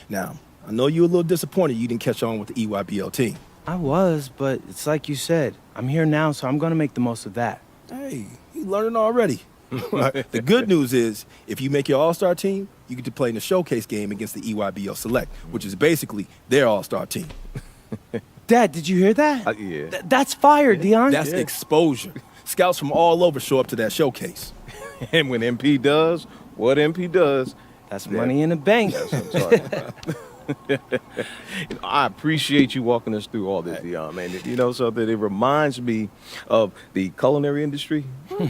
Now, I know you're a little disappointed you didn't catch on with the EYBL team. I was, but it's like you said. I'm here now, so I'm gonna make the most of that. Hey, you learning already. The good news is, if you make your all-star team, you get to play in the showcase game against the EYBL Select, which is basically their all-star team. Dad, did you hear that? Yeah. That's fire, Dion. That's exposure. Scouts from all over show up to that showcase. And when MP does what MP does, That's money in the bank. that's what I'm talking about. I appreciate you walking us through all this, Dion, man. You know something? It reminds me of the culinary industry,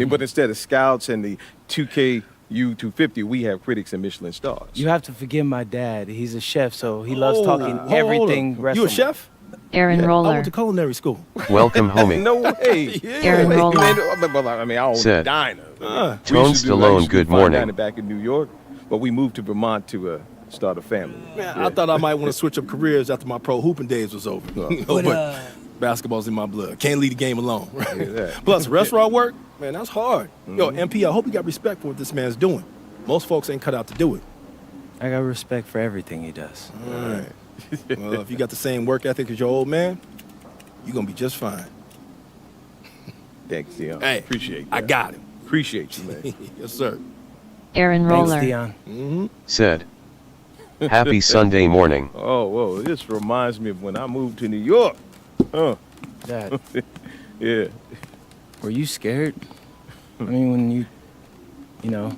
but instead of scouts and the 2K U250, we have critics and Michelin stars. You have to forgive my dad. He's a chef, so he loves talking Hold everything on. You a restaurant. chef? Aaron I Roller. went to culinary school. Welcome, homie. No way. Aaron Roller. I mean, I own a Said. diner. Uh, We used to do- I Stallone, used to do good fine morning. dining back in New York, but we moved to Vermont to start a family. Man, I thought I might want to switch up careers after my pro hooping days was over. You know, but basketball's in my blood. Can't leave the game alone. Right? Yeah, that. Plus, restaurant work, man, that's hard. Yo, MP, I hope you got respect for what this man's doing. Most folks ain't cut out to do it. I got respect for everything he does. All right. Well, if you got the same work ethic as your old man, you're going to be just fine. Thanks, Dion. Hey, Appreciate that. I got him. Appreciate you, man. Yes, sir. Aaron Thanks, Roller. Dion. Said. Happy Sunday morning. Oh, whoa. This reminds me of when I moved to New York. Dad, Yeah. were you scared? I mean, when you know,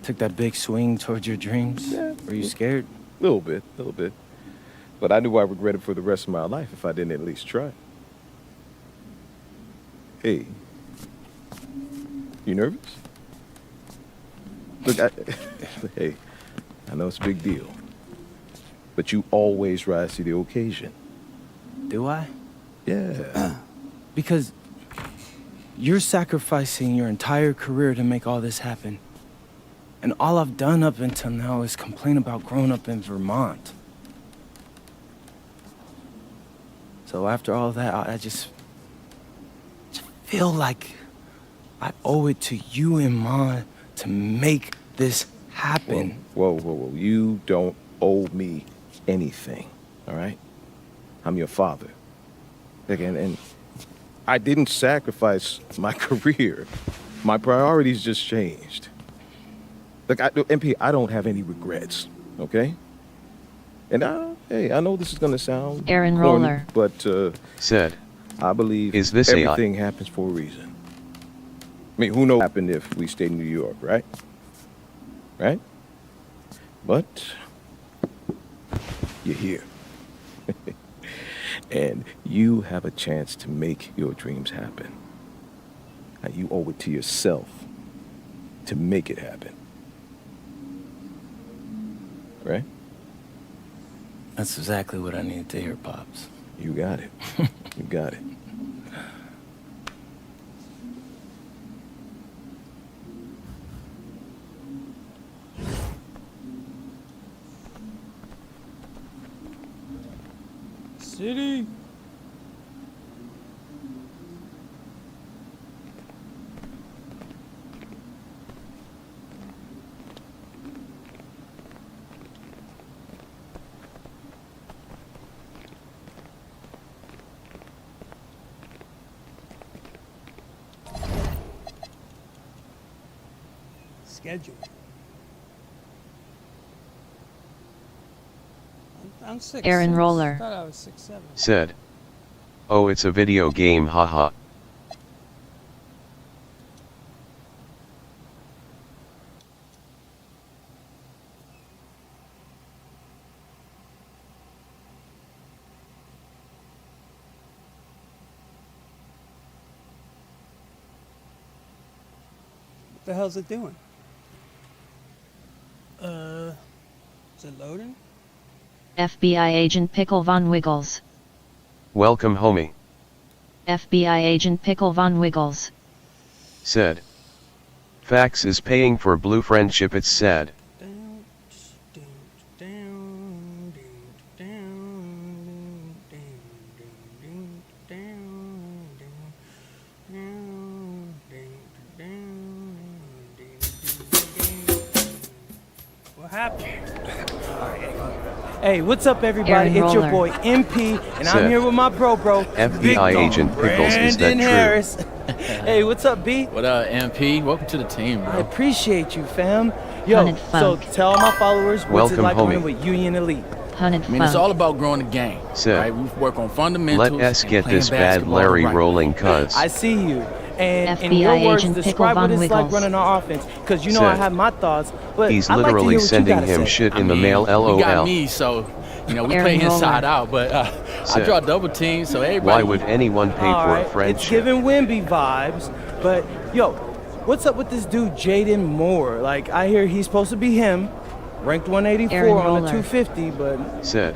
took that big swing towards your dreams? Yeah. Were you scared? Little bit. But I knew I regretted for the rest of my life if I didn't at least try. Hey. You nervous? Look, hey, I know it's a big deal. But you always rise to the occasion. Do I? Yeah. Because you're sacrificing your entire career to make all this happen. And all I've done up until now is complain about growing up in Vermont. So after all that, I just feel like I owe it to you and Mom to make this happen. Whoa. You don't owe me anything, all right? I'm your father. And I didn't sacrifice my career. My priorities just changed. Look, MP, I don't have any regrets, okay? And I know this is gonna sound Aaron corny, Roller. but Said. I believe Is this AI? everything happens for a reason. I mean, who knows what happened if we stayed in New York, right? Right? But you're here. And you have a chance to make your dreams happen. Now, you owe it to yourself to make it happen. Right? That's exactly what I needed to hear, Pops. You got it. You got it. City. Schedule. I'm 6'6". Aaron Roller. I thought I was 6'7". Said. Oh, it's a video game, haha. What the hell's it doing? Is it loading? FBI agent Pickle Von Wiggles. Welcome, homie. FBI agent Pickle Von Wiggles. Said. Fax is paying for blue friendship, it's sad. Down, down, down, down, down, down, down. What happened? Hey, what's up, everybody? Aaron It's your Roller. boy MP, and Sir. I'm here with my bro, FBI Big Dog agent Pickles, is that Brandon true? Harris. Hey, what's up, B? What up, MP? Welcome to the team, I bro. appreciate you, fam. Yo, Hunted so Funk. tell my followers what's Welcome, it like homie. running with Union Elite. Hunted I mean, it's Funk. all about growing the game. Sir. Right? We work on fundamentals. Let us and get playing this bad basketball the Larry right rolling, way. cuz. I see you. And in FBI your words, agent describe Pickle what Von it's like Wiggles. running our offense. Because you know I Sir. have my thoughts, but He's I'd like to literally hear what sending you gotta him say. shit in I the mean, mail, You got LOL. me, so we Aaron play Roller. inside out. But I Sir. draw double team, so everybody. Why would anyone pay All for a right, friendship? it's giving Wimby vibes, but yo, what's up with this dude Jaden Moore? Like, I hear he's supposed to be him, ranked 184 Aaron on the Roller. 250, but Said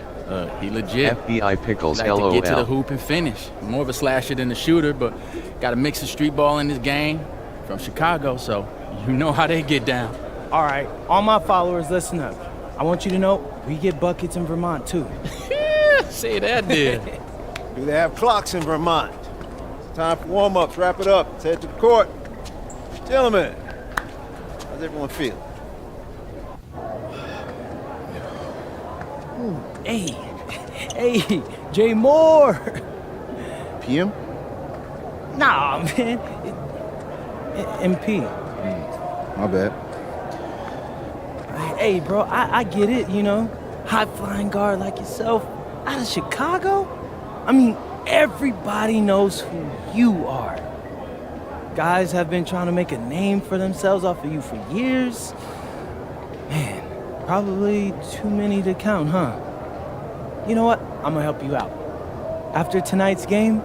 He legit. FBI Pickles, Like to get to the LOL. hoop and finish. More of a slasher than a shooter, but got a mix of street ball in this game from Chicago, so you know how they get down. all right, all my followers, listen up. I want you to know we get buckets in Vermont too. Say that, dude. Do they have clocks in Vermont? Time for warm-ups. Wrap it up. Let's head to the court. Gentlemen, how's everyone feel? Hey, hey, Jay Moore. PM? Nah, man. MP. My bad. Hey, bro, I get it, you know. High flying guard like yourself out of Chicago. I mean, everybody knows who you are. Guys have been trying to make a name for themselves off of you for years. Man, probably too many to count, huh? You know what? I'm gonna help you out. After tonight's game,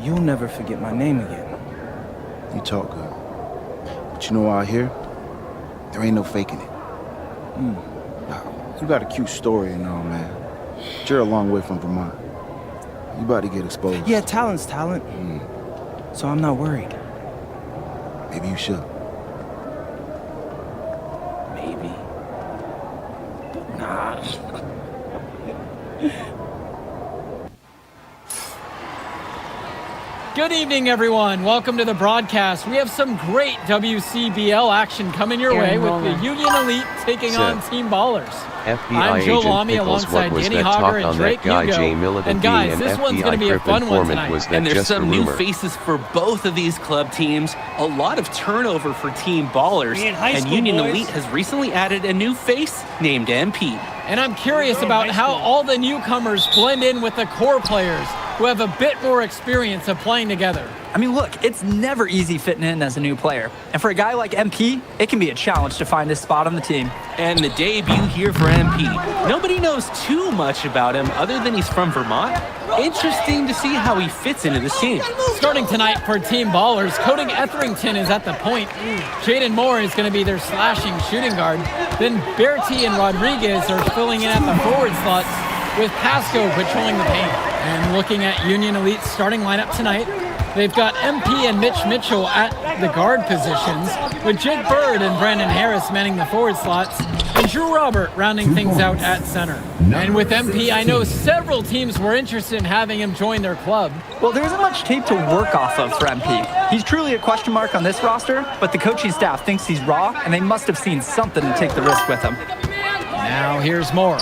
you'll never forget my name again. You talk good. But you know why I hear? There ain't no faking it. Nah, you got a cute story and all, man. But you're a long way from Vermont. You about to get exposed. Yeah, talent's talent. So I'm not worried. Maybe you should. Maybe. Nah. Good evening, everyone. Welcome to the broadcast. We have some great WCBL action coming your way Aaron with Roller. the Union Elite taking Sir. on Team Ballers. FBI I'm Joe agent Lamy Pickles, alongside what was Danny that Hogger talk and on Drake that guy Hugo. Jay Militant And guys, being this an one's going to be a FBI fun one informant? tonight. Was that And there's just a some new rumor? faces for both of these club teams. A lot of turnover for Team Ballers. Me in high And school, Union boys. Elite has recently added a new face named MP. And I'm curious about how all the newcomers blend in with the core players who have a bit more experience of playing together. I mean, look, it's never easy fitting in as a new player. And for a guy like MP, it can be a challenge to find his spot on the team. And the debut here for MP. Nobody knows too much about him other than he's from Vermont. Interesting to see how he fits into this team. Starting tonight for Team Ballers, Cody Etherington is at the point. Jaden Moore is going to be their slashing shooting guard. Then Bertie and Rodriguez are filling in at the forward slots with Pasco patrolling the paint. And looking at Union Elite's starting lineup tonight, they've got MP and Mitch Mitchell at the guard positions, with Jake Bird and Brandon Harris manning the forward slots, and Drew Robert rounding things out at center. And with MP, I know several teams were interested in having him join their club. Well, there isn't much tape to work off of for MP. He's truly a question mark on this roster, but the coaching staff thinks he's raw, and they must have seen something to take the risk with him. Now here's Moore.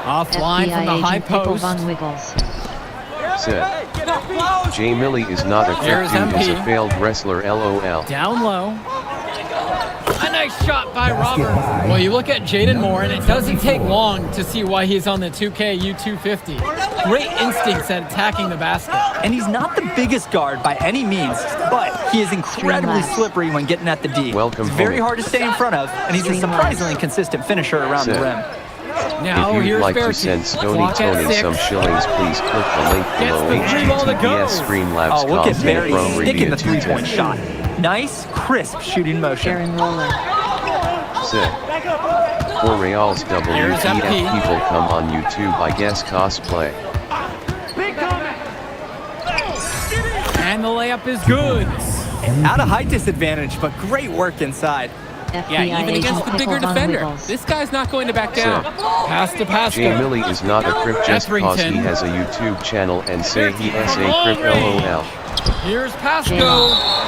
Offline from the FBI high agent Pickle post. Von Wiggles. Said Jay Millie is not a Here's crip dude, is a MP. failed wrestler, LOL. Down low. A nice shot by Robert. Well, you look at Jaden Moore, and it doesn't take long to see why he's on the 2K U250. Great instincts at attacking the basket. And he's not the biggest guard by any means, but he is incredibly slippery when getting at the D. Welcome, It's very homie. hard to stay in front of, and he's a surprisingly consistent finisher around the Sir. rim. Now If you'd here's like to Bertie. send Stony Clock at Tony 6. some shillings, please click the link Gets below. the three ball to go. HTTPS Streamlabs Oh, look at Cosmo Barry Pro sticking the Review 210. three-point shot. Nice, crisp shooting motion. Aaron Roller. Said for Real's Here's WTF MP. people come on YouTube, I guess cosplay. And the layup is good. At a height disadvantage, but great work inside. FBI Yeah, even agent against the Pickle bigger Von defender. Wiggles. This guy's not going to back down. Pass to Pasco. Jay Millie is not a crip just cause he Etherington. has a YouTube channel and say he is a crip, LOL. Here's Pasco.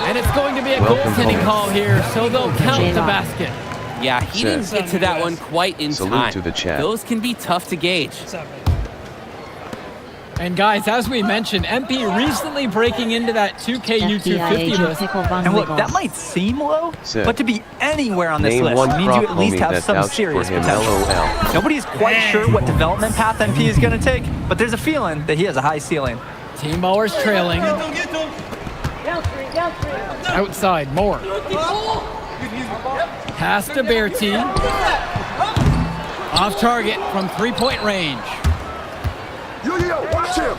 And it's going to be a Welcome goaltending home. call here, so they'll count the J-Rock. basket. Yeah, he Said. didn't get to that one quite in Salute time. to the chat. Those can be tough to gauge. And guys, as we mentioned, MP recently breaking into that 2K FBI U250 agent list. Pickle Von And look, Wiggles. that might seem low, Said. but to be anywhere on this Name list one means prop you at least homie have that some vouched serious for him, potential. LOL. Nobody's quite sure what development path MP is going to take, but there's a feeling that he has a high ceiling. Team Ballers trailing. Outside, Moore. Pass to Bertie. Off target from three-point range.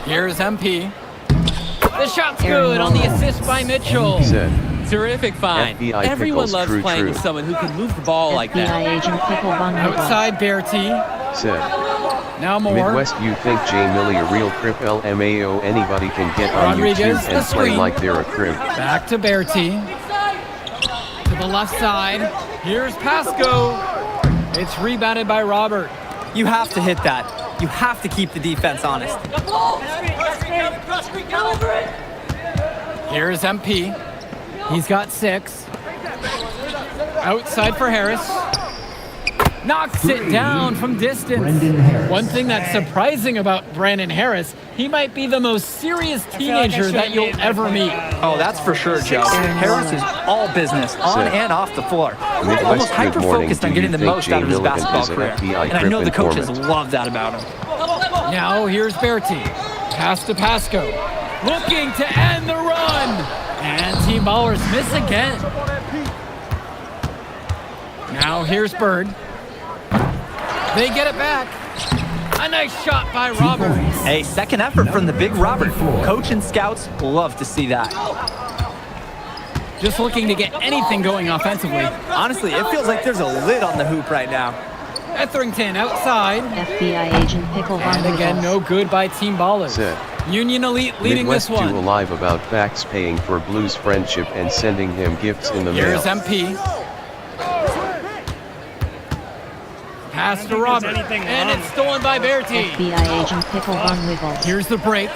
Here's MP. The shot's good on the assist by Mitchell. Said. Terrific find. FBI Everyone Pickles, loves true, playing true. with someone who can move the ball like FBI that. agent Pickle Von Wiggles. Outside Bertie. Said. Now Moore. Midwest, you think J Millie a real crip? LMAO, anybody can get on Rodriguez, YouTube the and play screen. like they're a crip. Back to Bertie. To the left side. Here's Pasco. It's rebounded by Robert. You have to hit that. You have to keep the defense honest. Here's MP. He's got 6. Outside for Harris. Knocks it down from distance. One thing that's surprising about Brandon Harris, he might be the most serious teenager that you'll ever meet. Oh, that's for sure, Joe. Harris is all business, on and off the floor. Midwest, Almost good hyper-focused morning. on getting Do the you most think out of his Jay Milligan basketball is an career. FBI And I know the crip coaches informant? love that about him. Now here's Bertie. Pass to Pasco. Looking to end the run. And Team Ballers miss again. Now here's Bird. They get it back. A nice shot by Robert. A second effort from the big Robert. Coach and scouts love to see that. Just looking to get anything going offensively. Honestly, it feels like there's a lid on the hoop right now. Etherington outside. FBI agent Pickle Von And again, Wiggles. no good by Team Ballers. Said. Union Elite leading Midwest this one. Duo live about Fax paying for Blue's friendship and sending him gifts in the Here's mail. MP. Pass to Robert. And it's stolen by Bertie. FBI agent Pickle Von Wiggles. Here's the break.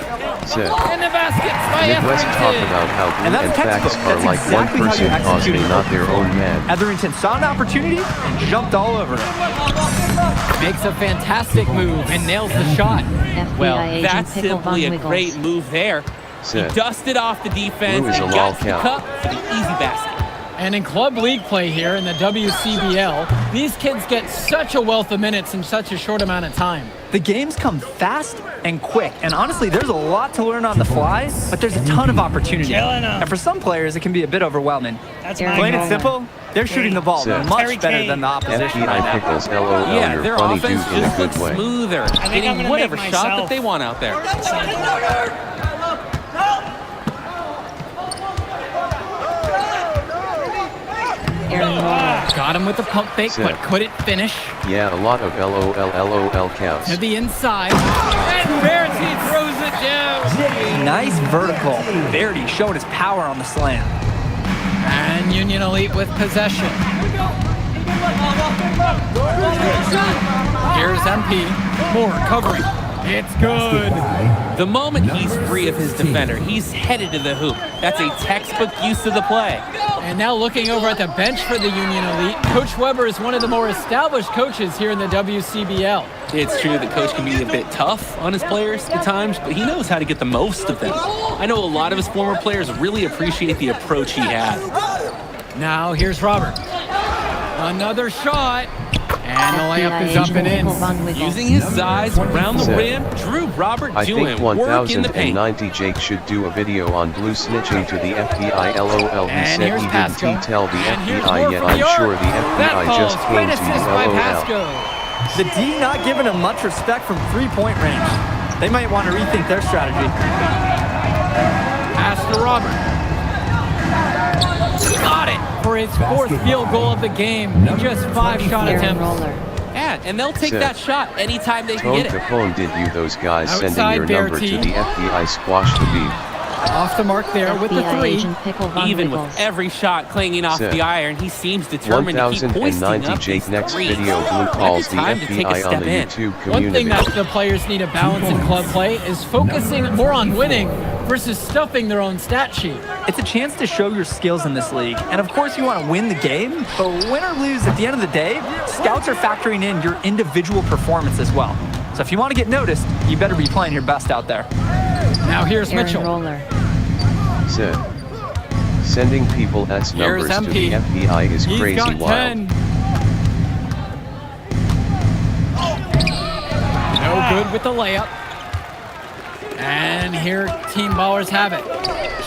Said. And the baskets by Midwest talk Etherington. about how And Blue that's and Fax textbook. are That's like exactly one how you person cause execute they it. not their own man. Etherington saw an opportunity and jumped all over it. Makes a fantastic move and nails the shot. FBI Well, agent that's Pickle Von simply a Wiggles. great move there. He Said. dusted off the defense Blue is a and lol got the cow. cup for the easy basket. And in club league play here in the WCBL, these kids get such a wealth of minutes in such a short amount of time. The games come fast and quick, and honestly, there's a lot to learn on the fly, but there's a ton of opportunity. Chillen 'em. And for some players, it can be a bit overwhelming. That's Aaron my Plain and goal. simple, they're shooting the ball Said. much Terry better Kane. than the opposition right FBI now. Pickles, LOL, Yeah, you're their funny dude offense in a just good looks way. smoother, I'm getting gonna whatever make shot that myself. they want out there. Aaron Moore. Got him with the pump fake, Said. but couldn't finish. Yeah, a lot of LOL counts. To the inside. And Bertie throws it down. Nice vertical. Verdi showed his power on the slam. And Union Elite with possession. Here's MP. Moore covering. It's good. The moment he's free of his defender, he's headed to the hoop. That's a textbook use of the play. And now looking over at the bench for the Union Elite, Coach Weber is one of the more established coaches here in the WCBL. It's true that coach can be a bit tough on his players at times, but he knows how to get the most of them. I know a lot of his former players really appreciate the approach he has. Now here's Robert. Another shot. And the layup is FBI up and agent in. Pickle Von Wiggles. Using his size around the Said. rim, Drew Robert I doing think work in the paint. 1090 Jake should do a video on Blue snitching to the FBI. LOL. He And said here's he Pasco. didn't tell the And here's FBI more yet. from I'm York. sure the That FBI falls. just Great came to assist by you. LOL. Pasco. The D not giving him much respect from three-point range. They might want to rethink their strategy. Pass to Robert. Got it for his fourth field goal of the game in just 5 shot Aaron attempts. Roller. Yeah, and they'll take Said. that shot anytime they can Tone get it. Capone did you those guys Outside sending your number Bertie. to the FBI squash the beef. Off the mark there with the FBI 3. agent Pickle Von Even Wiggles. with every shot clanging off Said. the iron, he seems determined to keep hoisting 1090 up Jake these next threes. video Blue calls the Time to take a FBI on step the in. YouTube One thing community. that the players need to balance in club play is focusing more on winning versus stuffing their own stat sheet. It's a chance to show your skills in this league. And of course you want to win the game, but win or lose, at the end of the day, scouts are factoring in your individual performance as well. So if you want to get noticed, you better be playing your best out there. Now here's Aaron Mitchell. Roller. Said. Sending people S numbers Here's to the MP. FBI is He's crazy got wild. 10. No good with the layup. And here Team Ballers have it.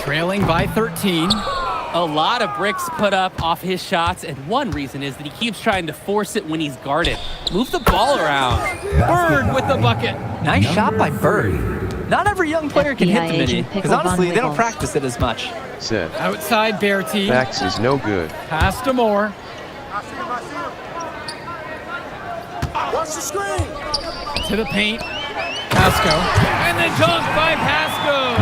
Trailing by 13. A lot of bricks put up off his shots, and one reason is that he keeps trying to force it when he's guarded. Move the ball around. Bird with the bucket. Nice shot by Bird. Not every young player can hit the FBI mini, agent because Pickle Von honestly, they don't Wiggles. practice it as much. Said. Outside Bertie. Fax is no good. Pass to Moore. Watch the screen. To the paint. Pasco. And the dunk by Pasco.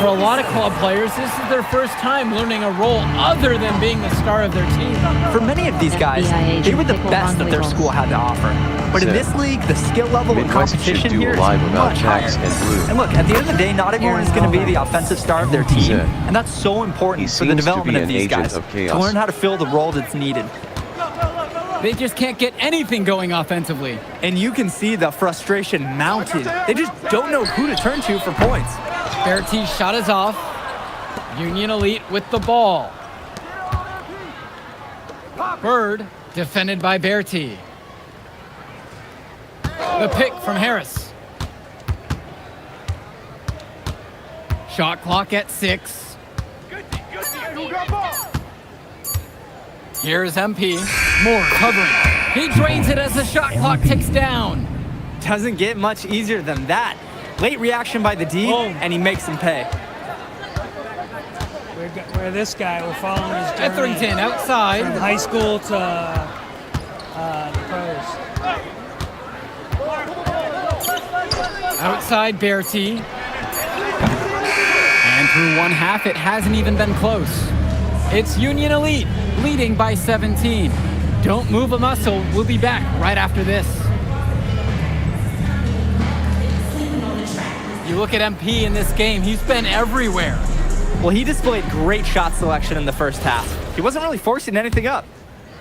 For a lot of club players, this is their first time learning a role other than being the star of their team. For many of these guys, FBI they were the Pickle best Von that their Wiggles. school had to offer. But in this league, the skill level and Midwest should competition do here a is live about much higher. Jax and Blue. And look, at the end of the day, not everyone is going to be the offensive star of their team. Said. And that's so important He for the seems to development be of an these agent guys of to chaos. learn how to fill the role that's needed. They just can't get anything going offensively. And you can see the frustration mounted. They just don't know who to turn to for points. Bertie's shot is off. Union Elite with the ball. Bird defended by Bertie. The pick from Harris. Shot clock at 6. Here's MP. Moore covering. He drains it as the shot clock ticks down. Doesn't get much easier than that. Late reaction by the D, and he makes them pay. Where this guy, we're following his journey Etherington outside. from high school to the pros. Outside Bertie. And through one half, it hasn't even been close. It's Union Elite leading by 17. Don't move a muscle. We'll be back right after this. You look at MP in this game, he's been everywhere. Well, he displayed great shot selection in the first half. He wasn't really forcing anything up.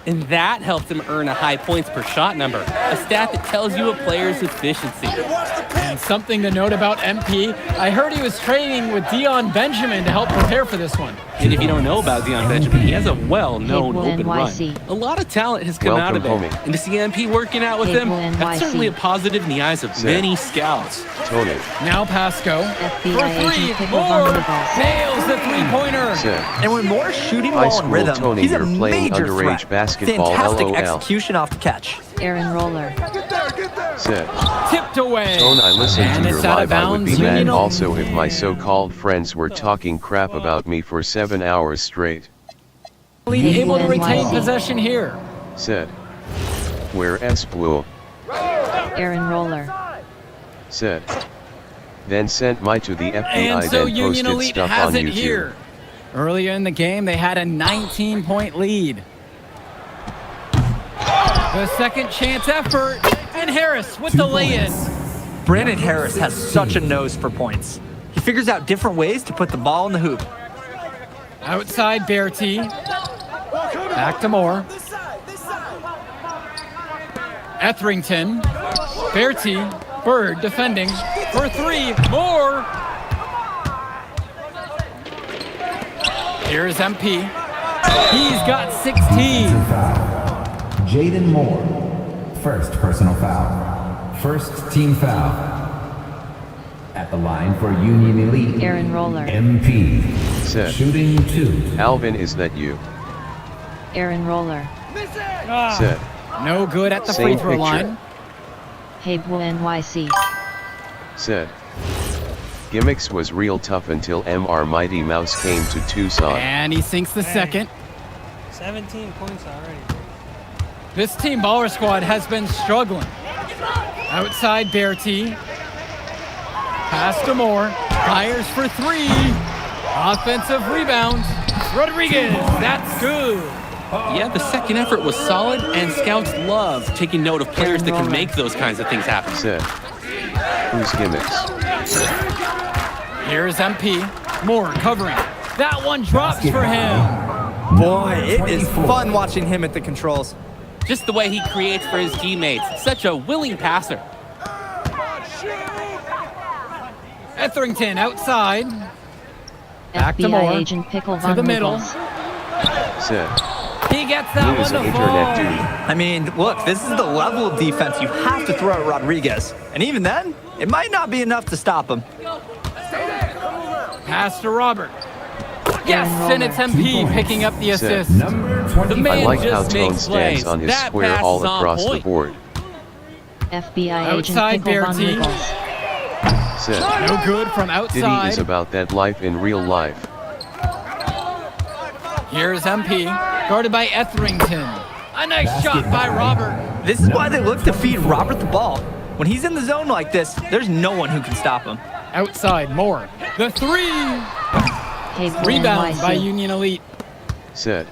And that helped him earn a high points per shot number, a stat that tells you a player's efficiency. And something to note about MP, I heard he was training with Dion Benjamin to help prepare for this one. And if you don't know about Dion Benjamin, he has a well-known Cable open run. NYC. A lot of talent has come out of it. Welcome, homie. And to see MP working out with him, Cable that's NYC. certainly a positive in the eyes of Zip. many scouts. Tony. Now Pasco FBI for agent 3. Pickle Von Moore Wiggles. nails the three-pointer. Said. And when Moore's shooting High ball school in rhythm, Tony, he's a you're playing major underage threat. basketball, Fantastic LOL. execution off the catch. Aaron Roller. Said. Tipped away. Tone, I listened And to your it's out of live. I would bounds. be mad Union also if my so-called friends were talking crap about me for 7 hours straight. Elite able to retain NYC. possession here. Said. Where S Blue? Aaron Roller. Said. Then sent my to the FBI, And so then Union posted Elite stuff has on it YouTube. here. Earlier in the game, they had a 19-point lead. The second chance effort, and Harris with the lay-in. Brandon Harris has such a nose for points. He figures out different ways to put the ball in the hoop. Outside Bertie. Back to Moore. Etherington. Bertie. Bird defending for 3. Moore. Here's MP. He's got 16. Jaden Moore, first personal foul. First team foul. At the line for Union Elite. Aaron Roller. MP. Said. Shooting 2. Alvin, is that you? Aaron Roller. Said. No good at the Same free throw picture. line. Cable NYC. Said. Gimmicks was real tough until MR Mighty Mouse came to Tucson. And he sinks the second. 17 points already. This Team Baller squad has been struggling. Outside Bertie. Pass to Moore. Fires for 3. Offensive rebound. Rodriguez. That's good. Yeah, the second effort was solid, and scouts love taking note of players that can make those kinds of things happen. Said. Who's Gimmicks? Here's MP. Moore covering. That one drops for him. Boy, it is fun watching him at the controls. Just the way he creates for his teammates. Such a willing passer. Etherington outside. Back to FBI Moore. agent Pickle To Von the middle. Wiggles. Said. He gets that Blues one to internet fall. dude. I mean, look, this is the level of defense you have to throw at Rodriguez. And even then, it might not be enough to stop him. Pass to Robert. Yes, Aaron and it's MP picking up the assist. Number The 25. I man like how just Tone makes stands plays. on his That square pass all is on across the point. board. FBI agent Outside Pickle Von Bertie. Wiggles. Said. No good from Diddy outside. is about that life in real life. Here's MP, guarded by Etherington. A nice shot by Robert. This is why they look to feed Robert the ball. When he's in the zone like this, there's no one who can stop him. Outside, Moore. The three. Cable Rebound by NYC. Union Elite. Said.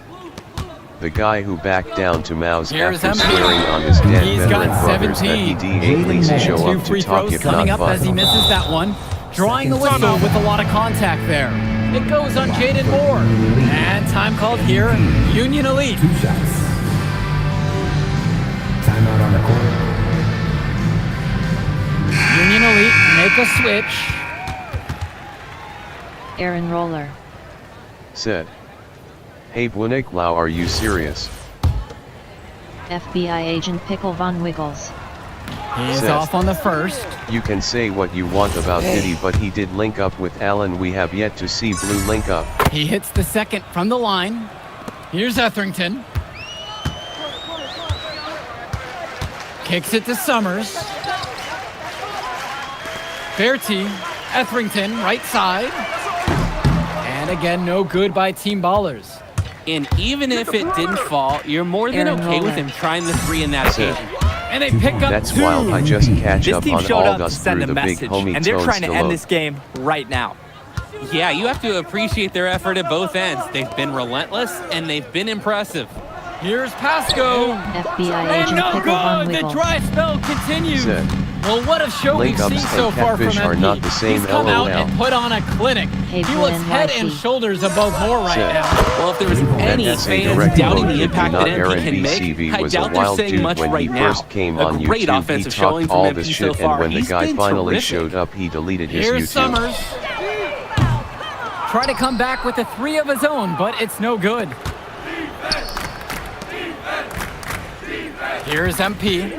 The guy who backed down to Mao's Here's after MP. swearing on his dead He's veteran got brothers that 17. he'd at least show Two up free to talk throws if coming not up as he fun. misses that one. Drawing the whistle with a lot of contact there. It goes on Jaden Moore. And time called here, Union Elite. 2 shots. Timeout on the court. Union Elite make a switch. Aaron Roller. Said. Hey Bluniklau, are you serious? FBI agent Pickle Von Wiggles. He's Says. off on the first. You can say what you want about Diddy, but he did link up with Allen. We have yet to see Blue link up. He hits the second from the line. Here's Etherington. Kicks it to Summers. Bertie, Etherington, right side. And again, no good by Team Ballers. And even if it didn't fall, you're more than Aaron okay with Roller. him trying the three in that occasion. And they pick up That's two. wild. I just catch This up team on showed all up to us send through a the big message, homie and they're Tone trying to end Stallone. this game right now. Yeah, you have to appreciate their effort at both ends. They've been relentless, and they've been impressive. Here's Pasco. FBI And agent no Pickle Von good. The Wiggles. dry spell continues. Said. Well, what a show we've Link-ups seen and so far from catfish are MP. not the same, He's come out LOL. and put on a clinic. Hey, He looks Blue head NYC. and shoulders above Moore right Said. now. Well, if there was any That SA fans direct doubting quote, the "If impact you're that not MP Aaron can make, BCV I was a doubt they're wild saying dude much when right he now. first came A on great YouTube. He offensive showing talked all from this MP shit, so far. and when the He's guy been finally terrific. showed up, he deleted his Here's YouTube. Summers. Try to come back with a three of his own, but it's no good. Here's MP.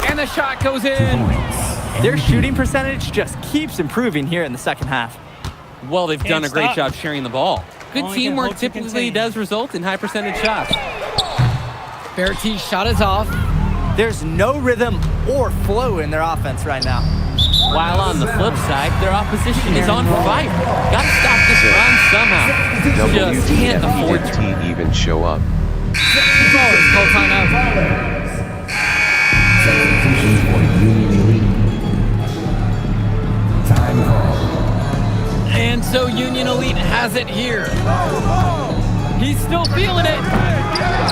And the shot goes in. Their shooting percentage just keeps improving here in the second half. Well, they've done a great stop. job sharing the ball. Good Only can teamwork hope to typically continue. does result in high percentage shots. Bertie's shot is off. There's no rhythm or flow in their offense right now. While on the flip side, their opposition is on fire. Gotta stop this run somehow. Just can't afford to. Did T even show up? Ballers call timeout. Substitution for Union Elite. Time call. And so Union Elite has it here. He's still feeling it.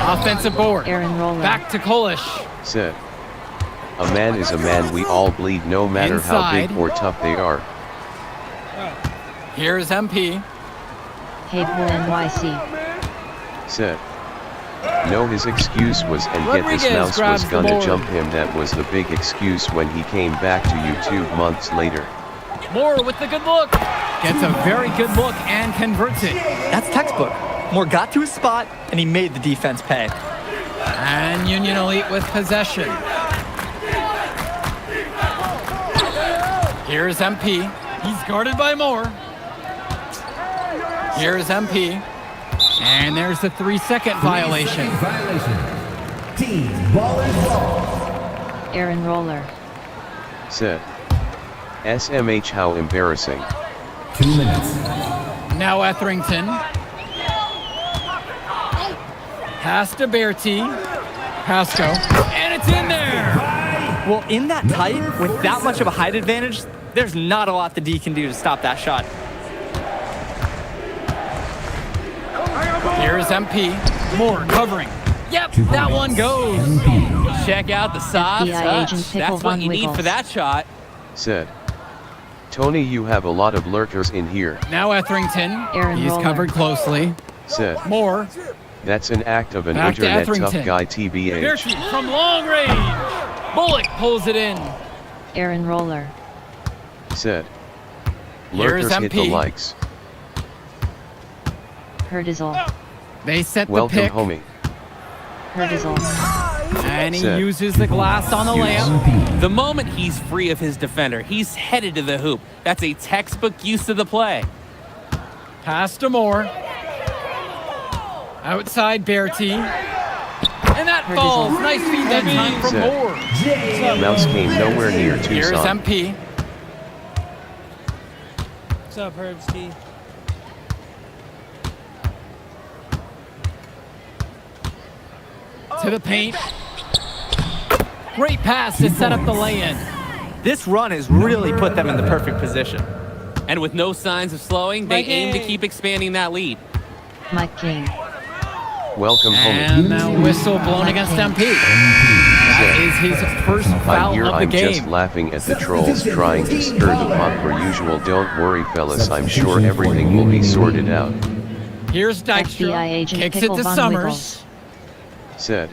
Offensive board. Aaron Roller. Back to Kolish. Said. A man is a man. We all bleed, no matter how big Inside. or tough they are. Here's MP. Cable NYC. Said. No, his excuse was, and get this Rodriguez mouse was grabs the gonna board. jump him. That was the big excuse when he came back to YouTube months later. Moore with the good look. Gets a very good look and converts it. That's textbook. Moore got to his spot, and he made the defense pay. And Union Elite with possession. Here's MP. He's guarded by Moore. Here's MP. And there's the 3-second violation. Violation. Team Ballers Ball. Aaron Roller. Said. SMH, how embarrassing. 2 minutes. Now Etherington. Pass to Bertie. Pasco. And it's in there. Well, in that tight, with that much of a height advantage, there's not a lot the D can do to stop that shot. Here's MP. Moore covering. Yep, that one goes. Check out the soft FBI touch. agent Pickle That's what Von you need Wiggles. for that shot. Said. Tony, you have a lot of lurkers in here, Now Etherington. Aaron He's Roller. covered closely. said. Moore. That's an act of an Back to internet tough Etherington. guy TBH. Beartooth from long range. Bullock pulls it in. Aaron Roller. Said. Here's Lurkers hit the MP. likes. Herdizel. They set the Welcome, pick. homie. Herdizel. And he Set. uses the glass on the layup. The moment he's free of his defender, he's headed to the hoop. That's a textbook use of the play. Pass to Moore. Outside Bertie. And that falls. Nice feed that time from Set. Moore. Mouse came nowhere near Here's Tucson. MP. What's up, Herbsky? To the paint. Great pass to set up the lay-in. This run has really put them in the perfect position. And with no signs of slowing, they aim to keep expanding that lead. Mike King. Welcome, homie. And now whistle blown against MP. That is his first I'm foul here, of the I'm game. just laughing at the trolls trying to stir the pot per usual. Don't worry, fellas, I'm sure everything will be sorted out. Here's FBI Dykstra. agent Kicks it Pickle to Von Summers. Wiggles. Said.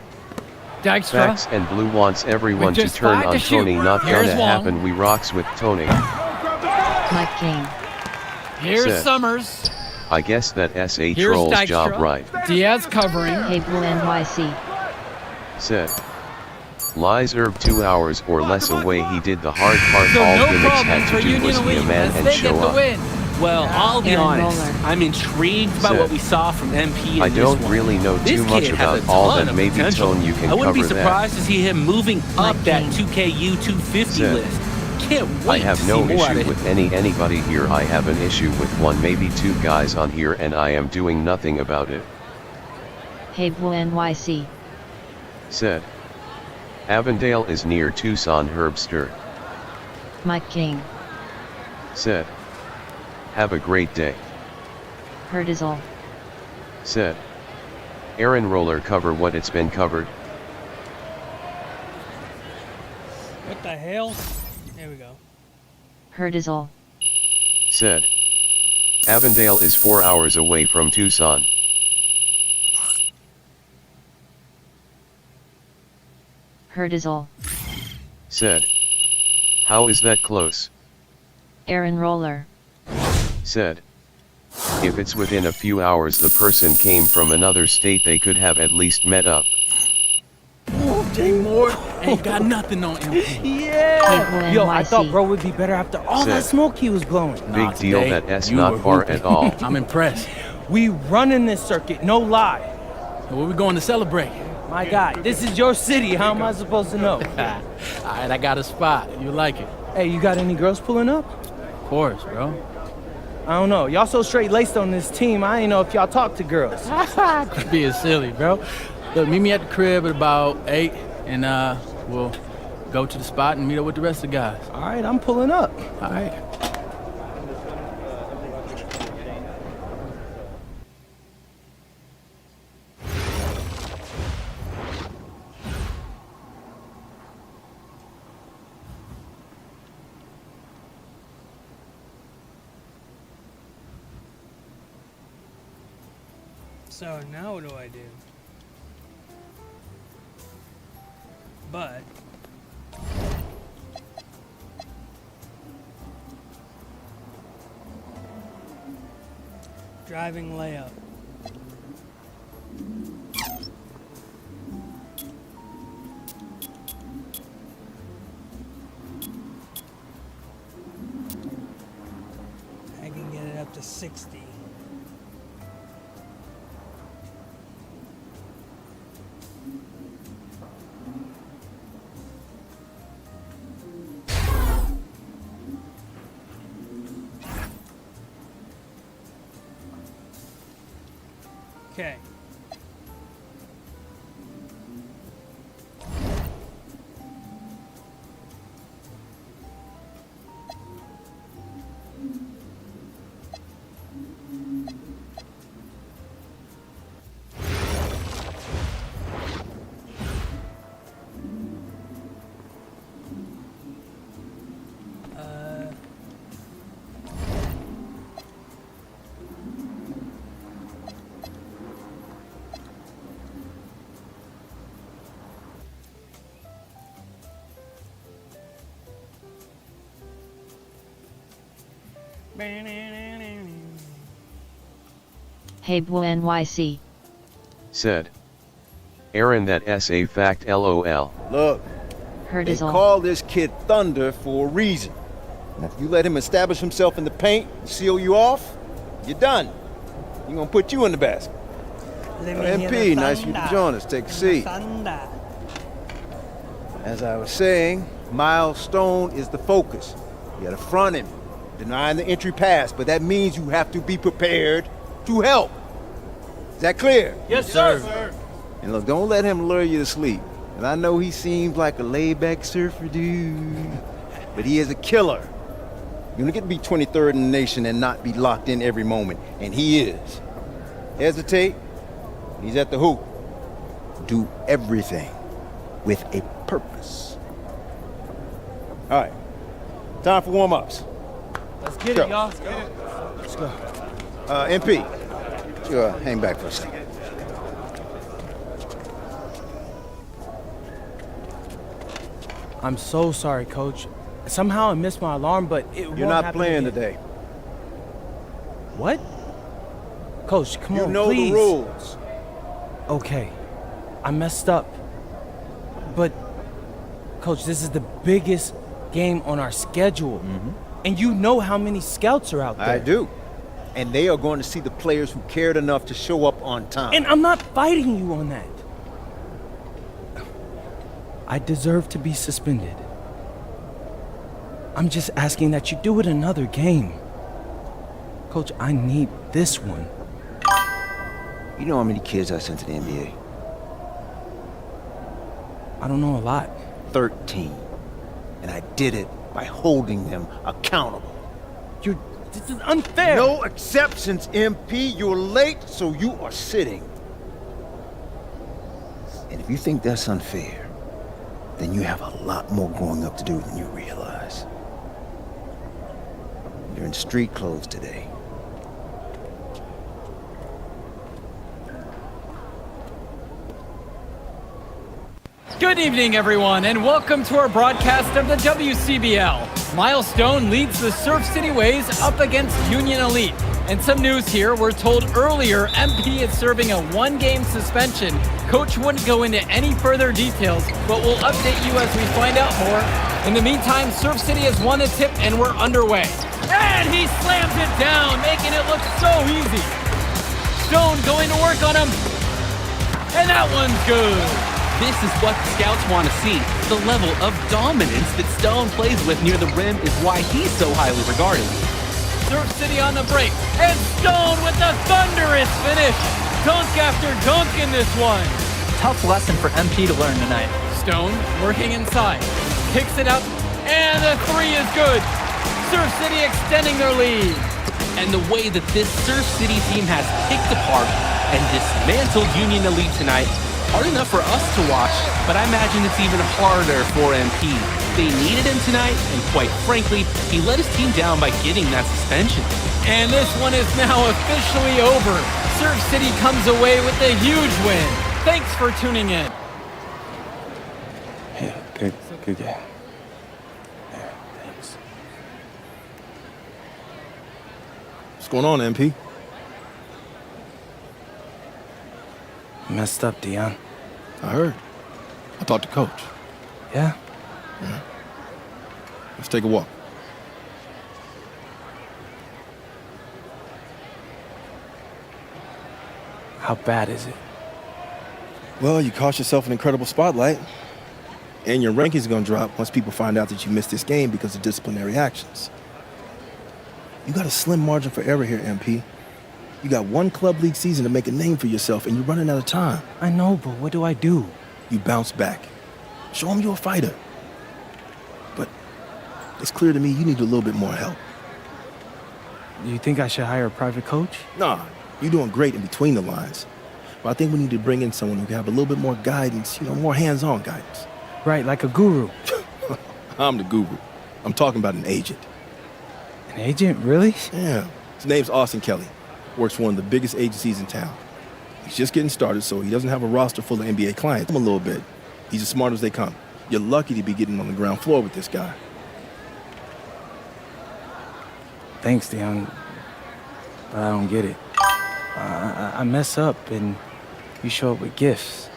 Dykstra. Facts and Blue wants everyone With to just turn 5 to on shoot. Tony. Not Here's gonna Wong. happen. We rocks with Tony. Mike King. Here's Set. Summers. I guess that SA Here's trolls Dykstra. job right. Diaz covering. Hey Blue NYC. Said. Lies Herb 2 hours or less away. He did the hard part. So All no gimmicks problem had for to do Union was be a Elite man as and they show get the up. win. Well, I'll be Aaron honest. Roller. I'm intrigued by Set. what we saw from MP in I this don't one. really know This too much kid has about a all ton that. of Maybe potential. Tone, you can I wouldn't be cover that. surprised to see him moving up Mike that King. 2KU 250 Set. list. Can't I wait have to no see more out issue of with him. anybody here. I have an issue with one, maybe two guys on here, and I am doing nothing about it. Hey Blue NYC. Said. Avondale is near Tucson. Herbster. Mike King. Said. Have a great day. Herdizel. Said. Aaron Roller, cover what it's been covered. What the hell? There we go. Herdizel. Said. Avondale is 4 hours away from Tucson. Herdizel. Said. How is that close? Aaron Roller. Said. If it's within a few hours, the person came from another state, they could have at least met up. Jay Moore ain't got nothing on him. Yeah. Yo, I NYC. thought bro would be better after all that Set. smoke he was blowing. Big deal, today, that S you not were far hooping. at all. I'm impressed. We running this circuit, no lie. Where we going to celebrate? My guy, this is your city. How am I supposed to know? All right, I got a spot. You like it? Hey, you got any girls pulling up? Of course, bro. I don't know. Y'all so straight laced on this team. I ain't know if y'all talk to girls. Quit being silly, bro. Look, meet me at the crib at about 8, and we'll go to the spot and meet up with the rest of the guys. All right, I'm pulling up. All right. So now what do I do? But driving layup. I can get it up to 60. Okay. Hey Boo NYC. Said. Aaron, that SA fact LOL. Look, Heard they is all. call this kid Thunder for a reason. And if you let him establish himself in the paint and seal you off, you're done. He's gonna put you in the basket. Let Now, me hear MP, the nice of you to thunder. join us. Take a seat. Thunder. As I was saying, Miles Stone is the focus. You gotta front him, denying the entry pass, but that means you have to be prepared to help. Is that clear? Yes, sir. And look, don't let him lure you to sleep. And I know he seems like a laid-back surfer dude, but he is a killer. You don't get to be 23rd in the nation and not be locked in every moment, and he is. Hesitate, he's at the hoop. Do everything with a purpose. All right, time for warm-ups. Let's get Go. it, y'all. Let's go. MP, sure, hang back for a second. I'm so sorry, Coach. Somehow I missed my alarm, but it won't You're not happen playing again. today. What? Coach, come You on, know please. the rules. Okay, I messed up. But, Coach, this is the biggest game on our schedule. And you know how many scouts are out there. I do. And they are going to see the players who cared enough to show up on time. And I'm not fighting you on that. I deserve to be suspended. I'm just asking that you do it another game. Coach, I need this one. You know how many kids I sent to the NBA? I don't know a lot. 13. And I did it by holding them accountable. This is unfair. No exceptions, MP. You're late, so you are sitting. And if you think that's unfair, then you have a lot more growing up to do than you realize. You're in street clothes today. Good evening, everyone, and welcome to our broadcast of the WCBL. Miles Stone leads the Surf City Waves up against Union Elite. And some news here, we're told earlier MP is serving a one-game suspension. Coach wouldn't go into any further details, but we'll update you as we find out more. In the meantime, Surf City has won a tip and we're underway. And he slams it down, making it look so easy. Stone going to work on him. And that one's good. This is what the scouts want to see. The level of dominance that Stone plays with near the rim is why he's so highly regarded. Surf City on the break, and Stone with the thunderous finish. Dunk after dunk in this one. Tough lesson for MP to learn tonight. Stone working inside, kicks it out, and the three is good. Surf City extending their lead. And the way that this Surf City team has picked apart and dismantled Union Elite tonight, hard enough for us to watch, but I imagine it's even harder for MP. They needed him tonight, and quite frankly, he let his team down by getting that suspension. And this one is now officially over. Surf City comes away with a huge win. Thanks for tuning in. Yeah, good game. Yeah, thanks. What's going on, MP? Messed up, Dion. I heard. I talked to Coach. Yeah? Yeah. Let's take a walk. How bad is it? Well, you cost yourself an incredible spotlight. And your rankings are going to drop once people find out that you missed this game because of disciplinary actions. You got a slim margin for error here, MP. You got one club league season to make a name for yourself, and you're running out of time. I know, but what do I do? You bounce back. Show them you're a fighter. But it's clear to me you need a little bit more help. Do you think I should hire a private coach? Nah, you're doing great in between the lines. But I think we need to bring in someone who can have a little bit more guidance, more hands-on guidance. Right, like a guru. I'm the guru. I'm talking about an agent. An agent, really? Yeah. His name's Austin Kelly. Works for one of the biggest agencies in town. He's just getting started, so he doesn't have a roster full of NBA clients. Him a little bit. He's as smart as they come. You're lucky to be getting on the ground floor with this guy. Thanks, Dion. But I don't get it. I mess up and you show up with gifts.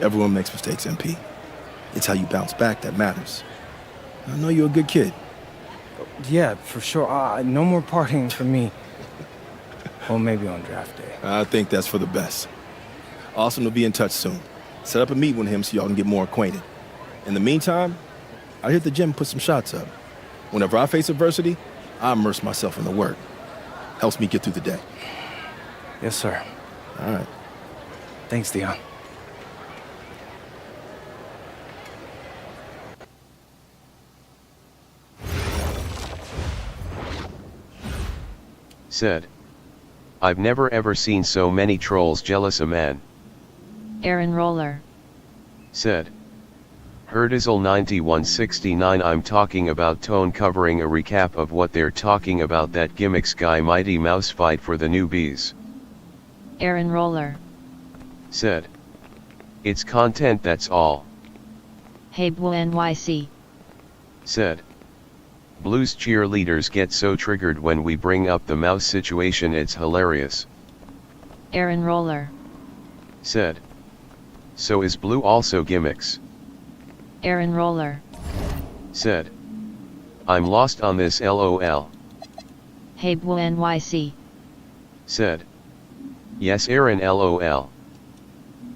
Everyone makes mistakes, MP. It's how you bounce back that matters. I know you're a good kid. Yeah, for sure. No more partying for me. Well, maybe on draft day. I think that's for the best. Austin will be in touch soon. Set up a meet with him so y'all can get more acquainted. In the meantime, I hit the gym and put some shots up. Whenever I face adversity, I immerse myself in the work. Helps me get through the day. Yes, sir. All right. Thanks, Dion. Said. I've never ever seen so many trolls jealous a man. Aaron Roller. Said. Herdizel 9169. I'm talking about Tone covering a recap of what they're talking about, that gimmicks guy Mighty Mouse fight for the newbies. Aaron Roller. Said. It's content, that's all. Hey Boo NYC. Said. Blues cheerleaders get so triggered when we bring up the mouse situation, it's hilarious. Aaron Roller. Said. So is Blue also gimmicks? Aaron Roller. Said. I'm lost on this, LOL. Hey Boo NYC. Said. Yes, Aaron, LOL.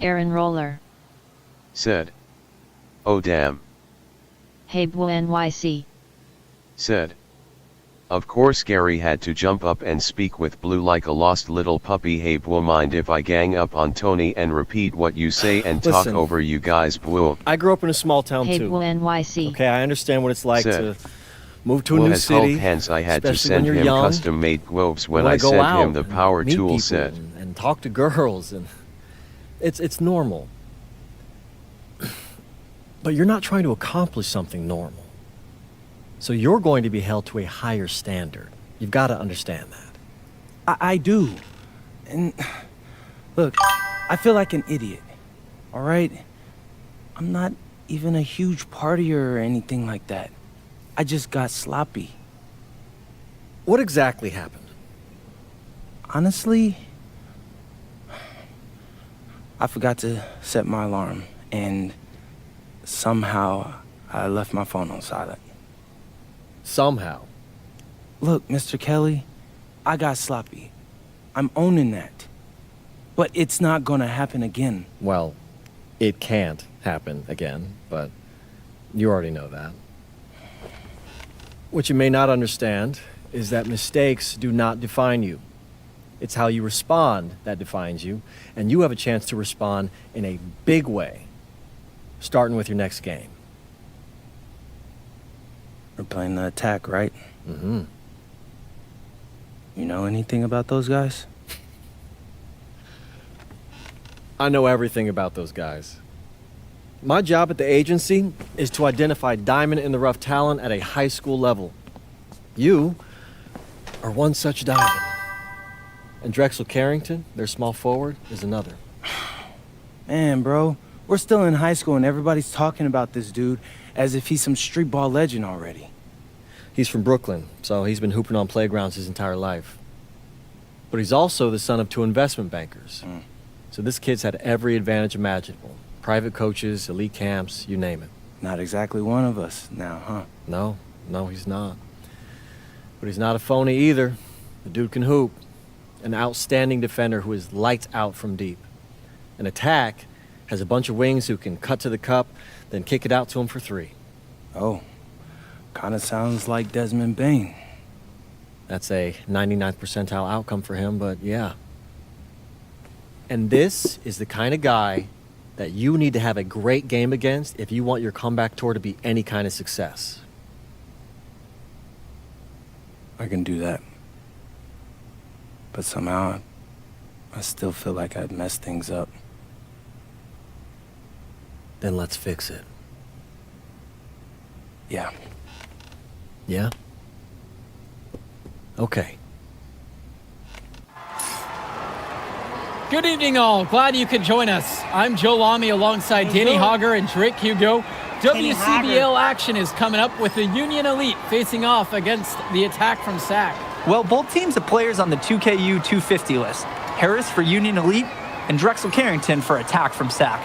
Aaron Roller. Said. Oh damn. Hey Boo NYC. Said. Of course Gary had to jump up and speak with Blue like a lost little puppy. Hey Boo, mind if I gang up on Tony and repeat what you say and talk Listen, over you guys, Boo? I grew up in a small town Hey too. Boo NYC. Okay, I understand what it's like Said. to move to a Boo new has city. hence I had to especially when send you're him young. custom-made globes when You wanna I go sent out him the and power meet tool people set. and talk to girls, and it's normal. But you're not trying to accomplish something normal. So you're going to be held to a higher standard. You've got to understand that. I do. And look, I feel like an idiot. All right? I'm not even a huge partier or anything like that. I just got sloppy. What exactly happened? Honestly, I forgot to set my alarm, and somehow I left my phone on silent. Somehow? Look, Mr. Kelly, I got sloppy. I'm owning that. But it's not gonna happen again. Well, it can't happen again, but you already know that. What you may not understand is that mistakes do not define you. It's how you respond that defines you, and you have a chance to respond in a big way, starting with your next game. We're playing the attack, right? Mm-hmm. You know anything about those guys? I know everything about those guys. My job at the agency is to identify diamond-in-the-rough talent at a high school level. You are one such diamond. And Drexel Carrington, their small forward, is another. Man, bro, we're still in high school and everybody's talking about this dude as if he's some street ball legend already. He's from Brooklyn, so he's been hooping on playgrounds his entire life. But he's also the son of two investment bankers. So this kid's had every advantage imaginable. Private coaches, elite camps, you name it. Not exactly one of us now, huh? No, he's not. But he's not a phony either. The dude can hoop. An outstanding defender who is lights out from deep. An attack has a bunch of wings who can cut to the cup, then kick it out to him for three. Oh, kind of sounds like Desmond Bain. That's a 99th percentile outcome for him, but yeah. And this is the kind of guy that you need to have a great game against if you want your comeback tour to be any kind of success. I can do that. But somehow, I still feel like I'd messed things up. Then let's fix it. Yeah. Yeah? Okay. Good evening, all. Glad you could join us. I'm Joe Lamy alongside Danny Hogger and Drake Hugo. WCBL action is coming up with the Union Elite facing off against the attack from SAC. Well, both teams have players on the 2KU 250 list. Harris for Union Elite and Drexel Carrington for attack from SAC.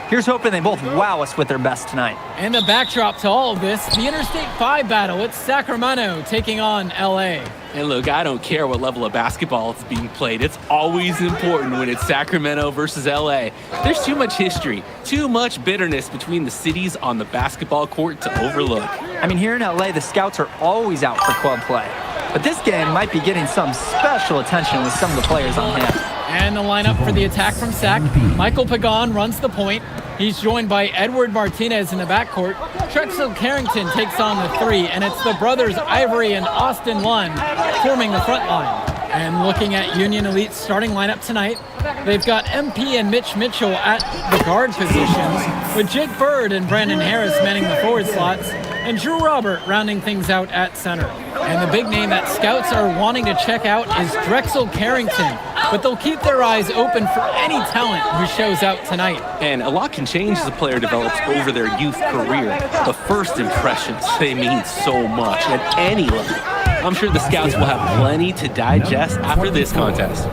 Here's hoping they both wow us with their best tonight. And the backdrop to all of this, the Interstate 5 battle. It's Sacramento taking on LA. And look, I don't care what level of basketball is being played. It's always important when it's Sacramento versus LA. There's too much history, too much bitterness between the cities on the basketball court to overlook. I mean, here in LA, the scouts are always out for club play. But this game might be getting some special attention with some of the players on hand. And the lineup for the attack from SAC. Michael Pagan runs the point. He's joined by Edward Martinez in the backcourt. Drexel Carrington takes on the three, and it's the brothers Ivory and Austin Lund forming the front line. And looking at Union Elite's starting lineup tonight, they've got MP and Mitch Mitchell at the guard positions, with Jake Bird and Brandon Harris manning the forward slots, and Drew Robert rounding things out at center. And the big name that scouts are wanting to check out is Drexel Carrington, but they'll keep their eyes open for any talent who shows out tonight. And a lot can change as a player develops over their youth career. The first impressions, they mean so much at any level. I'm sure the scouts will have plenty to digest after this contest.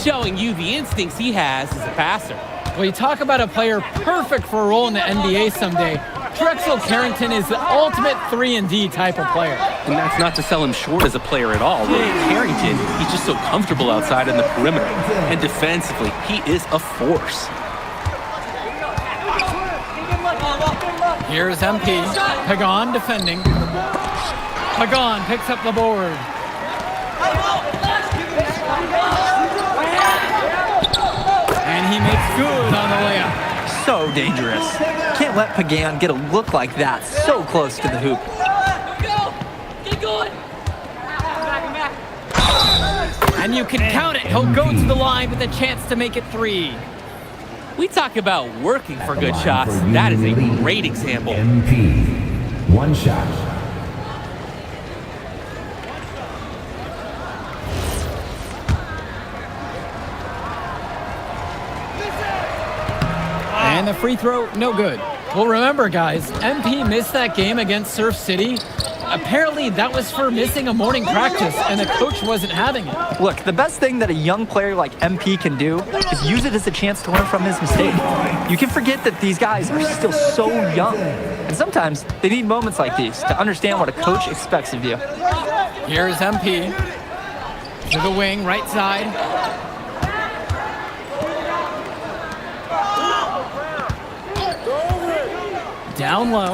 Showing you the instincts he has as a passer. Well, you talk about a player perfect for a role in the NBA someday. Drexel Carrington is the ultimate 3-and-D type of player. And that's not to sell him short as a player at all. Really, Carrington, he's just so comfortable outside in the perimeter. And defensively, he is a force. Here's MP. Pagan defending. Pagan picks up the board. And he makes good on the layup. So dangerous. Can't let Pagan get a look like that so close to the hoop. Get going. And you can count it. He'll go to the line with a chance to make it three. We talk about working for good shots. That is a great example. MP. One shot. And the free throw, no good. Well, remember, guys, MP missed that game against Surf City. Apparently, that was for missing a morning practice, and the coach wasn't having it. Look, the best thing that a young player like MP can do is use it as a chance to learn from his mistake. You can forget that these guys are still so young, and sometimes they need moments like these to understand what a coach expects of you. Here's MP to the wing, right side. Down low.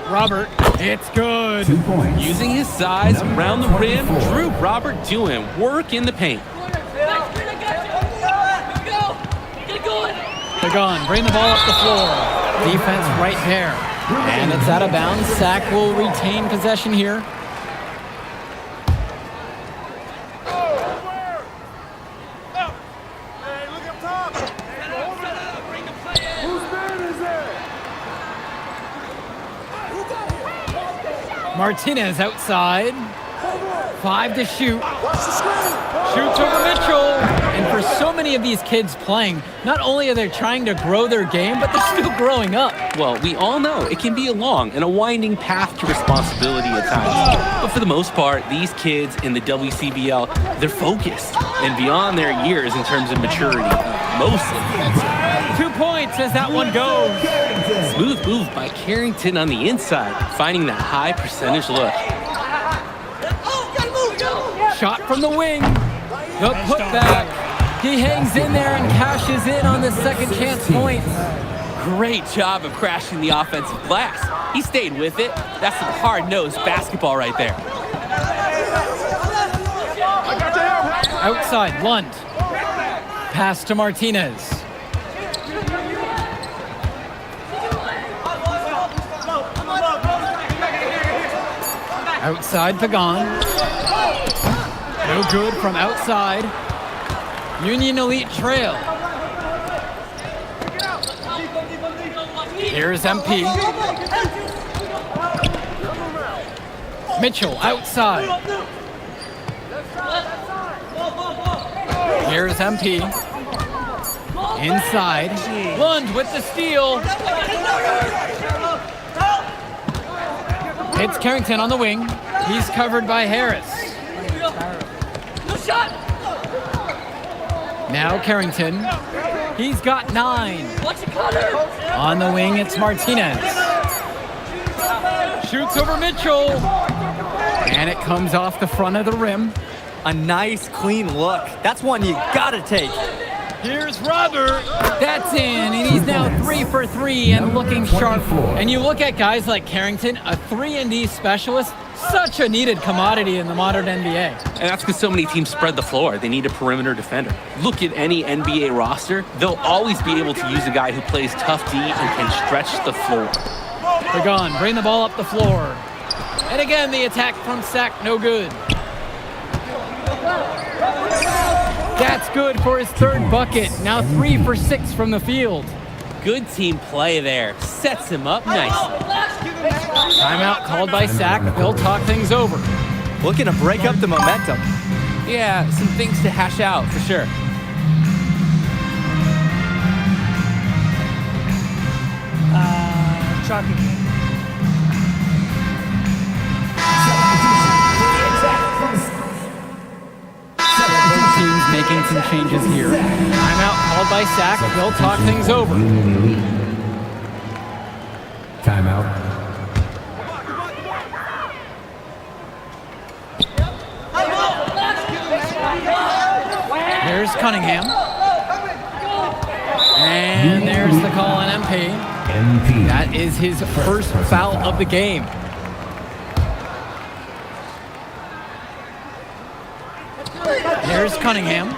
Robert, it's good. 2 points. Using his size around the rim, Drew Robert doing work in the paint. Pagan, bring the ball up the floor. Defense right there. And it's out of bounds. SAC will retain possession here. Martinez outside. 5 to shoot. Shoots over Mitchell. And for so many of these kids playing, not only are they trying to grow their game, but they're still growing up. Well, we all know it can be a long and a winding path to responsibility at times. But for the most part, these kids in the WCBL, they're focused and beyond their years in terms of maturity. Mostly. 2 points as that one goes. Smooth move by Carrington on the inside, finding that high percentage look. Shot from the wing. The putback. He hangs in there and cashes in on the second chance point. Great job of crashing the offensive glass. He stayed with it. That's some hard-nosed basketball right there. Outside, Lund. Pass to Martinez. Outside, Pagan. No good from outside. Union Elite trail. Here's MP. Mitchell outside. Here's MP. Inside. Lund with the steal. Hits Carrington on the wing. He's covered by Harris. Now Carrington. He's got 9. On the wing, it's Martinez. Shoots over Mitchell. And it comes off the front of the rim. A nice, clean look. That's one you gotta take. Here's Robert. That's in, and he's now 3 for 3 and looking sharp. And you look at guys like Carrington, a 3-and-D specialist, such a needed commodity in the modern NBA. And that's because so many teams spread the floor. They need a perimeter defender. Look at any NBA roster. They'll always be able to use a guy who plays tough D and can stretch the floor. Pagan, bring the ball up the floor. And again, the attack from Sack, no good. That's good for his 3rd bucket. Now 3 for 6 from the field. Good team play there. Sets him up nicely. Timeout called by Sack. They'll talk things over. Looking to break up the momentum. Yeah, some things to hash out for sure. Chalky. Teams making some changes here. Timeout called by Sack. They'll talk things over. Timeout. There's Cunningham. And there's the call on MP. That is his first foul of the game. There's Cunningham.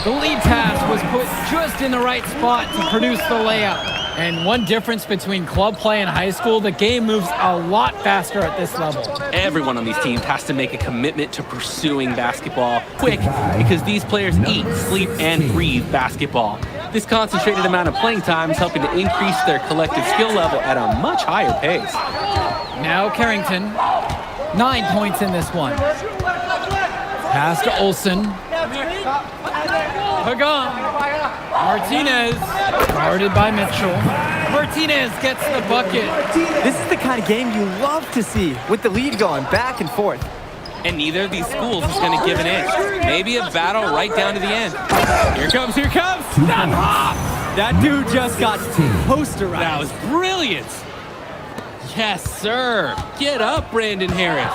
The lead pass was put just in the right spot to produce the layup. And one difference between club play and high school, the game moves a lot faster at this level. Everyone on these teams has to make a commitment to pursuing basketball quick because these players eat, sleep, and breathe basketball. This concentrated amount of playing time is helping to increase their collective skill level at a much higher pace. Now Carrington, 9 points in this one. Pass to Olsen. Pagan. Martinez, guarded by Mitchell. Martinez gets the bucket. This is the kind of game you love to see, with the lead going back and forth. And neither of these schools is going to give an inch. Maybe a battle right down to the end. Here comes. That dude just got posterized. That was brilliant. Yes, sir. Get up, Brandon Harris.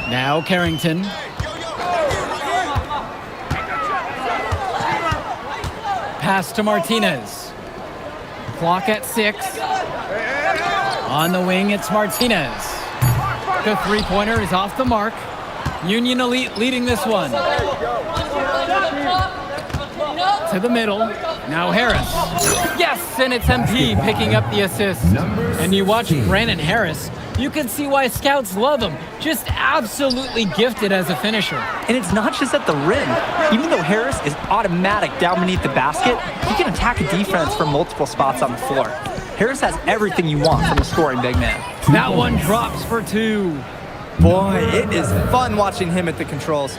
Now Carrington. Pass to Martinez. Clock at 6. On the wing, it's Martinez. The 3-pointer is off the mark. Union Elite leading this one. To the middle. Now Harris. Yes, and it's MP picking up the assist. And you watch Brandon Harris, you can see why scouts love him. Just absolutely gifted as a finisher. And it's not just at the rim. Even though Harris is automatic down beneath the basket, he can attack a defense from multiple spots on the floor. Harris has everything you want from a scoring big man. That one drops for 2. Boy, it is fun watching him at the controls.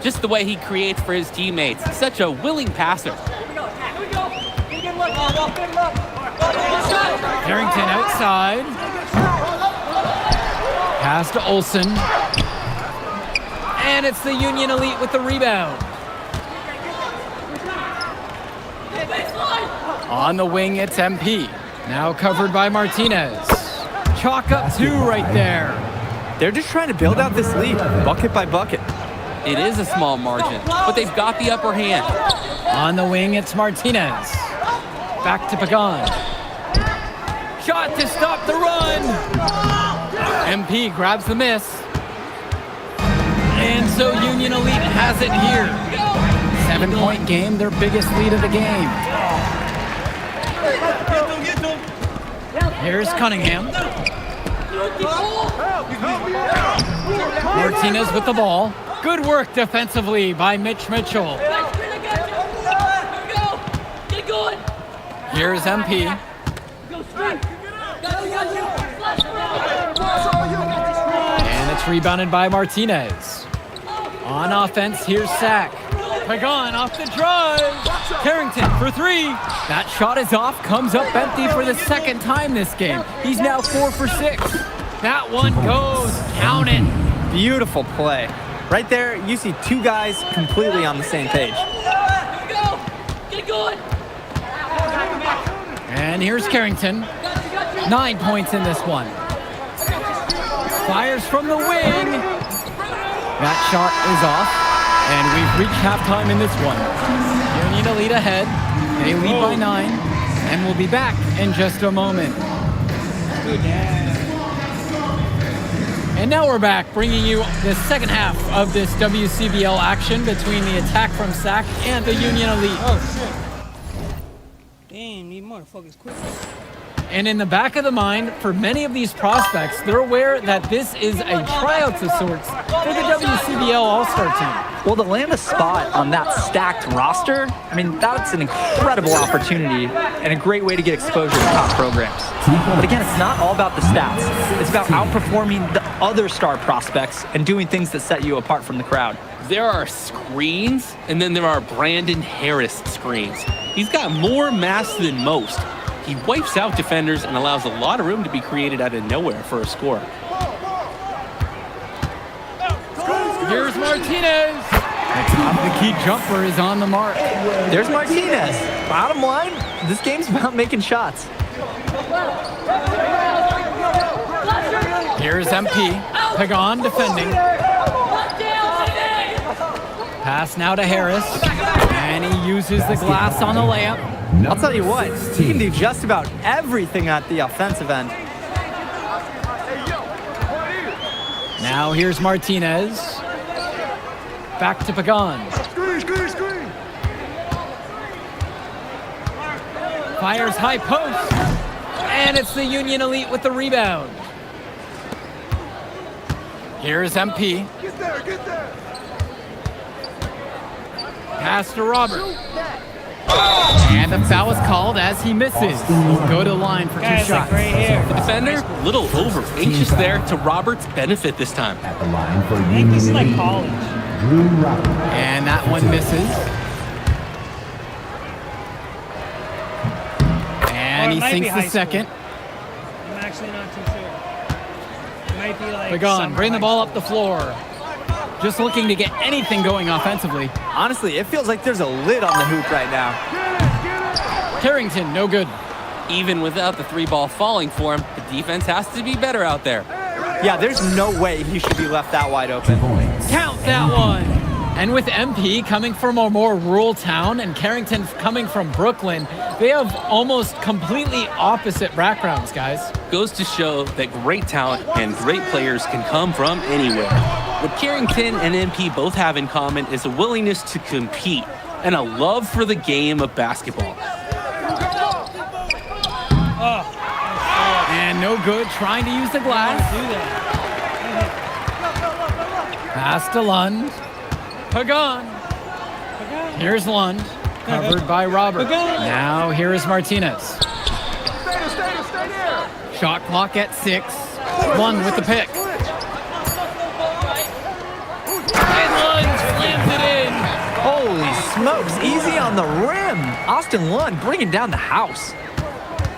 Just the way he creates for his teammates. Such a willing passer. Carrington outside. Pass to Olsen. And it's the Union Elite with the rebound. On the wing, it's MP. Now covered by Martinez. Chalk up 2 right there. They're just trying to build out this lead, bucket by bucket. It is a small margin, but they've got the upper hand. On the wing, it's Martinez. Back to Pagan. Shot to stop the run. MP grabs the miss. And so Union Elite has it here. 7-point game, their biggest lead of the game. Here's Cunningham. Martinez with the ball. Good work defensively by Mitch Mitchell. Here's MP. And it's rebounded by Martinez. On offense, here's Sack. Pagan off the drive. Carrington for three. That shot is off, comes up empty for the second time this game. He's now 4 for 6. That one goes. Count it. Beautiful play. Right there, you see two guys completely on the same page. Get going. And here's Carrington. 9 points in this one. Fires from the wing. That shot is off. And we've reached halftime in this one. Union Elite ahead. They lead by 9. And we'll be back in just a moment. And now we're back, bringing you the second half of this WCBL action between the attack from SAC and the Union Elite. Oh, shit. Damn, these motherfuckers quick. And in the back of the mind, for many of these prospects, they're aware that this is a tryout of sorts for the WCBL All-Star team. Well, to land a spot on that stacked roster, I mean, that's an incredible opportunity and a great way to get exposure to top programs. But again, it's not all about the stats. It's about outperforming the other star prospects and doing things that set you apart from the crowd. There are screens, and then there are Brandon Harris screens. He's got more mass than most. He wipes out defenders and allows a lot of room to be created out of nowhere for a score. Here's Martinez. The top of the key jumper is on the mark. There's Martinez. Bottom line, this game's about making shots. Here's MP. Pagan defending. Pass now to Harris. And he uses the glass on the layup. I'll tell you what, he can do just about everything at the offensive end. Now here's Martinez. Back to Pagan. Fires high post. And it's the Union Elite with the rebound. Here's MP. Get there. Pass to Robert. And the foul is called as he misses. He'll go to the line for 2 shots. The defender, a little over anxious there to Robert's benefit this time. At the line for Union This is like Elite, college. Drew Robert. And that one misses. And he sinks the second. I'm actually not too sure. It might be like Pagan, bring the ball up the floor. Just looking to get anything going offensively. Honestly, it feels like there's a lid on the hoop right now. Carrington, no good. Even without the 3-ball falling for him, the defense has to be better out there. Yeah, there's no way he should be left that wide open. Count that one. And with MP coming from a more rural town and Carrington coming from Brooklyn, they have almost completely opposite backgrounds, guys. Goes to show that great talent and great players can come from anywhere. What Carrington and MP both have in common is a willingness to compete and a love for the game of basketball. And no good, trying to use the glass. Pass to Lund. Pagan. Here's Lund, covered by Robert. Now here is Martinez. Shot clock at 6. Lund with the pick. And Lund slams it in. Holy smokes, easy on the rim. Austin Lund bringing down the house.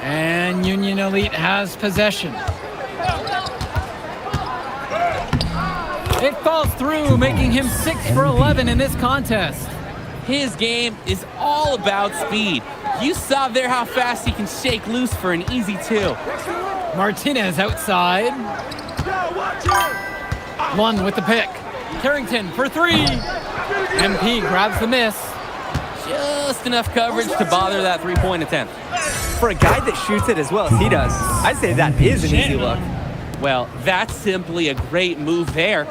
And Union Elite has possession. It falls through, making him 6 for 11 in this contest. His game is all about speed. You saw there how fast he can shake loose for an easy 2. Martinez outside. Lund with the pick. Carrington for 3. MP grabs the miss. Just enough coverage to bother that 3-point attempt. For a guy that shoots it as well as he does, I'd say that is an easy look. Well, that's simply a great move there.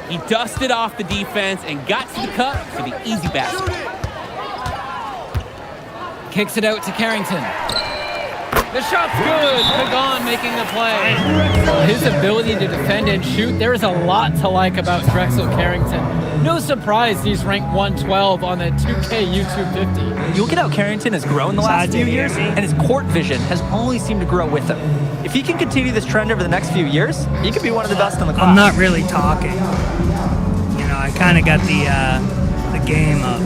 He dusted off the defense and got to the cup for the easy basket. Kicks it out to Carrington. The shot's good. Pagan making the play. His ability to defend and shoot, there is a lot to like about Drexel Carrington. No surprise he's ranked 112 on the 2K YouTube 50. You look at how Carrington has grown the last few years, and his court vision has only seemed to grow with him. If he can continue this trend over the next few years, he could be one of the best in the class. I'm not really talking. You know, I kind of got the the game up.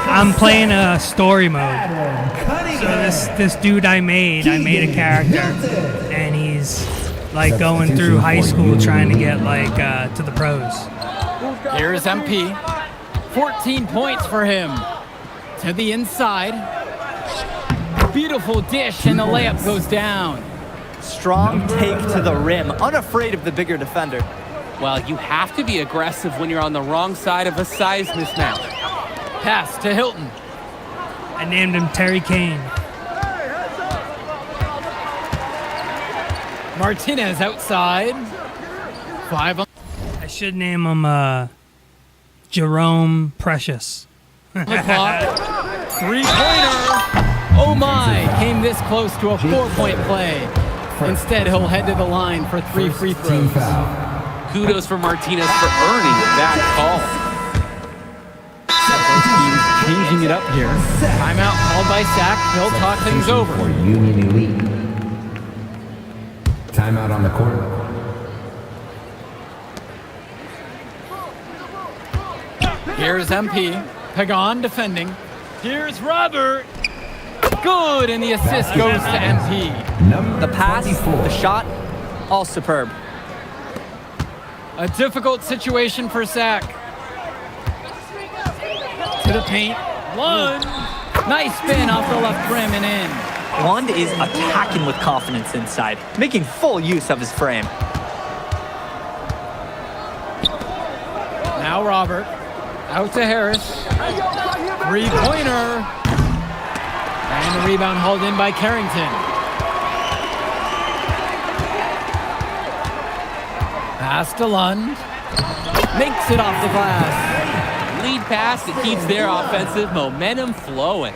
I'm playing a story mode. So this dude I made a character, and he's like going through high school trying to get like to the pros. Here's MP. 14 points for him. To the inside. Beautiful dish, and the layup goes down. Strong take to the rim, unafraid of the bigger defender. Well, you have to be aggressive when you're on the wrong side of a size mismatch. Pass to Hilton. I named him Terry Kane. Martinez outside. 5 on I should name him Jerome Precious. the clock. 3-pointer. Oh my, came this close to a 4-point play. Instead, he'll head to the line for 3 free throws. Kudos for Martinez for earning that call. Team's changing it up here. Timeout called by Sack. He'll talk things over. For Union Elite. Timeout on the court. Here's MP. Pagan defending. Here's Robert. Good, and the assist goes to MP. The pass, the shot, all superb. A difficult situation for Sack. To the paint. Lund. Nice spin off the left rim and in. Lund is attacking with confidence inside, making full use of his frame. Now Robert. Out to Harris. 3-pointer. And the rebound hauled in by Carrington. Pass to Lund. Makes it off the glass. Lead pass that keeps their offensive momentum flowing.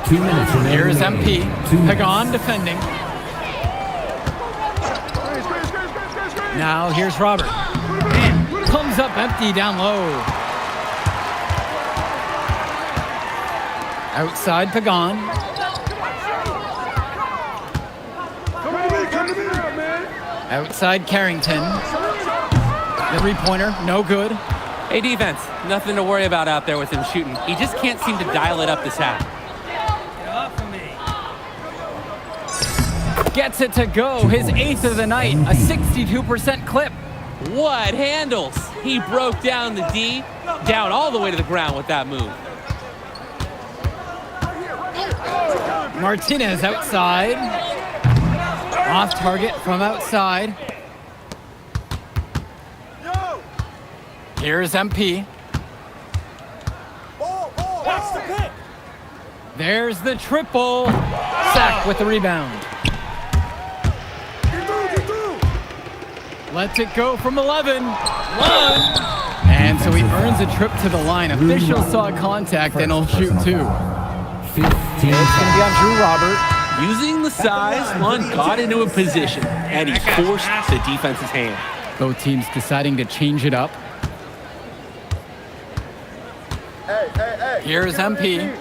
2 minutes remaining. Here's MP. Pagan defending. Now here's Robert. Comes up empty down low. Outside Pagan. Outside Carrington. The 3-pointer, no good. Hey, defense, nothing to worry about out there with him shooting. He just can't seem to dial it up this half. Gets it to go, his 8th of the night, a 62% clip. What handles? He broke down the D, down all the way to the ground with that move. Martinez outside. Off target from outside. Here's MP. There's the triple. Sack with the rebound. Lets it go from 11. And so he earns a trip to the line. Officials saw contact and he'll shoot 2. It's going to be on Drew Robert. Using the size, Lund got into a position, and he forced the defense's hand. Both teams deciding to change it up. Here's MP.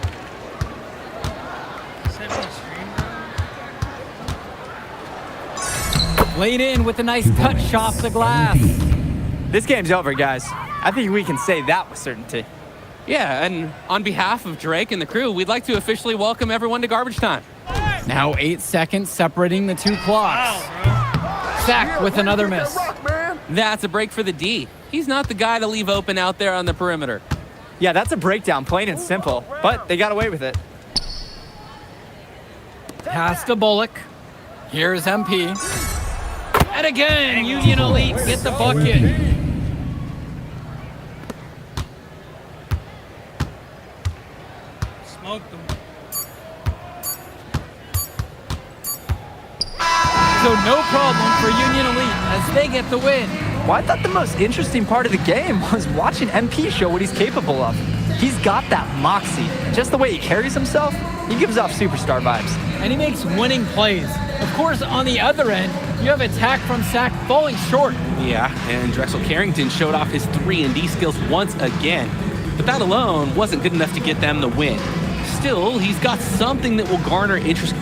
Laid in with a nice touch off the glass. This game's over, guys. I think we can say that with certainty. Yeah, and on behalf of Drake and the crew, we'd like to officially welcome everyone to garbage time. Now 8 seconds separating the 2 clocks. Sack with another miss. That's a break for the D. He's not the guy to leave open out there on the perimeter. Yeah, that's a breakdown, plain and simple. But they got away with it. Pass to Bullock. Here's MP. And again, Union Elite get the bucket. Smoked them. So no problem for Union Elite as they get the win. Well, I thought the most interesting part of the game was watching MP show what he's capable of. He's got that moxie. Just the way he carries himself, he gives off superstar vibes. And he makes winning plays. Of course, on the other end, you have attack from Sack falling short. Yeah, and Drexel Carrington showed off his 3-and-D skills once again. But that alone wasn't good enough to get them the win. Still, he's got something that will garner interest.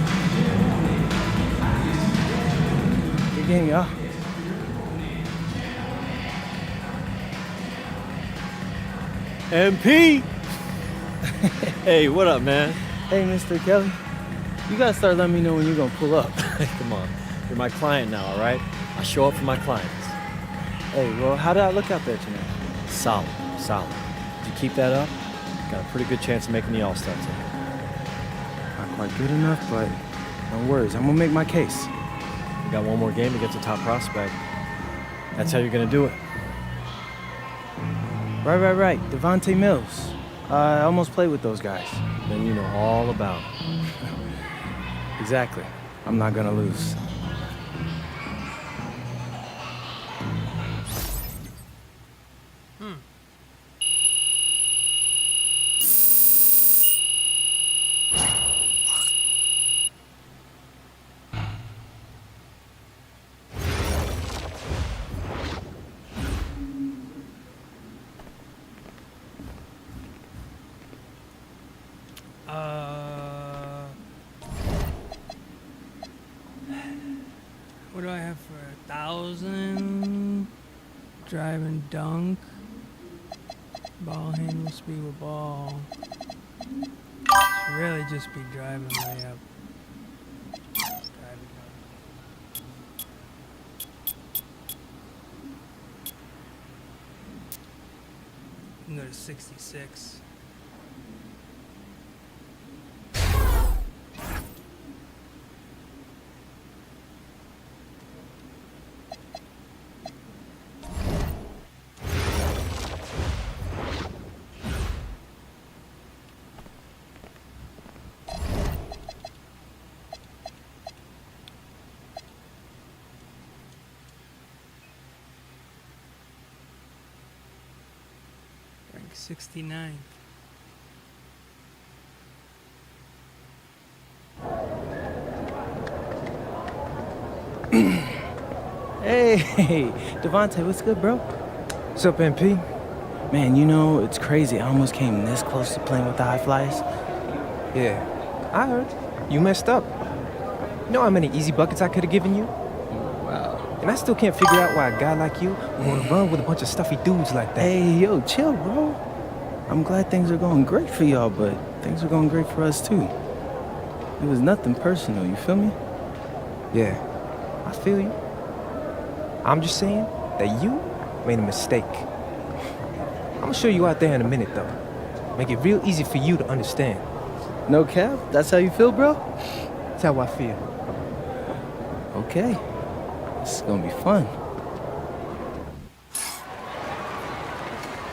Good game, y'all. MP! Hey, what up, man? Hey, Mr. Kelly. You gotta start letting me know when you're gonna pull up. Come on. You're my client now, all right? I show up for my clients. Hey, well, how did I look out there tonight? Solid. If you keep that up, got a pretty good chance of making the All-Star team. Not quite good enough, but no worries. I'm gonna make my case. You got one more game against a top prospect. That's how you're gonna do it. Right. Devontae Mills. I almost played with those guys. Then you know all about it. Exactly. I'm not gonna lose. What do I have for 1,000? Drive and dunk. Ball handle, speed with ball. Should really just be driving layup. Drive and dunk. You can go to 66. Rank 69. Hey, Devontae, what's good, bro? What's up, MP? Man, you know, it's crazy. I almost came this close to playing with the High Flyers. Yeah, I heard. You messed up. You know how many easy buckets I could have given you? Wow. And I still can't figure out why a guy like you would want to run with a bunch of stuffy dudes like that. Hey, yo, chill, bro. I'm glad things are going great for y'all, but things are going great for us, too. It was nothing personal, you feel me? Yeah, I feel you. I'm just saying that you made a mistake. I'm gonna show you out there in a minute, though. Make it real easy for you to understand. No cap? That's how you feel, bro? That's how I feel. Okay. This is gonna be fun.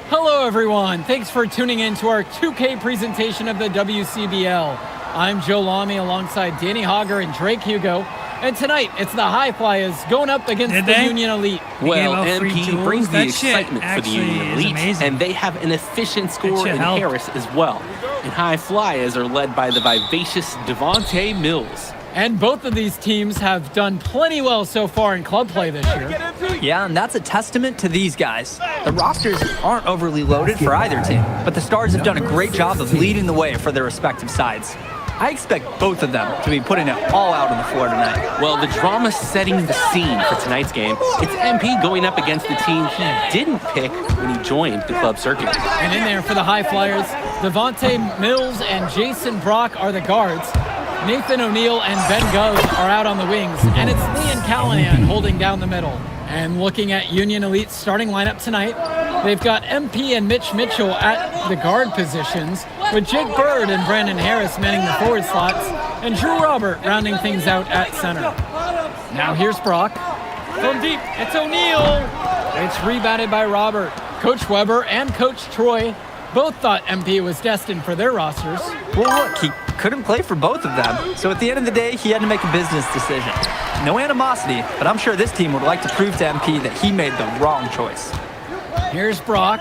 Hello, everyone. Thanks for tuning in to our 2K presentation of the WCBL. I'm Joe Lamy alongside Danny Hogger and Drake Hugo. And tonight, it's the High Flyers going up against the Union Elite. Well, MP brings the excitement for the Union Elite, and they have an efficient scorer in Harris as well. And High Flyers are led by the vivacious Devontae Mills. And both of these teams have done plenty well so far in club play this year. Yeah, and that's a testament to these guys. The rosters aren't overly loaded for either team, but the Stars have done a great job of leading the way for their respective sides. I expect both of them to be putting it all out on the floor tonight. Well, the drama setting the scene for tonight's game. It's MP going up against the team he didn't pick when he joined the club circuit. And in there for the High Flyers, Devontae Mills and Jason Brock are the guards. Nathan O'Neill and Ben Gove are out on the wings, and it's Leon Callahan holding down the middle. And looking at Union Elite's starting lineup tonight, they've got MP and Mitch Mitchell at the guard positions, with Jake Bird and Brandon Harris manning the forward slots, and Drew Robert rounding things out at center. Now here's Brock. From deep, it's O'Neill. It's rebounded by Robert. Coach Weber and Coach Troy both thought MP was destined for their rosters. Well, look, he couldn't play for both of them, so at the end of the day, he had to make a business decision. No animosity, but I'm sure this team would like to prove to MP that he made the wrong choice. Here's Brock,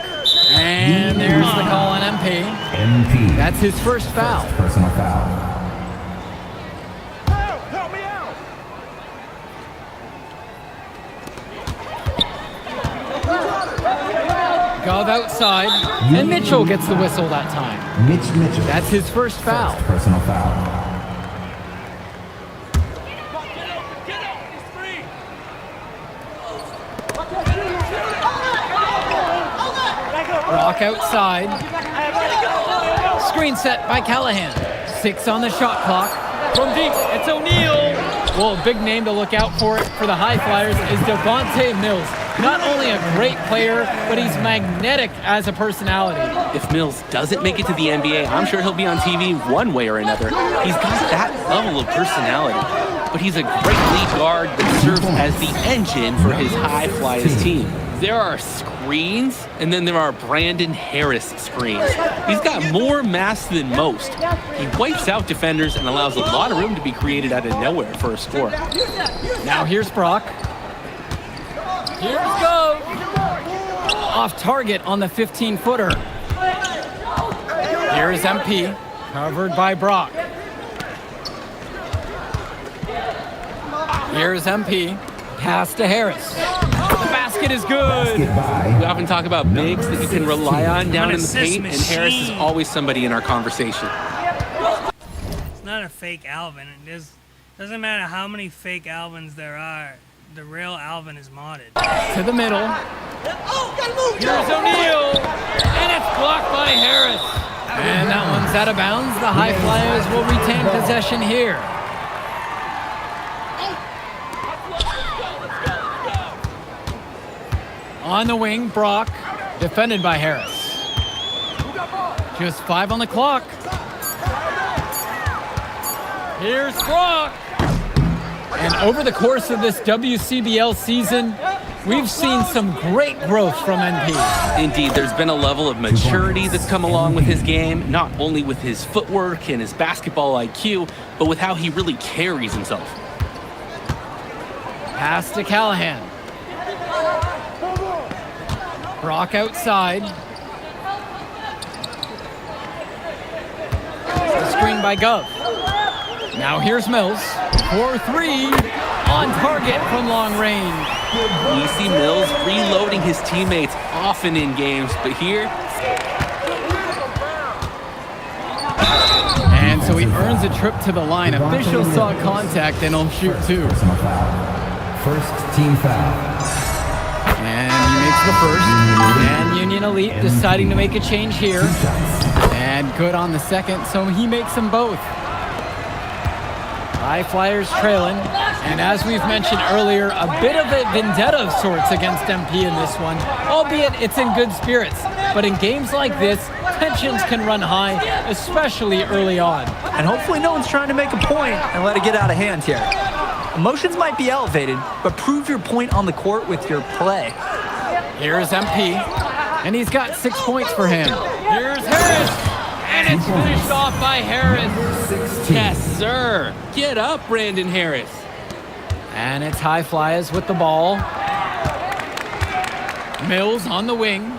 and there's the call on MP. MP. That's his first foul. Personal foul. Help me out! Gov outside, and Mitchell gets the whistle that time. Mitch Mitchell. That's his first foul. Personal foul. Brock Brock outside. Screen set by Callahan. 6 on the shot clock. From deep, it's O'Neal. Well, a big name to look out for the High Flyers is Devontae Mills. Not only a great player, but he's magnetic as a personality. If Mills doesn't make it to the NBA, I'm sure he'll be on TV one way or another. He's got that level of personality. But he's a great lead guard that serves as the engine for his High Flyers team. There are screens, and then there are Brandon Harris screens. He's got more mass than most. He wipes out defenders and allows a lot of room to be created out of nowhere for a score. Now here's Brock. Here's Go. Off target on the 15-footer. Here's MP, covered by Brock. Here's MP, pass to Harris. The basket is good. We often talk about bigs that you can rely on down in the paint, and Harris is always somebody in our conversation. It's not a fake Alvin. It doesn't matter how many fake Alvins there are. The real Alvin is modded. To the middle. Here's O'Neal, and it's blocked by Harris. And that one's out of bounds. The High Flyers will retain possession here. On the wing, Brock, defended by Harris. Just 5 on the clock. Here's Brock. And over the course of this WCBL season, we've seen some great growth from NP. Indeed, there's been a level of maturity that's come along with his game, not only with his footwork and his basketball IQ, but with how he really carries himself. Pass to Callahan. Brock outside. The screen by Gov. Now here's Mills. 4-3 on target from long range. We see Mills reloading his teammates often in games, but here... And so he earns a trip to the line. Officials saw contact and he'll shoot 2. First team foul. And he makes the first. And Union Elite deciding to make a change here. And good on the second, so he makes them both. High Flyers trailing. And as we've mentioned earlier, a bit of a vendetta of sorts against MP in this one, albeit it's in good spirits. But in games like this, tensions can run high, especially early on. And hopefully no one's trying to make a point and let it get out of hand here. Emotions might be elevated, but prove your point on the court with your play. Here's MP, and he's got 6 points for him. Here's Harris, and it's finished off by Harris. Yes, sir. Get up, Brandon Harris. And it's High Flyers with the ball. Mills on the wing.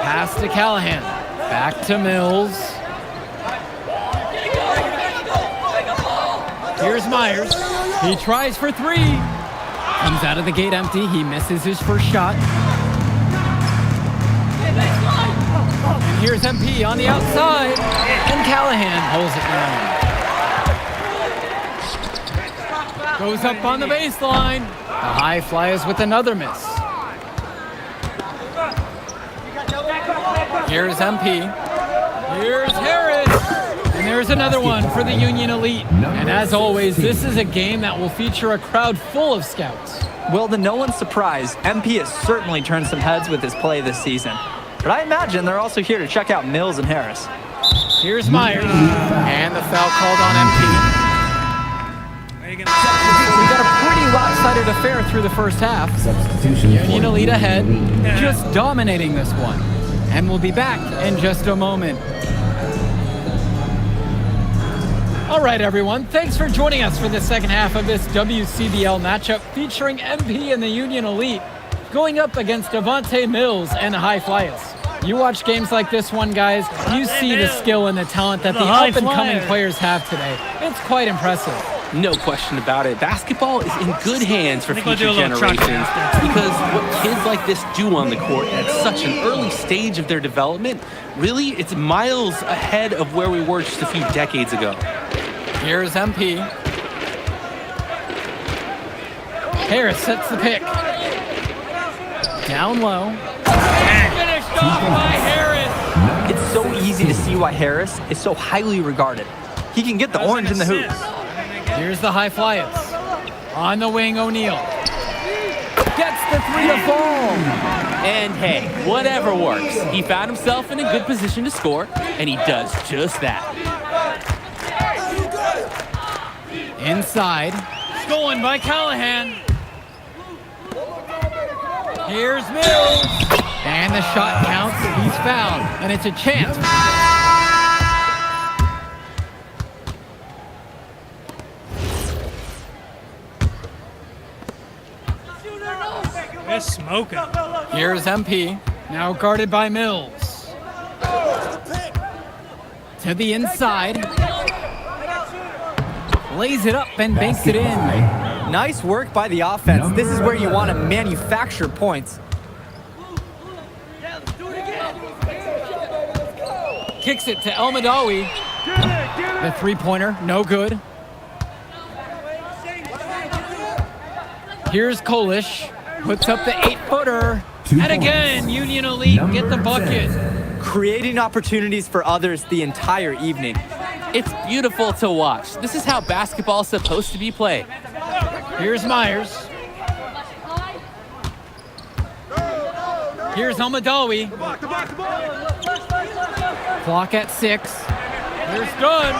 Pass to Callahan. Back to Mills. Here's Myers. He tries for 3. Comes out of the gate empty. He misses his first shot. And here's MP on the outside. And Callahan holds it down. Goes up on the baseline. The High Flyers with another miss. Here's MP. Here's Harris. And there's another one for the Union Elite. And as always, this is a game that will feature a crowd full of scouts. Well, to no one's surprise, MP has certainly turned some heads with his play this season. But I imagine they're also here to check out Mills and Harris. Here's Myers. And the foul called on MP. We got a pretty lopsided affair through the first half. Union Elite ahead, just dominating this one. And we'll be back in just a moment. All right, everyone. Thanks for joining us for the second half of this WCBL matchup featuring MP and the Union Elite going up against Devontae Mills and the High Flyers. You watch games like this one, guys, you see the skill and the talent that the up-and-coming players have today. It's quite impressive. No question about it. Basketball is in good hands for future generations because what kids like this do on the court at such an early stage of their development, really, it's miles ahead of where we were just a few decades ago. Here's MP. Harris sets the pick. Down low. And finished off by Harris. It's so easy to see why Harris is so highly regarded. He can get the orange in the hoops. Here's the high flyers. On the wing, O'Neal. Gets the three to fall. And hey, whatever works. He found himself in a good position to score, and he does just that. Inside. Stolen by Callahan. Here's Mills. And the shot counts. He's fouled. And it's a chance. They're smoking. Here's MP. Now guarded by Mills. To the inside. Lays it up and banks it in. Nice work by the offense. This is where you want to manufacture points. Kicks it to El Madawi. The three-pointer, no good. Here's Kolish. Puts up the 8-footer. And again, Union Elite get the bucket. Creating opportunities for others the entire evening. It's beautiful to watch. This is how basketball is supposed to be played. Here's Myers. Here's Almadawi. Clock at 6. Here's Dunn.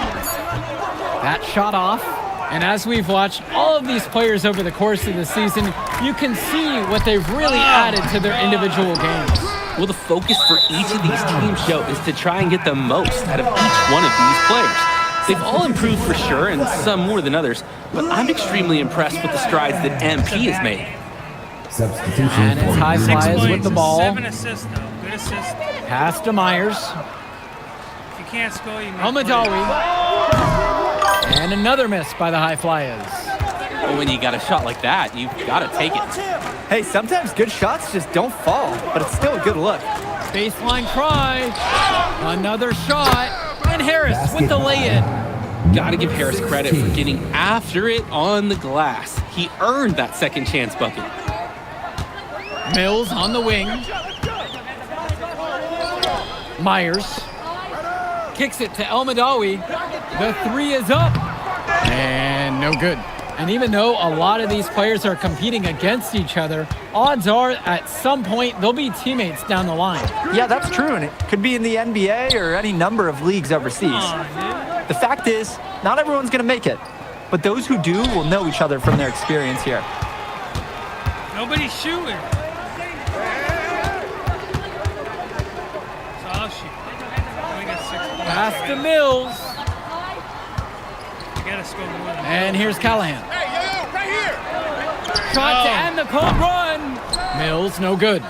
That shot off. And as we've watched all of these players over the course of the season, you can see what they've really added to their individual games. Well, the focus for each of these teams, Joe, is to try and get the most out of each one of these players. They've all improved for sure, and some more than others, but I'm extremely impressed with the strides that MP has made. Substitution. And it's high flies with the ball. 7 assists, though. Good assist. Pass to Myers. If you can't score, you make Almadawi. And another miss by the high flyers. Well, when you got a shot like that, you've got to take it. Hey, sometimes good shots just don't fall, but it's still a good look. Baseline try. Another shot. And Harris with the lay-in. Got to give Harris credit for getting after it on the glass. He earned that second chance bucket. Mills on the wing. Myers kicks it to El Madawi. The three is up. And no good. And even though a lot of these players are competing against each other, odds are at some point they'll be teammates down the line. Yeah, that's true, and it could be in the NBA or any number of leagues overseas. The fact is, not everyone's going to make it, but those who do will know each other from their experience here. Nobody's shooting. So I'll shoot. We got 6 points. Pass to Mills. You gotta score more than And here's Callahan. Hey, yo, right here. Shot to end the cold run. Mills, no good.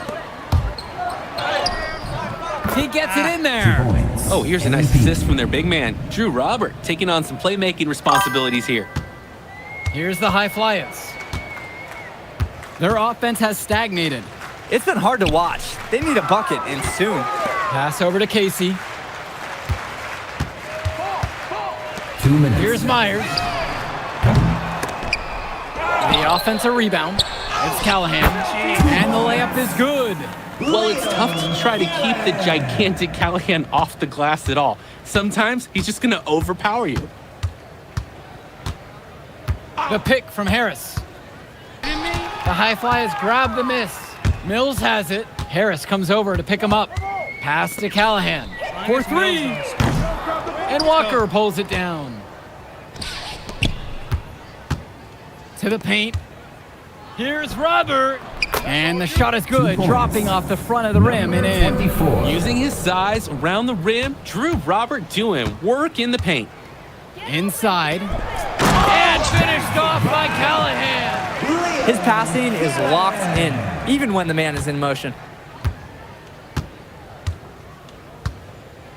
He gets it in there. Oh, here's a nice assist from their big man, Drew Robert, taking on some playmaking responsibilities here. Here's the high flyers. Their offense has stagnated. It's been hard to watch. They need a bucket, and soon. Pass over to Casey. 2 minutes. Here's Myers. The offensive rebound. It's Callahan. And the layup is good. Well, it's tough to try to keep the gigantic Callahan off the glass at all. Sometimes he's just going to overpower you. The pick from Harris. The high flyers grab the miss. Mills has it. Harris comes over to pick him up. Pass to Callahan. For 3. And Walker pulls it down. To the paint. Here's Robert. And the shot is good, dropping off the front of the rim and in. 24. Using his size around the rim, Drew Robert doing work in the paint. Inside. And finished off by Callahan. His passing is locked in, even when the man is in motion.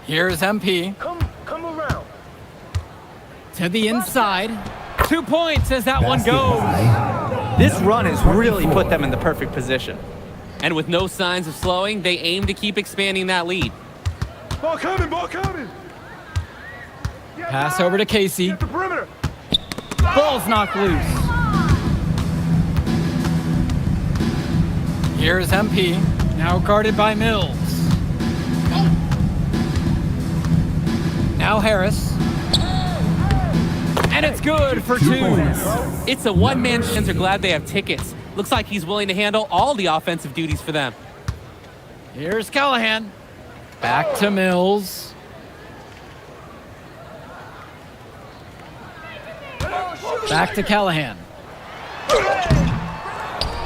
Here's MP. Come around. To the inside. 2 points as that one goes. This run has really put them in the perfect position. And with no signs of slowing, they aim to keep expanding that lead. Ball coming, ball coming. Pass over to Casey. Get the perimeter. Ball's knocked loose. Here's MP, now guarded by Mills. Now Harris. And it's good for 2. It's a one-man fans are glad they have tickets. Looks like he's willing to handle all the offensive duties for them. Here's Callahan. Back to Mills. Back to Callahan.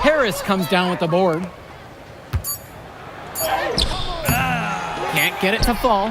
Harris comes down with the board. Can't get it to fall.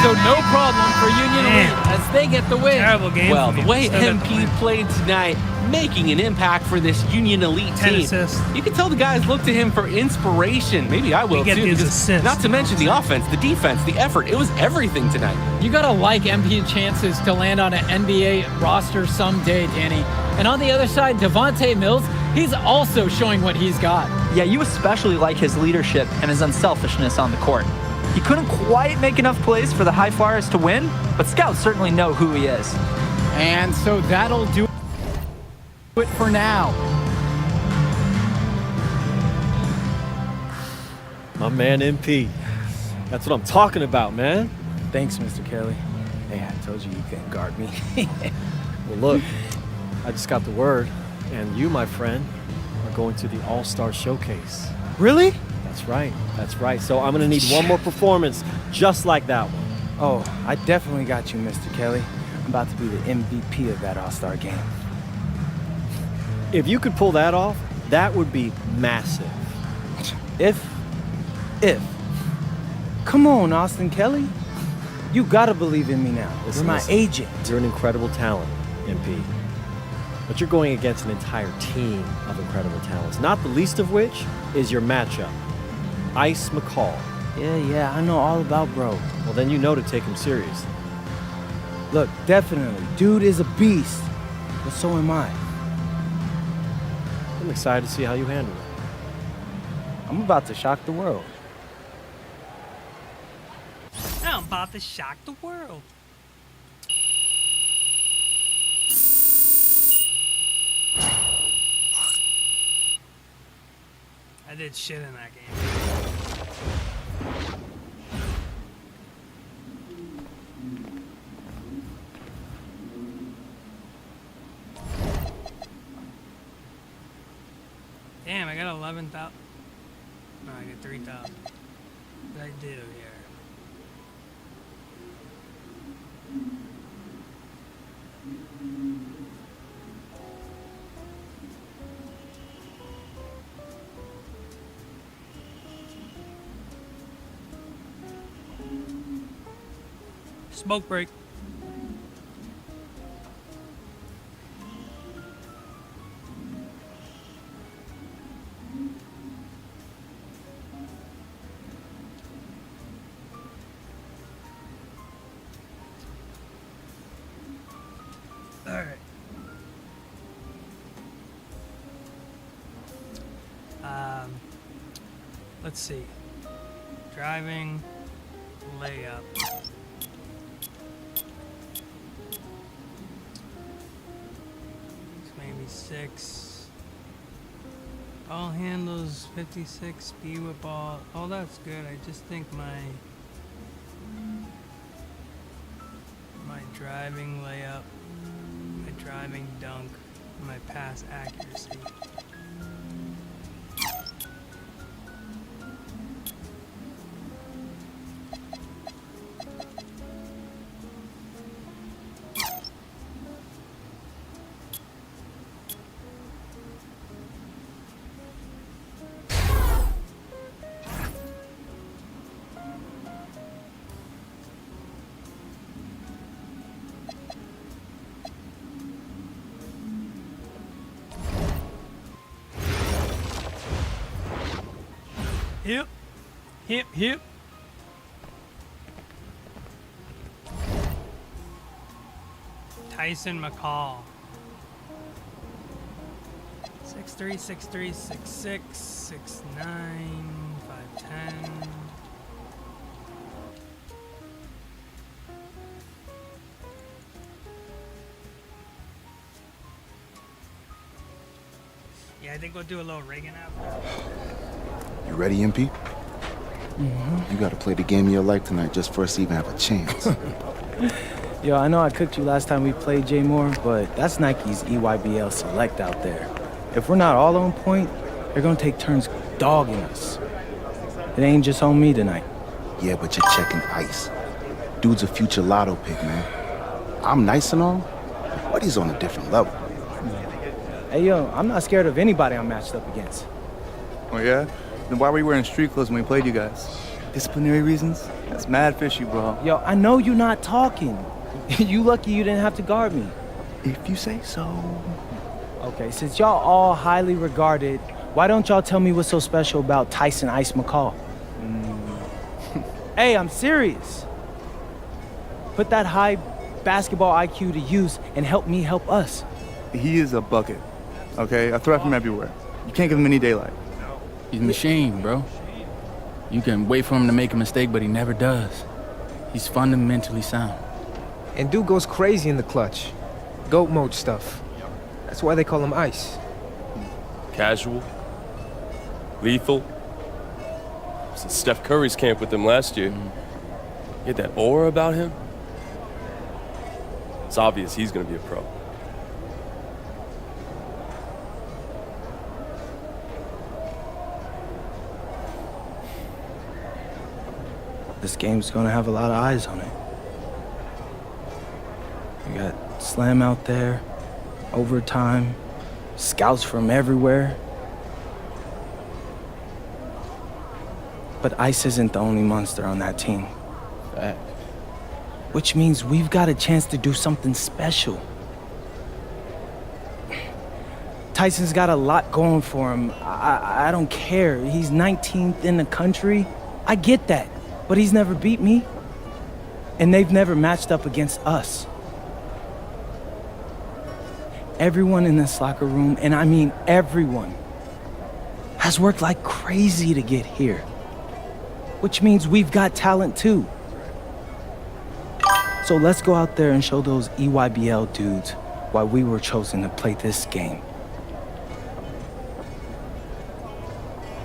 So no problem for Union Elite as they get the win. Terrible game. Well, the way MP played tonight, making an impact for this Union Elite 10 team. assists. You can tell the guys look to him for inspiration. Maybe I will He get too. these because assists. Not to mention the offense, the defense, the effort. It was everything tonight. You gotta like MP's chances to land on an NBA roster someday, Danny. And on the other side, Devontae Mills, he's also showing what he's got. Yeah, you especially like his leadership and his unselfishness on the court. He couldn't quite make enough plays for the High Flyers to win, but scouts certainly know who he is. And so that'll do it for now. My man MP. That's what I'm talking about, man. Thanks, Mr. Kelly. Hey, I told you couldn't guard me. Well, look, I just got the word, and you, my friend, are going to the All-Star Showcase. Really? That's right. That's right. So I'm going to need one more performance just like that one. Oh, I definitely got you, Mr. Kelly. I'm about to be the MVP of that All-Star game. If you could pull that off, that would be massive. If. Come on, Austin Kelly. You gotta believe in me now. You're my agent. You're an incredible talent, MP. But you're going against an entire team of incredible talents, not the least of which is your matchup, Ice McCall. Yeah, I know all about bro. Well, then you know to take him seriously. Look, definitely. Dude is a beast. But so am I. I'm excited to see how you handle it. I'm about to shock the world. I'm about to shock the world. I did shit in that game. Damn, I got 11,000. No, I got 3,000. What did I do here? Smoke break. All right. Let's see. Driving, layup. Maybe 6. Ball handles 56, speed with ball. Oh, that's good. I just think my driving layup, my driving dunk, my pass accuracy. Hip. Tyson McCall. 6'3", 6'3", 6'6", 6'9", 5'10". Yeah, I think we'll do a little Reagan after. ready, MP? You gotta play the game of your life tonight just for us to even have a chance. Yo, I know I cooked you last time we played J Moore, but that's Nike's EYBL Select out there. If we're not all on point, they're gonna take turns dogging us. It ain't just on me tonight. Yeah, but you're checking ice. Dude's a future lotto pick, man. I'm nice and all, but he's on a different level. Hey, yo, I'm not scared of anybody I'm matched up against. Oh, yeah? Then why were you wearing street clothes when we played you guys? Disciplinary reasons? That's mad fishy, bro. Yo, I know you're not talking. You lucky you didn't have to guard me. If you say so. Okay, since y'all all highly regarded, why don't y'all tell me what's so special about Tyson Ice McCall? Hey, I'm serious. Put that high basketball IQ to use and help me help us. He is a bucket, okay? I threat from everywhere. You can't give him any daylight. He's a machine, bro. You can wait for him to make a mistake, but he never does. He's fundamentally sound. And dude goes crazy in the clutch. Goat mode stuff. That's why they call him Ice. Casual. Lethal. Since Steph Curry's camp with him last year. He had that aura about him. It's obvious he's gonna be a pro. This game's gonna have a lot of eyes on it. You got Slam out there, overtime, scouts from everywhere. But Ice isn't the only monster on that team. Fact. Which means we've got a chance to do something special. Tyson's got a lot going for him. I don't care. He's 19th in the country. I get that. But he's never beat me. And they've never matched up against us. Everyone in this locker room, and I mean everyone, has worked like crazy to get here. Which means we've got talent too. So let's go out there and show those EYBL dudes why we were chosen to play this game.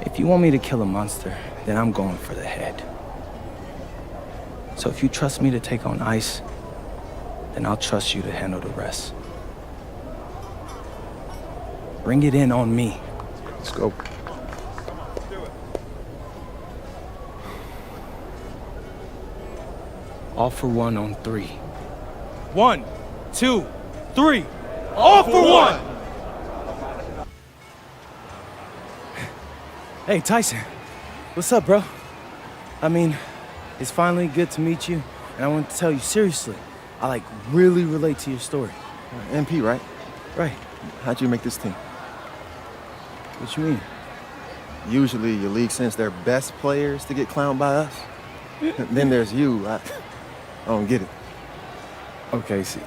If you want me to kill a monster, then I'm going for the head. So if you trust me to take on Ice, then I'll trust you to handle the rest. Bring it in on me. Let's go. All for one on 3. 1, 2, 3. All for one! Hey, Tyson. What's up, bro? I mean, it's finally good to meet you, and I want to tell you seriously, I really relate to your story. MP, right? Right. How'd you make this team? What you mean? Usually your league sends their best players to get clowned by us. Then there's you. I don't get it. Okay, see,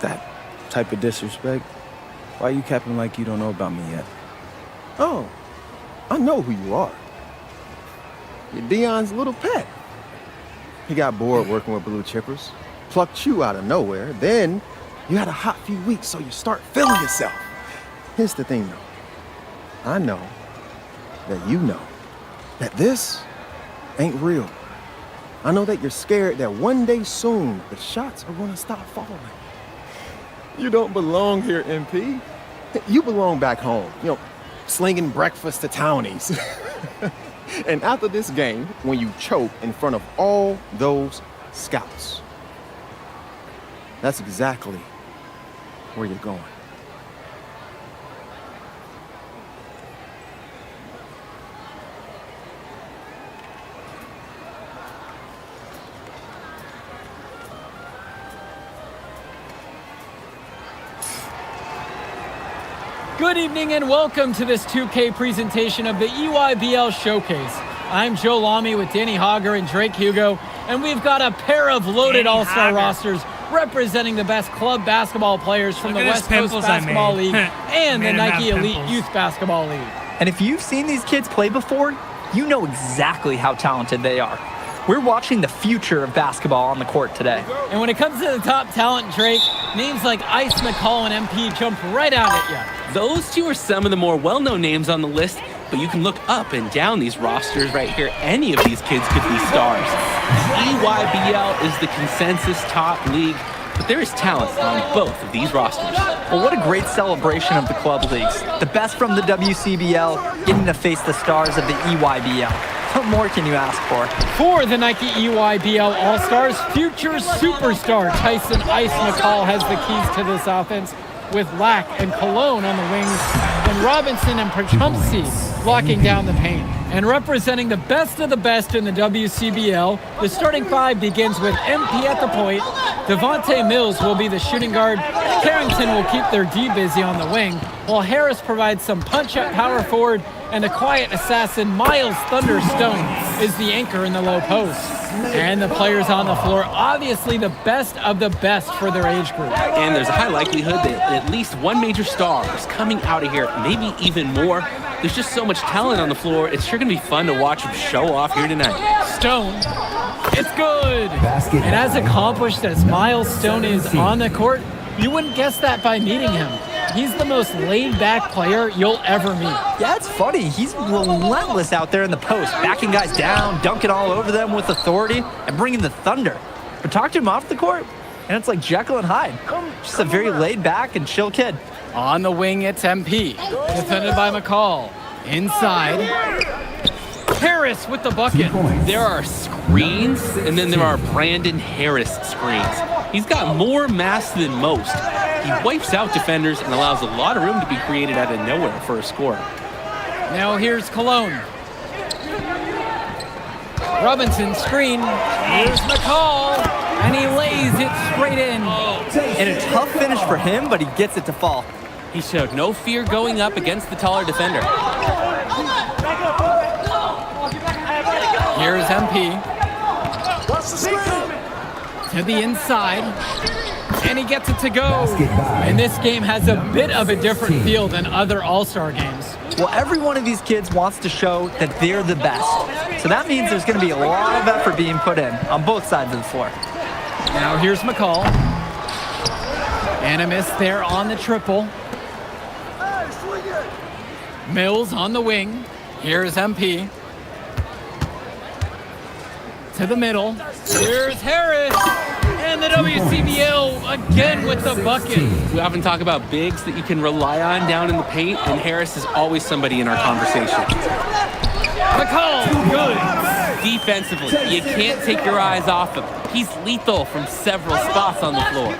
that type of disrespect, why you capping like you don't know about me yet? Oh, I know who you are. You're Dion's little pet. He got bored working with blue chippers, plucked you out of nowhere, then you had a hot few weeks, so you start feeling yourself. Here's the thing, though. I know that you know that this ain't real. I know that you're scared that one day soon the shots are gonna stop falling. You don't belong here, MP. You belong back home, slinging breakfast to townies. And after this game, when you choke in front of all those scouts, that's exactly where you're going. Good evening and welcome to this 2K presentation of the EYBL Showcase. I'm Joe Lamy with Danny Hogger and Drake Hugo, and we've got a pair of loaded all-star rosters representing the best club basketball players from the West Coast Basketball League and the Nike Elite Youth Basketball League. And if you've seen these kids play before, you know exactly how talented they are. We're watching the future of basketball on the court today. And when it comes to the top talent, Drake, names like Ice, McCall, and MP jump right out at you. Those two are some of the more well-known names on the list, but you can look up and down these rosters right here. Any of these kids could be stars. The EYBL is the consensus top league, but there is talent on both of these rosters. Well, what a great celebration of the club leagues. The best from the WCBL getting to face the stars of the EYBL. What more can you ask for? For the Nike EYBL All-Stars, future superstar Tyson Ice McCall has the keys to this offense, with Lack and Cologne on the wings, and Robinson and Pachumsi locking down the paint. And representing the best of the best in the WCBL, the starting five begins with MP at the point. Devontae Mills will be the shooting guard. Carrington will keep their D busy on the wing, while Harris provides some punch at power forward, and the quiet assassin Miles Thunderstone is the anchor in the low post. And the players on the floor, obviously the best of the best for their age group. And there's a high likelihood that at least one major star is coming out of here, maybe even more. There's just so much talent on the floor. It's sure going to be fun to watch them show off here tonight. Stone, it's good. And as accomplished as Miles Stone is on the court, you wouldn't guess that by meeting him. He's the most laid-back player you'll ever meet. Yeah, it's funny. He's relentless out there in the post, backing guys down, dunking all over them with authority, and bringing the thunder. But talk to him off the court, and it's like Jekyll and Hyde. Just a very laid-back and chill kid. On the wing, it's MP, defended by McCall. Inside, Harris with the bucket. There are screens, and then there are Brandon Harris screens. He's got more mass than most. He wipes out defenders and allows a lot of room to be created out of nowhere for a score. Now here's Cologne. Robinson screen. Here's McCall, and he lays it straight in. And a tough finish for him, but he gets it to fall. He showed no fear going up against the taller defender. Here's MP. To the inside. And he gets it to go. And this game has a bit of a different feel than other All-Star games. Well, every one of these kids wants to show that they're the best. So that means there's going to be a lot of effort being put in on both sides of the floor. Now here's McCall. And a miss there on the triple. Mills on the wing. Here's MP. To the middle. Here's Harris. And the WCBL again with the bucket. We often talk about bigs that you can rely on down in the paint, and Harris is always somebody in our conversation. McCall, good. Defensively, you can't take your eyes off him. He's lethal from several spots on the floor.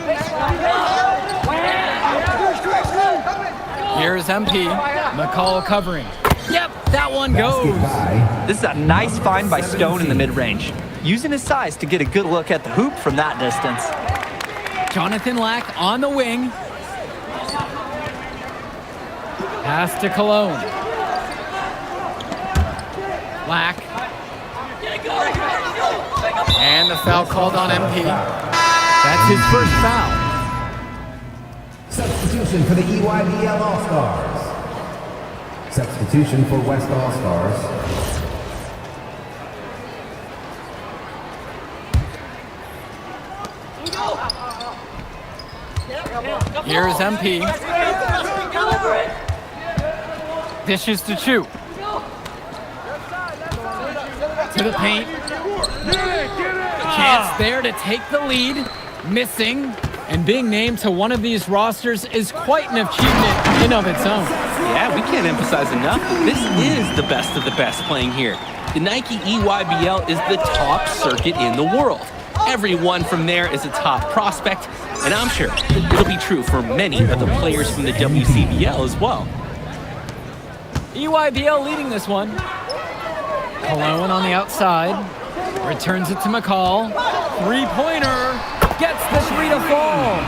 Here's MP. McCall covering. Yep, that one goes. This is a nice find by Stone in the mid-range, using his size to get a good look at the hoop from that distance. Jonathan Lack on the wing. Pass to Cologne. Lack. And the foul called on MP. That's his first foul. Substitution for the EYBL All-Stars. Substitution for West All-Stars. Here's MP. Dishes to Chu. To the paint. Chance there to take the lead. Missing. And being named to one of these rosters is quite an achievement in of its own. Yeah, we can't emphasize enough. This is the best of the best playing here. The Nike EYBL is the top circuit in the world. Everyone from there is a top prospect, and I'm sure it'll be true for many of the players from the WCBL as well. EYBL leading this one. Cologne on the outside. Returns it to McCall. Three-pointer. Gets the three to fall.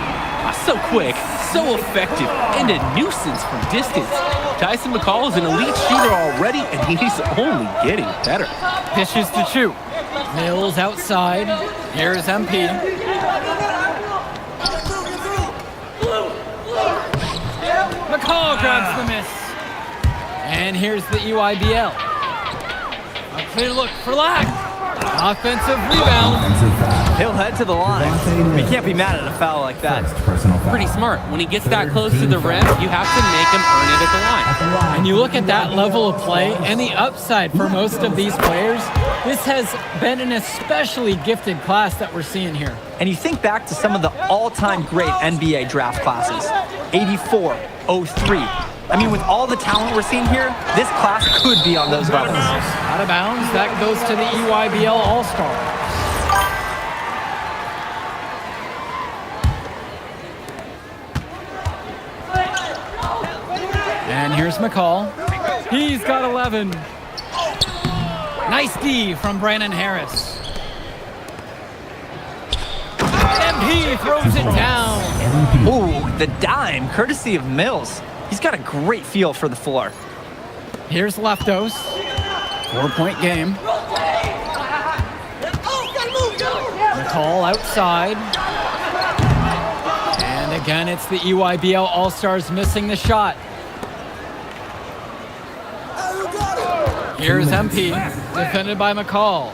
So quick, so effective, and a nuisance from distance. Tyson McCall is an elite shooter already, and he's only getting better. Dishes to Chu. Mills outside. Here's MP. McCall grabs the miss. And here's the EYBL. A clear look for Lack. Offensive rebound. He'll head to the line. We can't be mad at a foul like that. Pretty smart. When he gets that close to the rim, you have to make him earn it at the line. And you look at that level of play and the upside for most of these players, this has been an especially gifted class that we're seeing here. And you think back to some of the all-time great NBA draft classes. 84, 03. I mean, with all the talent we're seeing here, this class could be on those levels. Out of bounds, that goes to the EYBL All-Star. And here's McCall. He's got 11. Nice D from Brandon Harris. MP throws it down. Ooh, the dime, courtesy of Mills. He's got a great feel for the floor. Here's Leftos. 4-point game. McCall outside. And again, it's the EYBL All-Stars missing the shot. Here's MP, defended by McCall.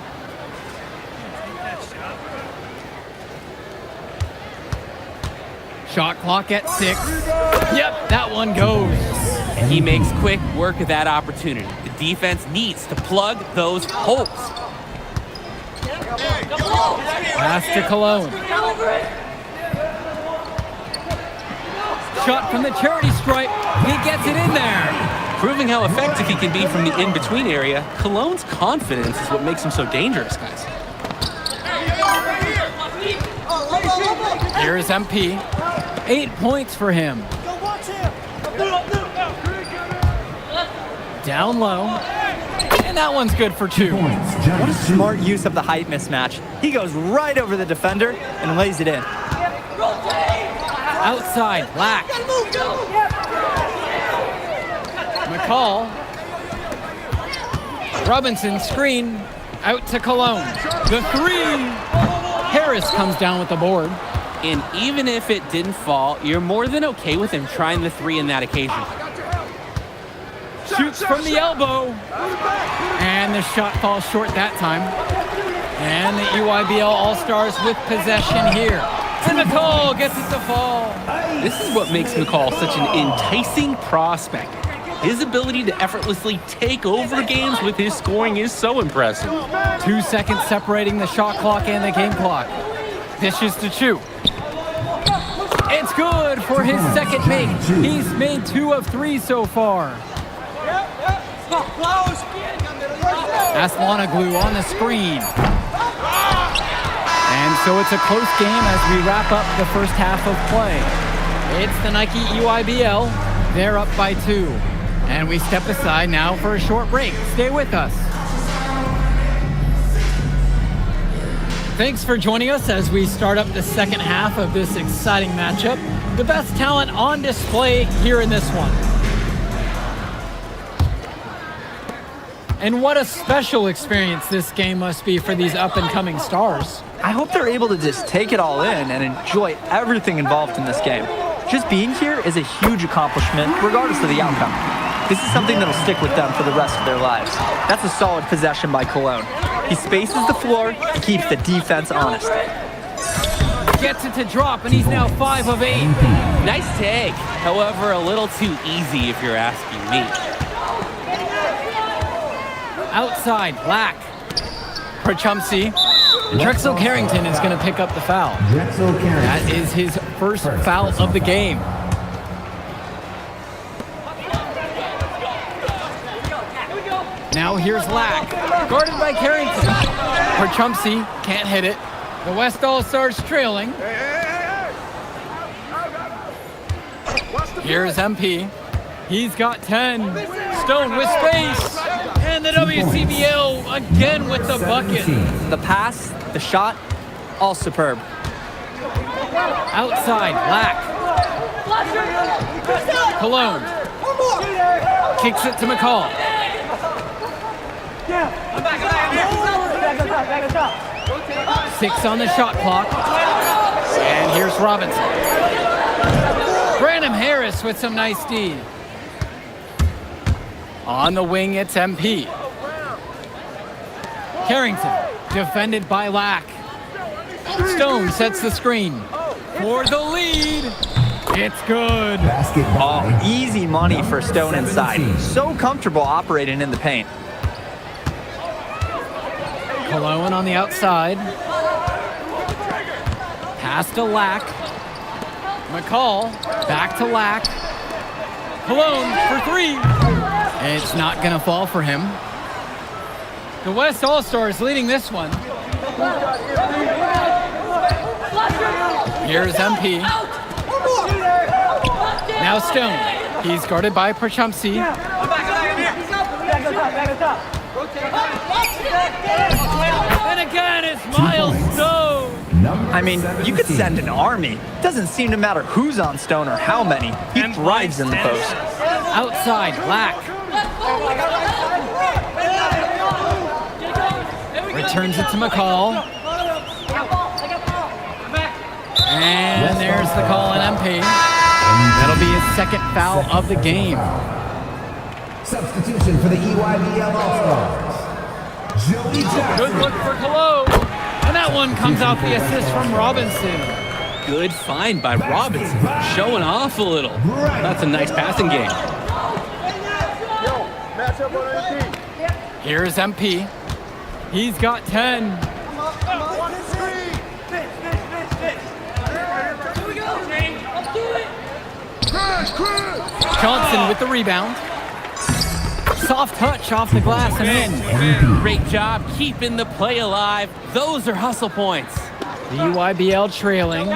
Shot clock at 6. Yep, that one goes. And he makes quick work of that opportunity. The defense needs to plug those holes. Pass to Cologne. Shot from the charity stripe. He gets it in there. Proving how effective he can be from the in-between area, Cologne's confidence is what makes him so dangerous, guys. Here's MP. 8 points for him. Down low. And that one's good for 2. What a smart use of the height mismatch. He goes right over the defender and lays it in. Outside, Black. McCall. Robinson screen. Out to Cologne. The 3. Harris comes down with the board. And even if it didn't fall, you're more than okay with him trying the 3 in that occasion. Shoots from the elbow. And the shot falls short that time. And the EYBL All-Stars with possession here. And McCall gets it to fall. This is what makes McCall such an enticing prospect. His ability to effortlessly take over games with his scoring is so impressive. 2 seconds separating the shot clock and the game clock. Dishes to Chu. It's good for his second make. He's made 2 of 3 so far. Aslanoglu on the screen. And so it's a close game as we wrap up the first half of play. It's the Nike EYBL. They're up by 2. And we step aside now for a short break. Stay with us. Thanks for joining us as we start up the second half of this exciting matchup. The best talent on display here in this one. And what a special experience this game must be for these up-and-coming stars. I hope they're able to just take it all in and enjoy everything involved in this game. Just being here is a huge accomplishment, regardless of the outcome. This is something that'll stick with them for the rest of their lives. That's a solid possession by Cologne. He spaces the floor and keeps the defense honest. Gets it to drop, and he's now 5 of 8. Nice take. However, a little too easy if you're asking me. Outside, Black. Prachumsey. Drexel Carrington is going to pick up the foul. That is his first foul of the game. Now here's Lack, guarded by Carrington. Prachumsey can't hit it. The West All-Stars trailing. Here's MP. He's got 10. Stone with space. And the WCBL again with the bucket. The pass, the shot, all superb. Outside, Lack. Cologne. Kicks it to McCall. 6 on the shot clock. And here's Robinson. Brandon Harris with some nice D. On the wing, it's MP. Carrington. defended by Lack. Stone sets the screen for the lead. It's good. Oh, easy money for Stone inside. So comfortable operating in the paint. Cologne on the outside. Pass to Lack. McCall back to Lack. Cologne for three. It's not going to fall for him. The West All-Stars leading this one. Here's MP. Now Stone. He's guarded by Prachumsky. And again, it's Miles Stone. I mean, you could send an army. Doesn't seem to matter who's on Stone or how many. He thrives in the post. Outside, Lack. Returns it to McCall. And there's the call on MP. That'll be his second foul of the game. Substitution for the EYBL All-Stars. Joey Jackson. Good look for Cologne. And that one comes off the assist from Robinson. Good find by Robinson. Showing off a little. That's a nice passing game. Here's MP. He's got 10. Johnson with the rebound. Soft touch off the glass and in. Great job keeping the play alive. Those are hustle points. The UYBL trailing.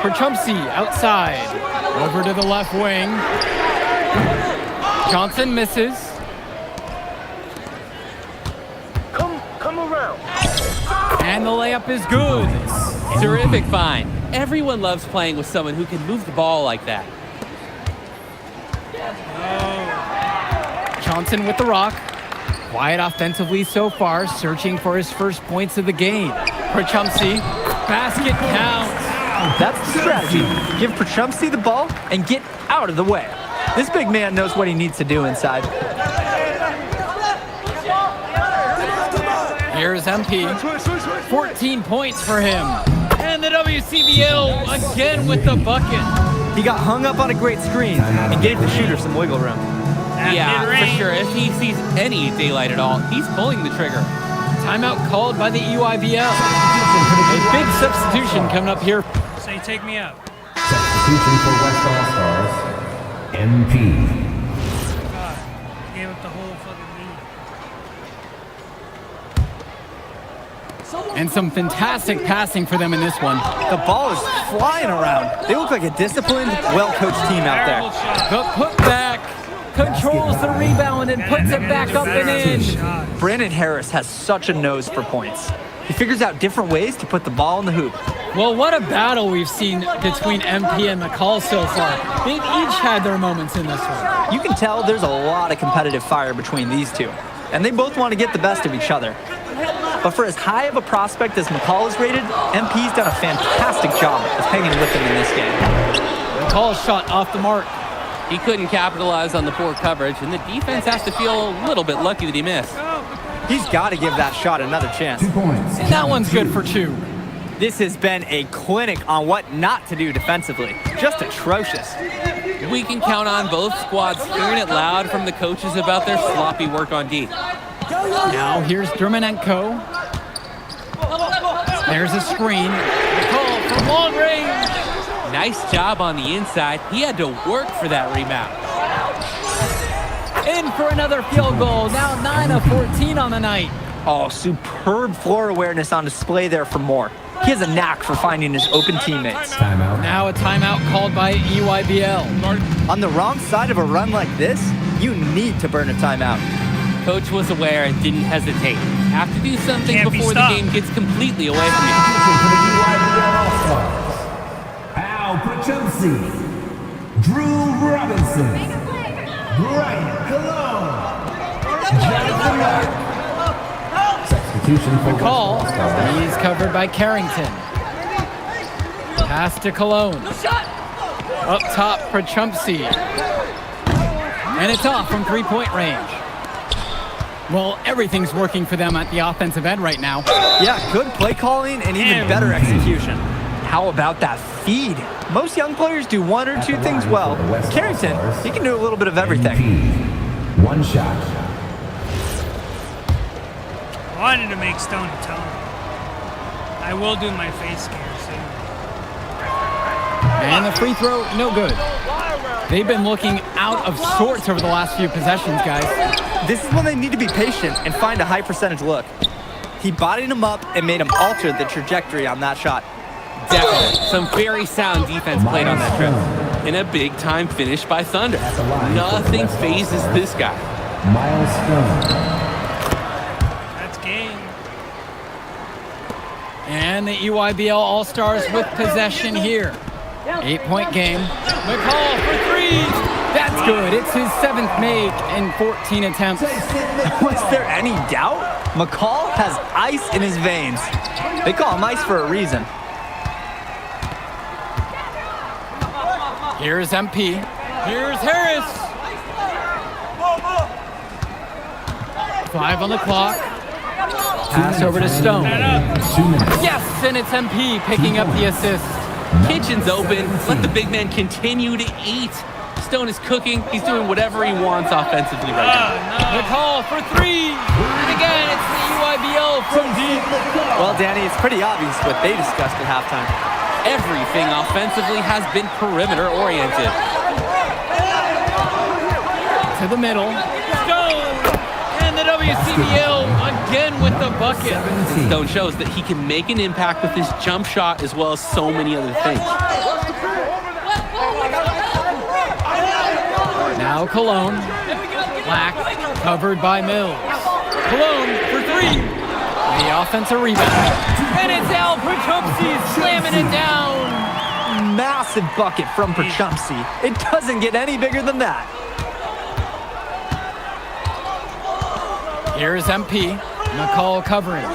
Prachumsky outside. Over to the left wing. Johnson misses. Come around. And the layup is good. Terrific find. Everyone loves playing with someone who can move the ball like that. Johnson with the rock. Quiet offensively so far, searching for his first points of the game. Prachumsky, basket counts. That's the strategy. Give Prachumsky the ball and get out of the way. This big man knows what he needs to do inside. Here's MP. 14 points for him. And the WCBL again with the bucket. He got hung up on a great screen and gave the shooter some wiggle room. Yeah, for sure. If he sees any daylight at all, he's pulling the trigger. Timeout called by the EYBL. A big substitution coming up here. Say, take me out. Substitution for West All-Stars. MP. God, gave up the whole fucking lead. And some fantastic passing for them in this one. The ball is flying around. They look like a disciplined, well-coached team out there. The putback controls the rebound and puts it back up and in. Brandon Harris has such a nose for points. He figures out different ways to put the ball in the hoop. Well, what a battle we've seen between MP and McCall so far. They've each had their moments in this one. You can tell there's a lot of competitive fire between these two, and they both want to get the best of each other. But for as high of a prospect as McCall is rated, MP's done a fantastic job of hanging with him in this game. McCall's shot off the mark. He couldn't capitalize on the poor coverage, and the defense has to feel a little bit lucky that he missed. He's got to give that shot another chance. 2 points. And that one's good for 2. This has been a clinic on what not to do defensively. Just atrocious. We can count on both squads hearing it loud from the coaches about their sloppy work on D. Now here's Dermanenko. There's a screen. McCall from long range. Nice job on the inside. He had to work for that rebound. In for another field goal. Now 9 of 14 on the night. Oh, superb floor awareness on display there for Moore. He has a knack for finding his open teammates. Timeout. Now a timeout called by EYBL. On the wrong side of a run like this, you need to burn a timeout. Coach was aware and didn't hesitate. Have to do something Can't be before the stopped. game gets completely away from you. For the EYBL All-Stars. Al Prachumsky. Drew Robinson. Brian Cologne. Jonathan Mark. Substitution for McCall. West All-Stars. He's covered by Carrington. Pass to Cologne. Up top for Chumsey. And it's off from 3-point range. Well, everything's working for them at the offensive end right now. Yeah, good play calling and even better execution. How about that feed? Most young players do one or two things well. Carrington, he can do a little bit of everything. One shot. I wanted to make Stone a tone. I will do my face scan soon. And the free throw, no good. They've been looking out of sorts over the last few possessions, guys. This is when they need to be patient and find a high percentage look. He bodied him up and made him alter the trajectory on that shot. Definitely. Some very sound defense played on that trip. And a big-time finish by Thunder. Nothing phases this guy. Miles Stone. That's game. And the EYBL All-Stars with possession here. 8-point game. McCall for three. That's good. It's his 7th make in 14 attempts. Was there any doubt? McCall has ice in his veins. They call him ice for a reason. Here's MP. Here's Harris. 5 on the clock. Pass over to Stone. Yes, and it's MP picking up the assist. Kitchen's open. Let the big man continue to eat. Stone is cooking. He's doing whatever he wants offensively right now. McCall for three. And again, it's the EYBL from deep. Well, Danny, it's pretty obvious what they discussed at halftime. Everything offensively has been perimeter oriented. To the middle. Stone! And the WCBL again with the bucket. Stone shows that he can make an impact with his jump shot as well as so many other things. Now Cologne. Black covered by Mills. Cologne for three. The offensive rebound. And it's Al Perchumpsky slamming it down. Massive bucket from Perchumpsky. It doesn't get any bigger than that. Here's MP. McCall covering.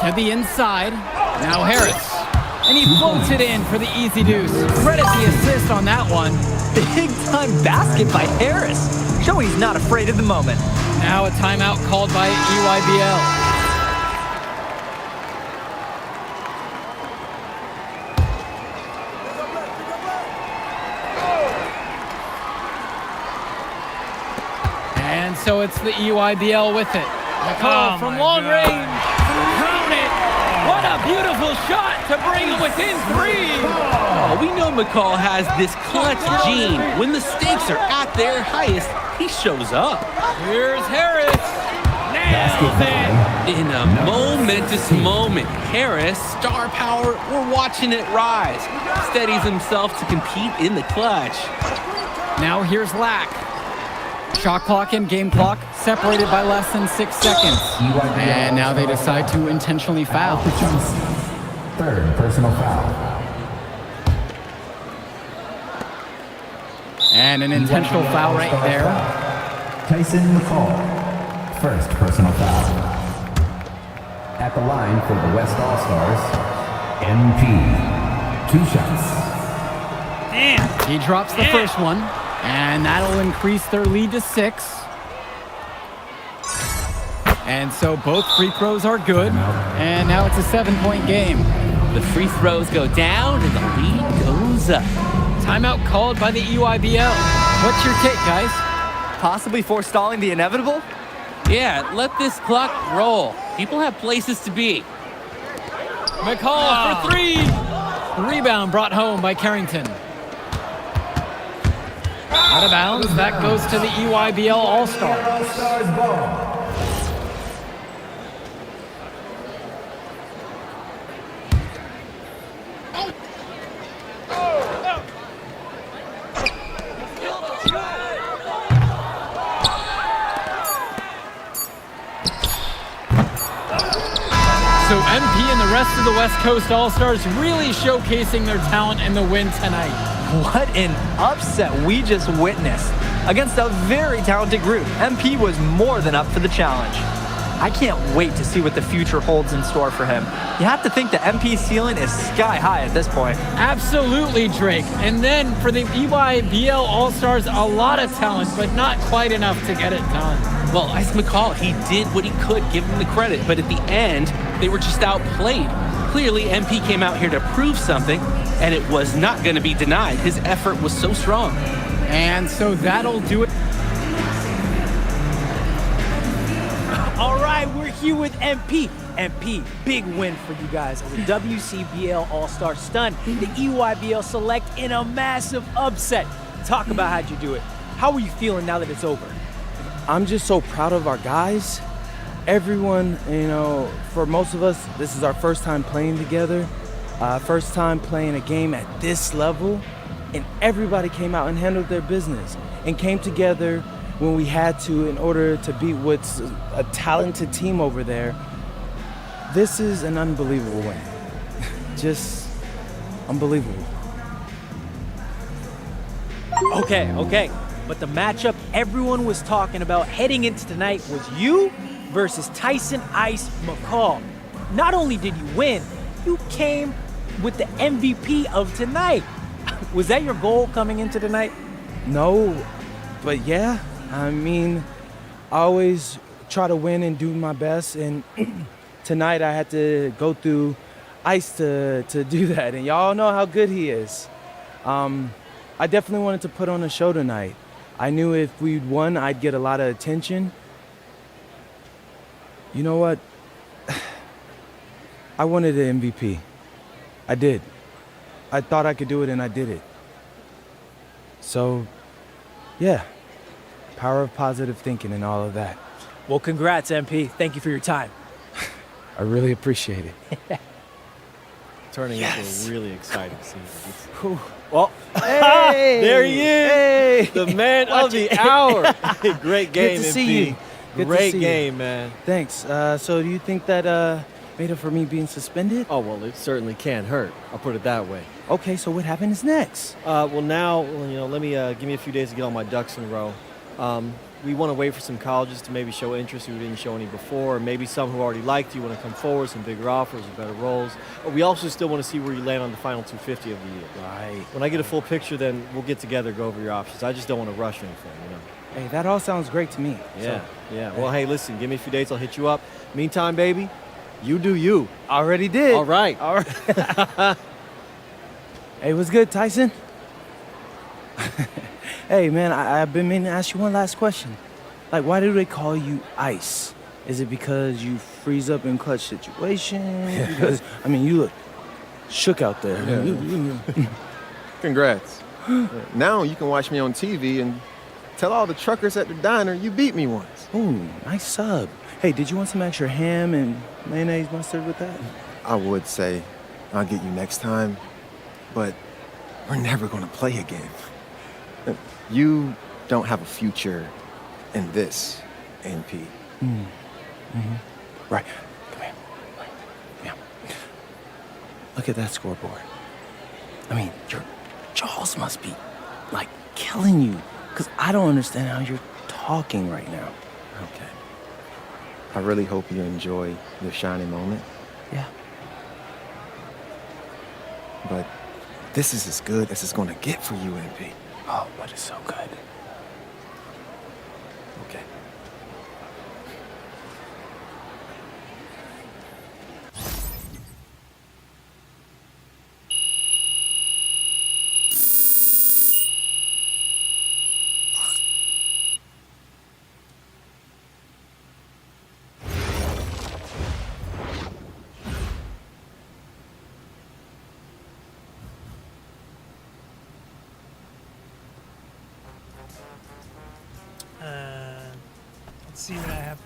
To the inside. Now Harris. And he floats it in for the easy deuce. Credit the assist on that one. Big time basket by Harris. Showing he's not afraid of the moment. Now a timeout called by EYBL. And so it's the EYBL with it. McCall from long range. Count it. What a beautiful shot to bring him within three. Oh, we know McCall has this clutch gene. When the stakes are at their highest, he shows up. Here's Harris. Nails it. In a momentous moment, Harris, star power, we're watching it rise. Steadies himself to compete in the clutch. Now here's Lack. Shot clock and game clock separated by less than 6 seconds. And now they decide to intentionally foul. Third personal foul. And an intentional foul right there. Tyson McCall. First personal foul. At the line for the West All-Stars, MP. 2 shots. Damn. He drops the first one. And that'll increase their lead to 6. And so both free throws are good. And now it's a 7-point game. The free throws go down and the lead goes up. Timeout called by the EYBL. What's your take, guys? Possibly forestalling the inevitable? Yeah, let this clock roll. People have places to be. McCall for three. Rebound brought home by Carrington. Out of bounds, that goes to the EYBL All-Stars. So MP and the rest of the West Coast All-Stars really showcasing their talent in the win tonight. What an upset we just witnessed. Against a very talented group, MP was more than up for the challenge. I can't wait to see what the future holds in store for him. You have to think the MP's ceiling is sky high at this point. Absolutely, Drake. And then for the EYBL All-Stars, a lot of talent, but not quite enough to get it done. Well, Ice McCall, he did what he could, give him the credit, but at the end, they were just outplayed. Clearly, MP came out here to prove something, and it was not going to be denied. His effort was so strong. And so that'll do it. All right, we're here with MP. MP, big win for you guys as a WCBL All-Star stun. The EYBL Select in a massive upset. Talk about how'd you do it. How are you feeling now that it's over? I'm just so proud of our guys. Everyone, you know, for most of us, this is our first time playing together, first time playing a game at this level, and everybody came out and handled their business and came together when we had to in order to beat what's a talented team over there. This is an unbelievable win. Just unbelievable. Okay. But the matchup everyone was talking about heading into tonight was you versus Tyson Ice McCall. Not only did you win, you came with the MVP of tonight. Was that your goal coming into tonight? No, but yeah, I mean, I always try to win and do my best, and tonight I had to go through Ice to do that, and y'all know how good he is. I definitely wanted to put on a show tonight. I knew if we'd won, I'd get a lot of attention. You know what? I wanted an MVP. I did. I thought I could do it, and I did it. So, yeah, power of positive thinking and all of that. Well, congrats, MP. Thank you for your time. I really appreciate it. Turning into a really exciting season. Well, hey, there he is, hey. the man of the hour. Great game, Good to MP. see you. Good to Great see game, you. man. Thanks. So do you think that made up for me being suspended? Oh, well, it certainly can't hurt. I'll put it that way. Okay, so what happens next? Well, now, you know, give me a few days to get all my ducks in a row. We want to wait for some colleges to maybe show interest who didn't show any before, or maybe some who already liked you want to come forward, some bigger offers or better roles. But we also still want to see where you land on the final 250 of the year. Right. When I get a full picture, then we'll get together, go over your options. I just don't want to rush anything, you know. Hey, that all sounds great to me. Yeah, So, yeah. Well, hey, listen, give me a few days, I'll hit you up. Meantime, baby, you do you. Already did. All right. All right. Hey, what's good, Tyson? Hey, man, I've been meaning to ask you one last question. Like, why do they call you Ice? Is it because you freeze up in clutch situations? Because, I mean, you look shook out there. Yeah. Congrats. Now you can watch me on TV and tell all the truckers at the diner you beat me once. Ooh, nice sub. Hey, did you want some extra ham and mayonnaise mustard with that? I would say I'll get you next time, but we're never gonna play again. You don't have a future in this, NP. Right. Come here. Yeah. Look at that scoreboard. I mean, your jaws must be, like, killing you. Because I don't understand how you're talking right now. Okay. I really hope you enjoy your shining moment. Yeah. But this is as good as it's gonna get for you, NP. Oh, but it's so good. Okay. Let's see what I have.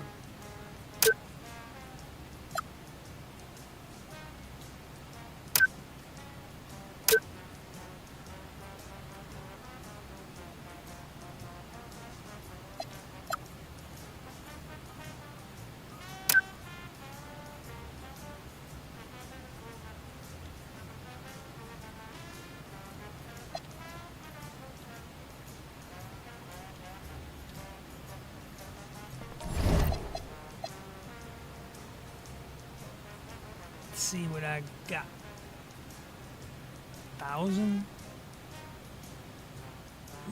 see what I got. 1,000?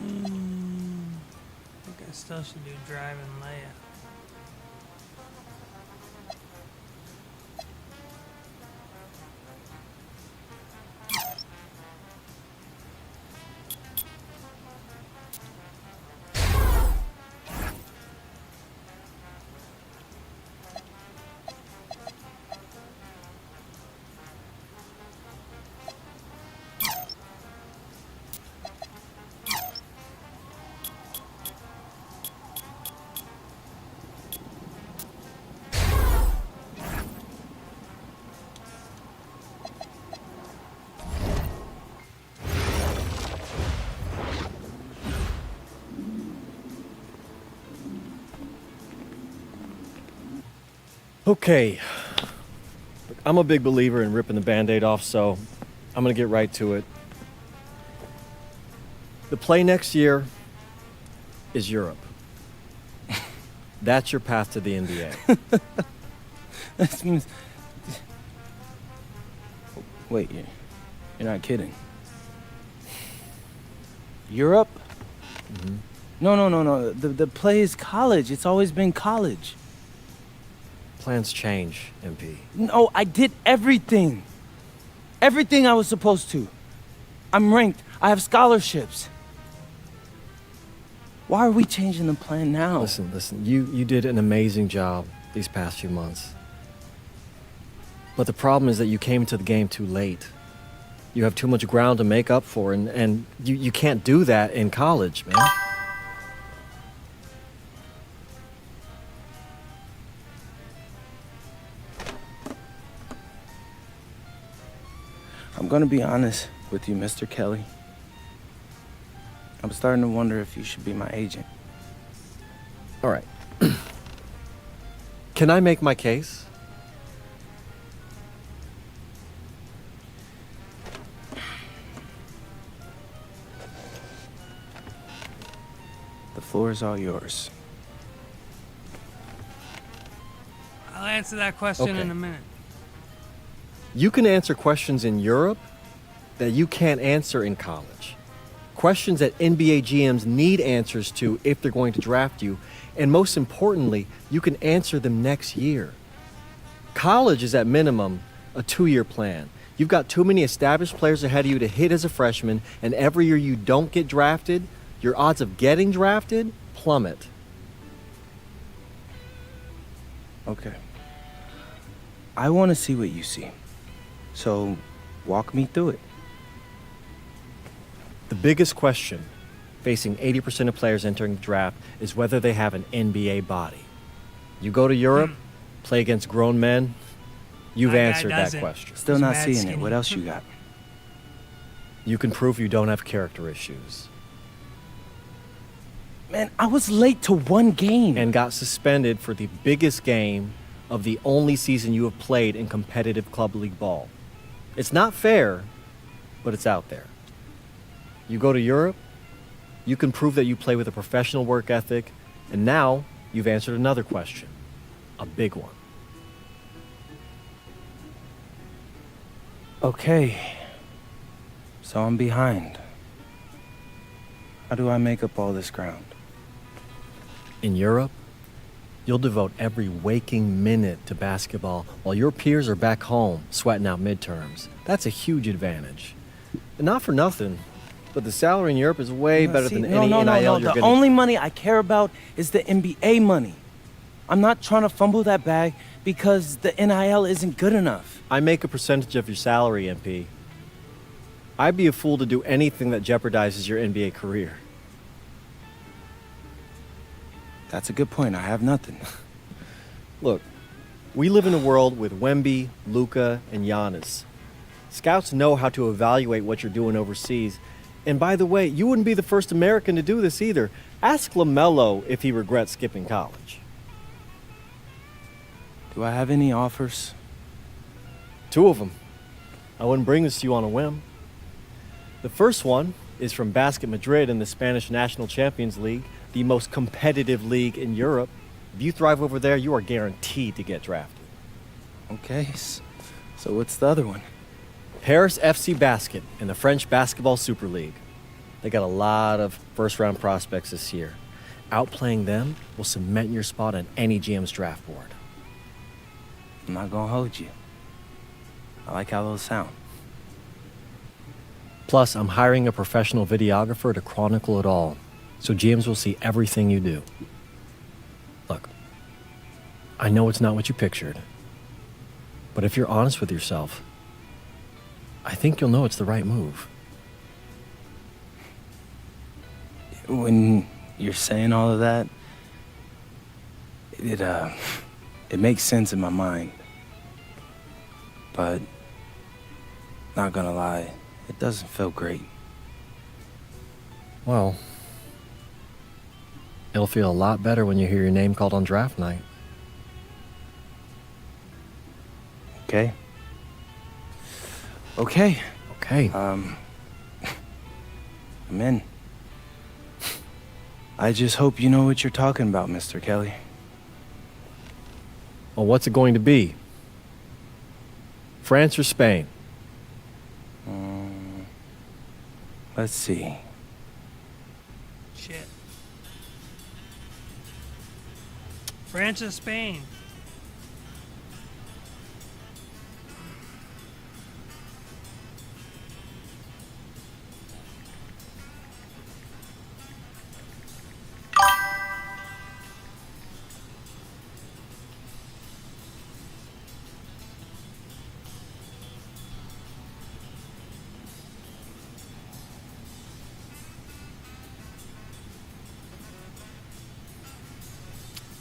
I think I still should do drive and layup. Okay. Look, I'm a big believer in ripping the Band-Aid off, so I'm gonna get right to it. The play next year is Europe. That's your path to the NBA. That means... Wait, you're not kidding. Europe? Mm-hmm. No. The play is college. It's always been college. Plans change, MP. No, I did everything. Everything I was supposed to. I'm ranked. I have scholarships. Why are we changing the plan now? Listen. You did an amazing job these past few months. But the problem is that you came to the game too late. You have too much ground to make up for, and you can't do that in college, man. I'm gonna be honest with you, Mr. Kelly. I'm starting to wonder if you should be my agent. All right. Can I make my case? The floor is all yours. I'll answer that question Okay. in a minute. You can answer questions in Europe that you can't answer in college. Questions that NBA GMs need answers to if they're going to draft you. And most importantly, you can answer them next year. College is at minimum a 2-year plan. You've got too many established players ahead of you to hit as a freshman, and every year you don't get drafted, your odds of getting drafted plummet. Okay. I want to see what you see. So, walk me through it. The biggest question facing 80% of players entering the draft is whether they have an NBA body. You go to Europe, play against grown men, you've My guy answered that doesn't. question. Still He's not mad seeing skinny. it. What else you got? You can prove you don't have character issues. Man, I was late to one game. And got suspended for the biggest game of the only season you have played in competitive club league ball. It's not fair, but it's out there. You go to Europe, you can prove that you play with a professional work ethic, and now you've answered another question, a big one. Okay. So I'm behind. How do I make up all this ground? In Europe, you'll devote every waking minute to basketball while your peers are back home sweating out midterms. That's a huge advantage. And not for nothing, but the salary in Europe is way better than any NIL you're The gonna... only money I care about is the NBA money. I'm not trying to fumble that bag because the NIL isn't good enough. I make a percentage of your salary, MP. I'd be a fool to do anything that jeopardizes your NBA career. That's a good point. I have nothing. Look, we live in a world with Wemby, Luka, and Giannis. Scouts know how to evaluate what you're doing overseas. And by the way, you wouldn't be the first American to do this either. Ask LaMelo if he regrets skipping college. Do I have any offers? 2 of them. I wouldn't bring this to you on a whim. The first one is from Basket Madrid in the Spanish National Champions League, the most competitive league in Europe. If you thrive over there, you are guaranteed to get drafted. Okay, So what's the other one? Paris FC Basket in the French Basketball Super League. They got a lot of first-round prospects this year. Outplaying them will cement your spot on any GM's draft board. I'm not gonna hold you. I like how those sound. Plus, I'm hiring a professional videographer to chronicle it all, so GMs will see everything you do. Look, I know it's not what you pictured, but if you're honest with yourself, I think you'll know it's the right move. When you're saying all of that, it makes sense in my mind. But, not gonna lie, it doesn't feel great. Well, it'll feel a lot better when you hear your name called on draft night. Okay. Okay. Okay. I'm in. I just hope you know what you're talking about, Mr. Kelly. Well, what's it going to be? France or Spain? Let's see. Shit. France or Spain?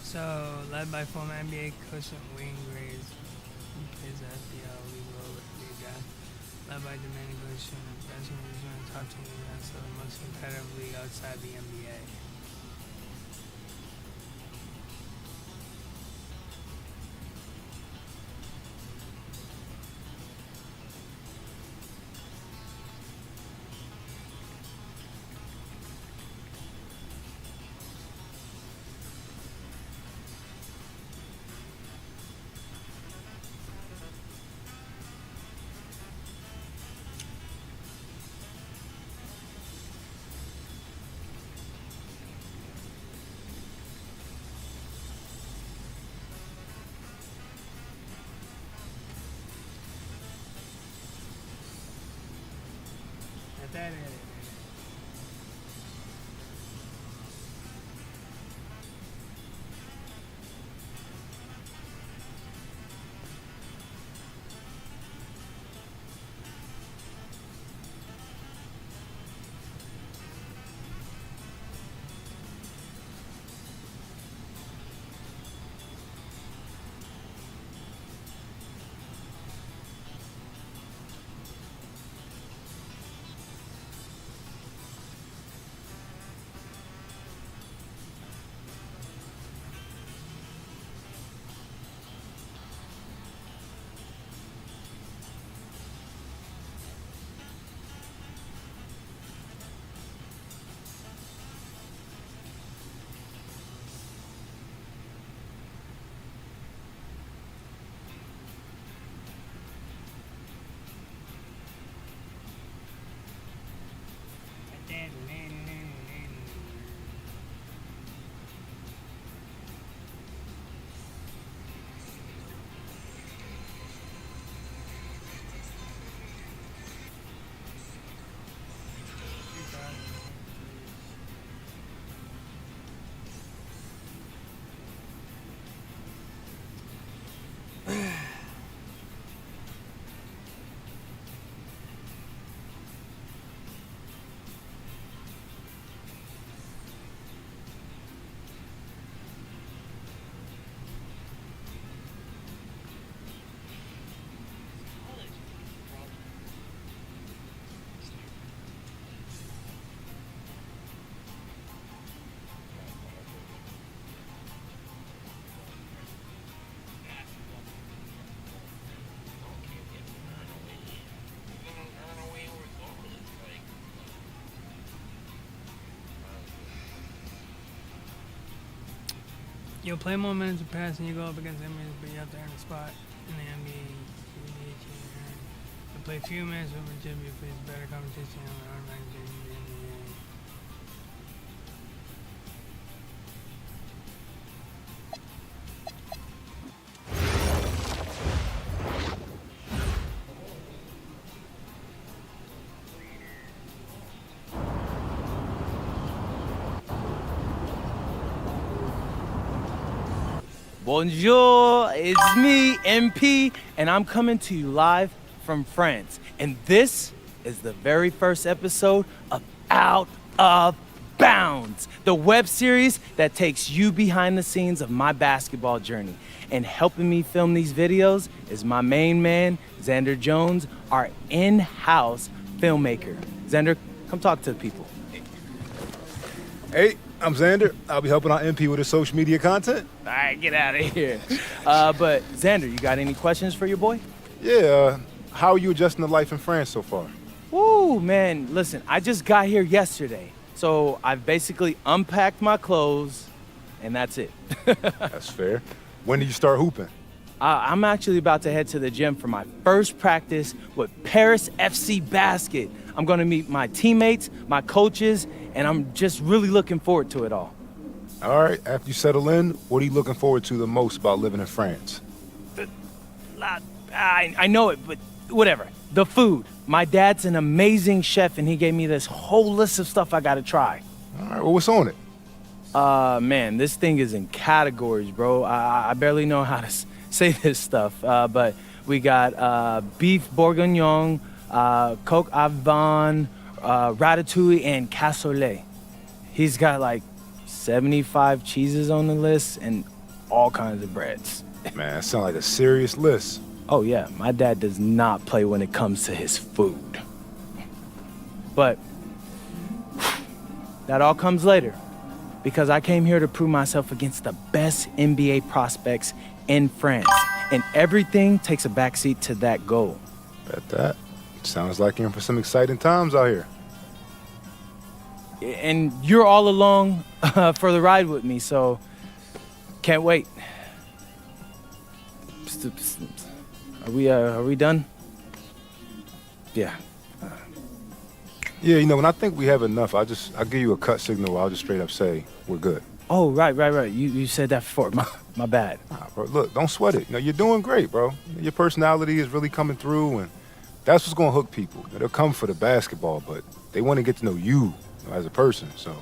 So, led by former NBA coach Wayne Graves, who plays at FBL League guy. Led by Dominic Gresham, best in the top 20 guys, so the most competitive league outside the NBA. That is. You'll play more minutes of pass and you go up against enemies, but you have to earn a spot in the NBA. Play a few minutes with my gym, you face better competition. Bonjour, it's me, MP, and I'm coming to you live from France. And this is the very first episode of Out of Bounds, the web series that takes you behind the scenes of my basketball journey. And helping me film these videos is my main man, Xander Jones, our in-house filmmaker. Xander, come talk to the people. Hey, I'm Xander. I'll be helping out MP with his social media content. All right, get out of here. But Xander, you got any questions for your boy? Yeah, how are you adjusting to life in France so far? Woo, man, listen, I just got here yesterday. So I've basically unpacked my clothes, and that's it. That's fair. When did you start hooping? I'm actually about to head to the gym for my first practice with Paris FC Basket. I'm gonna meet my teammates, my coaches, and I'm just really looking forward to it all. All right, after you settle in, what are you looking forward to the most about living in France? I know it, but whatever. The food. My dad's an amazing chef, and he gave me this whole list of stuff I gotta try. All right, well, what's on it? Man, this thing is in categories, bro. I barely know how to say this stuff, but we got beef bourguignon, coq au vin, ratatouille, and cassoulet. He's got like 75 cheeses on the list and all kinds of breads. Man, that sounds like a serious list. Oh yeah, my dad does not play when it comes to his food. But that all comes later, because I came here to prove myself against the best NBA prospects in France, and everything takes a backseat to that goal. Bet that. Sounds like you're in for some exciting times out here. And you're all along for the ride with me, so can't wait. Are we done? Yeah. Yeah, you know, when I think we have enough, I'll give you a cut signal. I'll just straight up say we're good. Oh, right. You said that before. My bad. Nah, bro, look, don't sweat it. You know, you're doing great, bro. Your personality is really coming through, and that's what's gonna hook people. They'll come for the basketball, but they want to get to know you as a person. So,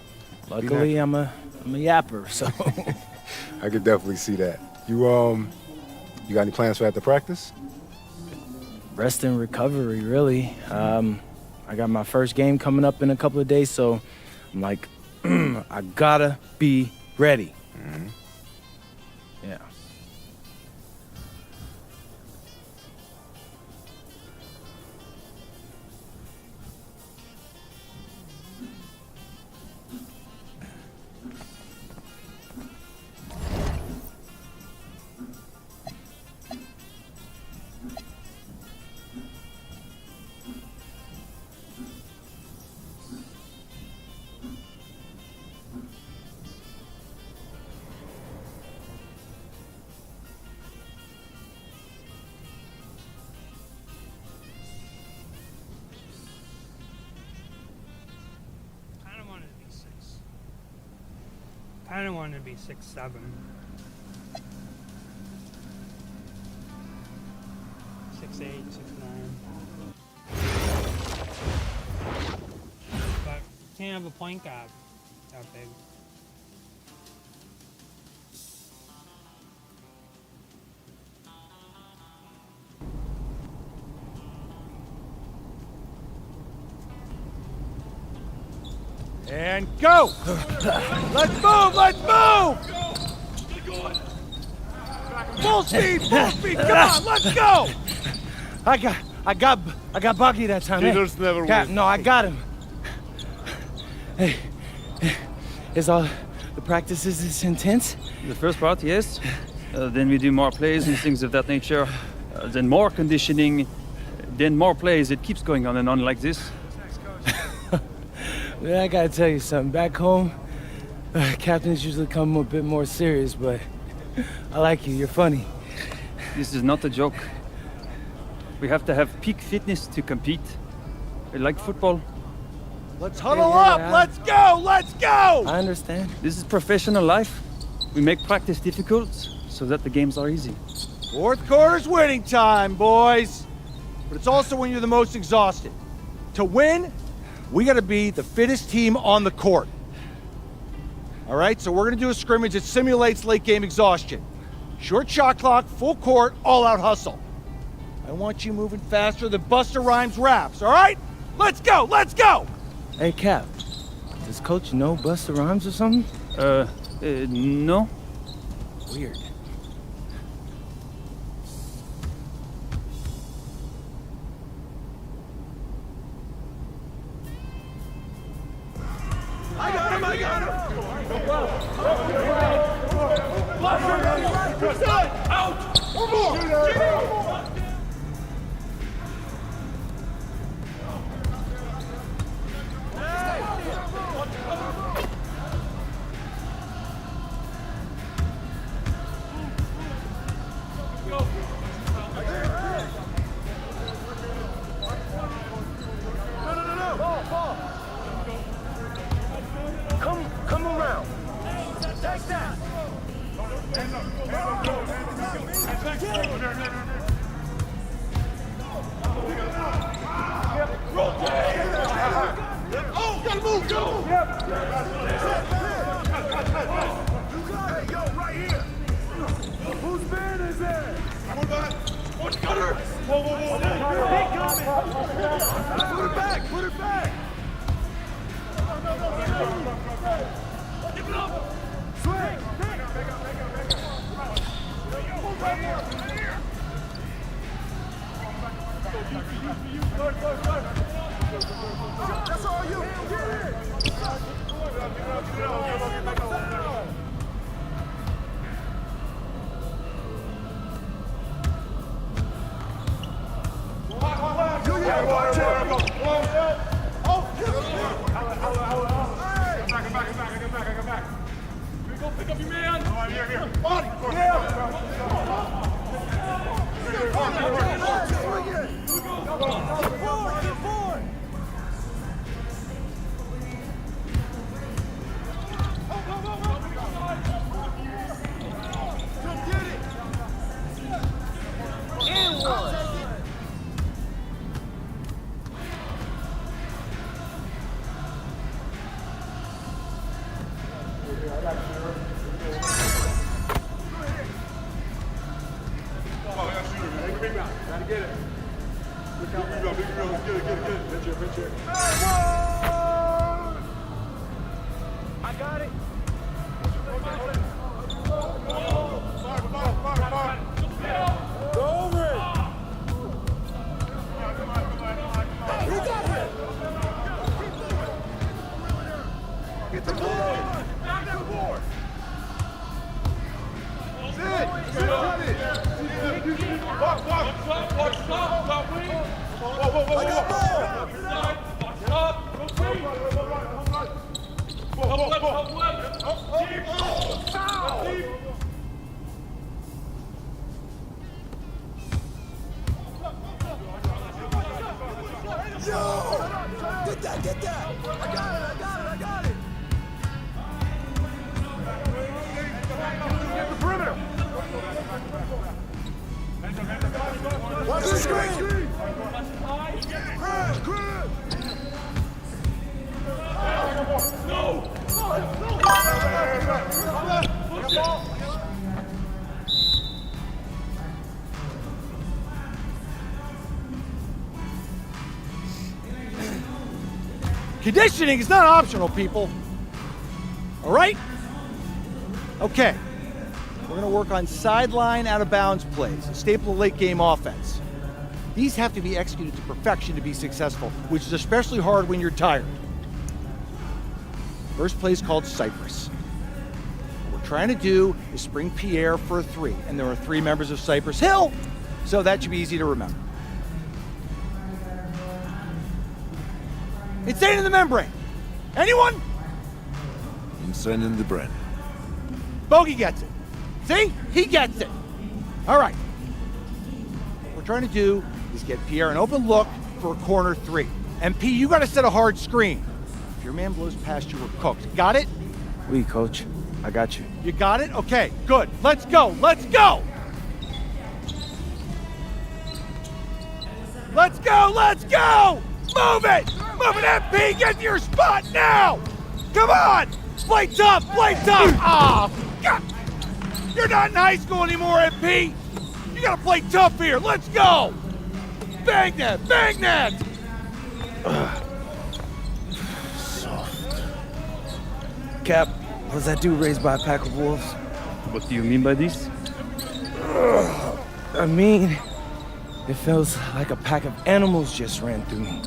luckily, I'm a yapper, so I could definitely see that. You got any plans for after practice? Rest and recovery, really. I got my first game coming up in a couple of days, so I'm like, I gotta be ready. Mm-hmm. Yeah. Kind of wanted to be 6'7". 6'8", 6'9". But can't have a point guard that big. And go! Let's move! Full speed! Come on, let's go! I got Bucky that time. Cheaters never win. No, I got him. Hey, is all the practices this intense? The first part, yes. Then we do more plays and things of that nature. Then more conditioning. Then more plays. It keeps going on and on like this. Yeah, I gotta tell you something. Back home, captains usually come a bit more serious, but I like you. You're funny. This is not a joke. We have to have peak fitness to compete. Like football. Let's huddle up! Let's go! Let's go! I understand. This is professional life. We make practice difficult so that the games are easy. Fourth quarter's winning time, boys. But it's also when you're the most exhausted. To win, we gotta be the fittest team on the court. All right, so we're gonna do a scrimmage that simulates late game exhaustion. Short shot clock, full court, all out hustle. I want you moving faster than Busta Rhymes raps, all right? Let's go, let's go! Hey, Cap, does Coach know Busta Rhymes or something? No. Weird. I got him! Out! One more! Come around. Take that. Oh, gotta move, go! Hey, yo, right here. Whose man is that? What's Gunner? Whoa. Put it back, put it back. Give it up. Swing. That's all you. Get it. Pick up your man. Here. Body. Get forward. And one. Gotta get it. Look out, big rebound. Get it. Pitch here. I got it. Go over it. He got it. Get the board. Knock that board. Sit on it. Walk. Whoa. I got Get that. I got it. Get the perimeter. Watch the screen. Grab. No. Conditioning is not optional, people. All right? Okay. We're going to work on sideline out-of-bounds plays, a staple of late-game offense. These have to be executed to perfection to be successful, which is especially hard when you're tired. First play is called Cypress. What we're trying to do is spring Pierre for a three, and there are 3 members of Cypress Hill, so that should be easy to remember. Insane in the membrane. Anyone? Insane in the brain. Bogey gets it. See? He gets it. All right. What we're trying to do is get Pierre an open look for a corner 3. MP, you gotta set a hard screen. If your man blows past you, we're cooked. Got it? Oui, coach. I got you. You got it? Okay, good. Let's go! Let's go! Let's go! Let's go! Move it! Move it, MP! Get to your spot now! Come on! Play tough! Play tough! Oh, God! You're not in high school anymore, MP! You gotta play tough here! Let's go! Bang that! Bang that! Cap, was that dude raised by a pack of wolves? What do you mean by this? I mean, it feels like a pack of animals just ran through me.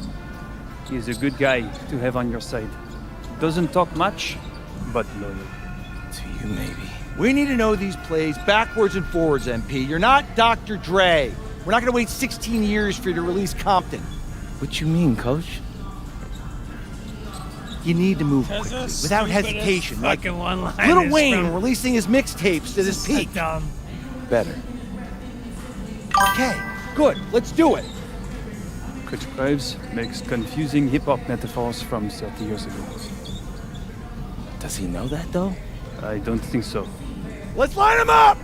He's a good guy to have on your side. Doesn't talk much, but loyal. To you, maybe. We need to know these plays backwards and forwards, MP. You're not Dr. Dre. We're not gonna wait 16 years for you to release Compton. What you mean, coach? You need to move quickly, without hesitation. Like one-liners Lil Wayne from- releasing his mixtapes at his peak. Better. Okay, good. Let's do it. Coach Graves makes confusing hip-hop metaphors from 30 years ago. Does he know that, though? I don't think so. Let's line them up!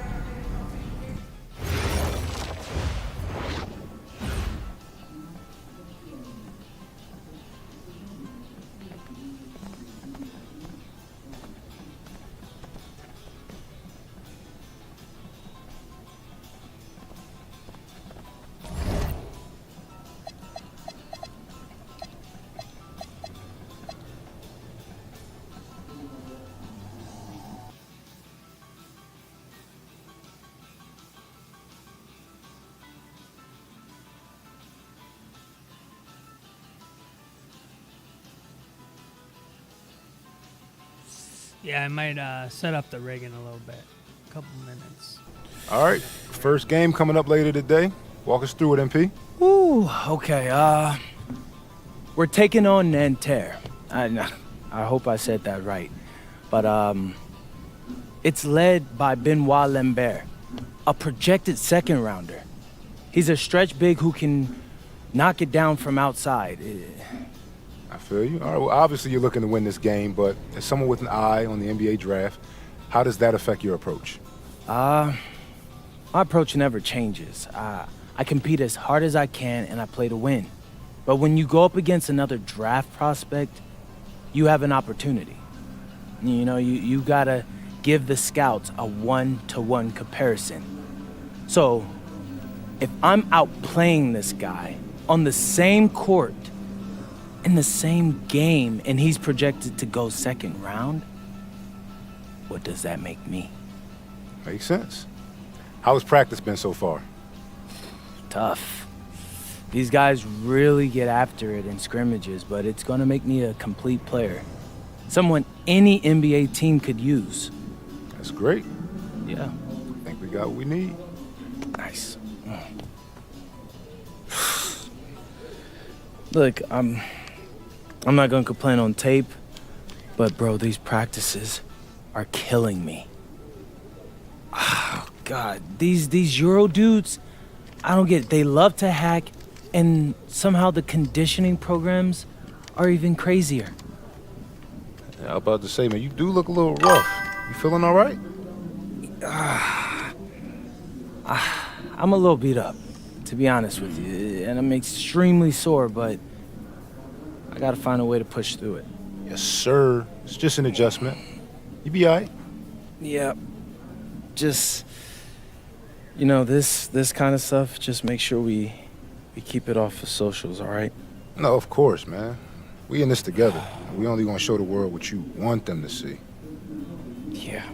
Yeah, I might set up the rig in a little bit. A couple minutes. All right, first game coming up later today. Walk us through it, MP. Ooh, okay, we're taking on Nanterre. I hope I said that right. But, it's led by Benoit Lambert, a projected second rounder. He's a stretch big who can knock it down from outside. I feel you. All right, well, obviously you're looking to win this game, but as someone with an eye on the NBA draft, how does that affect your approach? My approach never changes. I compete as hard as I can and I play to win. But when you go up against another draft prospect, you have an opportunity. You know, you gotta give the scouts a one-to-one comparison. So, if I'm outplaying this guy on the same court, in the same game, and he's projected to go second round, what does that make me? Makes sense. How has practice been so far? Tough. These guys really get after it in scrimmages, but it's gonna make me a complete player. Someone any NBA team could use. That's great. Yeah. I think we got what we need. Nice. Look, I'm not gonna complain on tape, but bro, these practices are killing me. Oh, God, these Euro dudes, I don't get it. They love to hack, and somehow the conditioning programs are even crazier. Yeah, I was about to say, man, you do look a little rough. You feeling all right? I'm a little beat up, to be honest with you, and I'm extremely sore, but I gotta find a way to push through it. Yes, sir. It's just an adjustment. You be all right. Yeah, just, you know, this kind of stuff, just make sure we keep it off of socials, all right? No, of course, man. We in this together. We only gonna show the world what you want them to see. Yeah,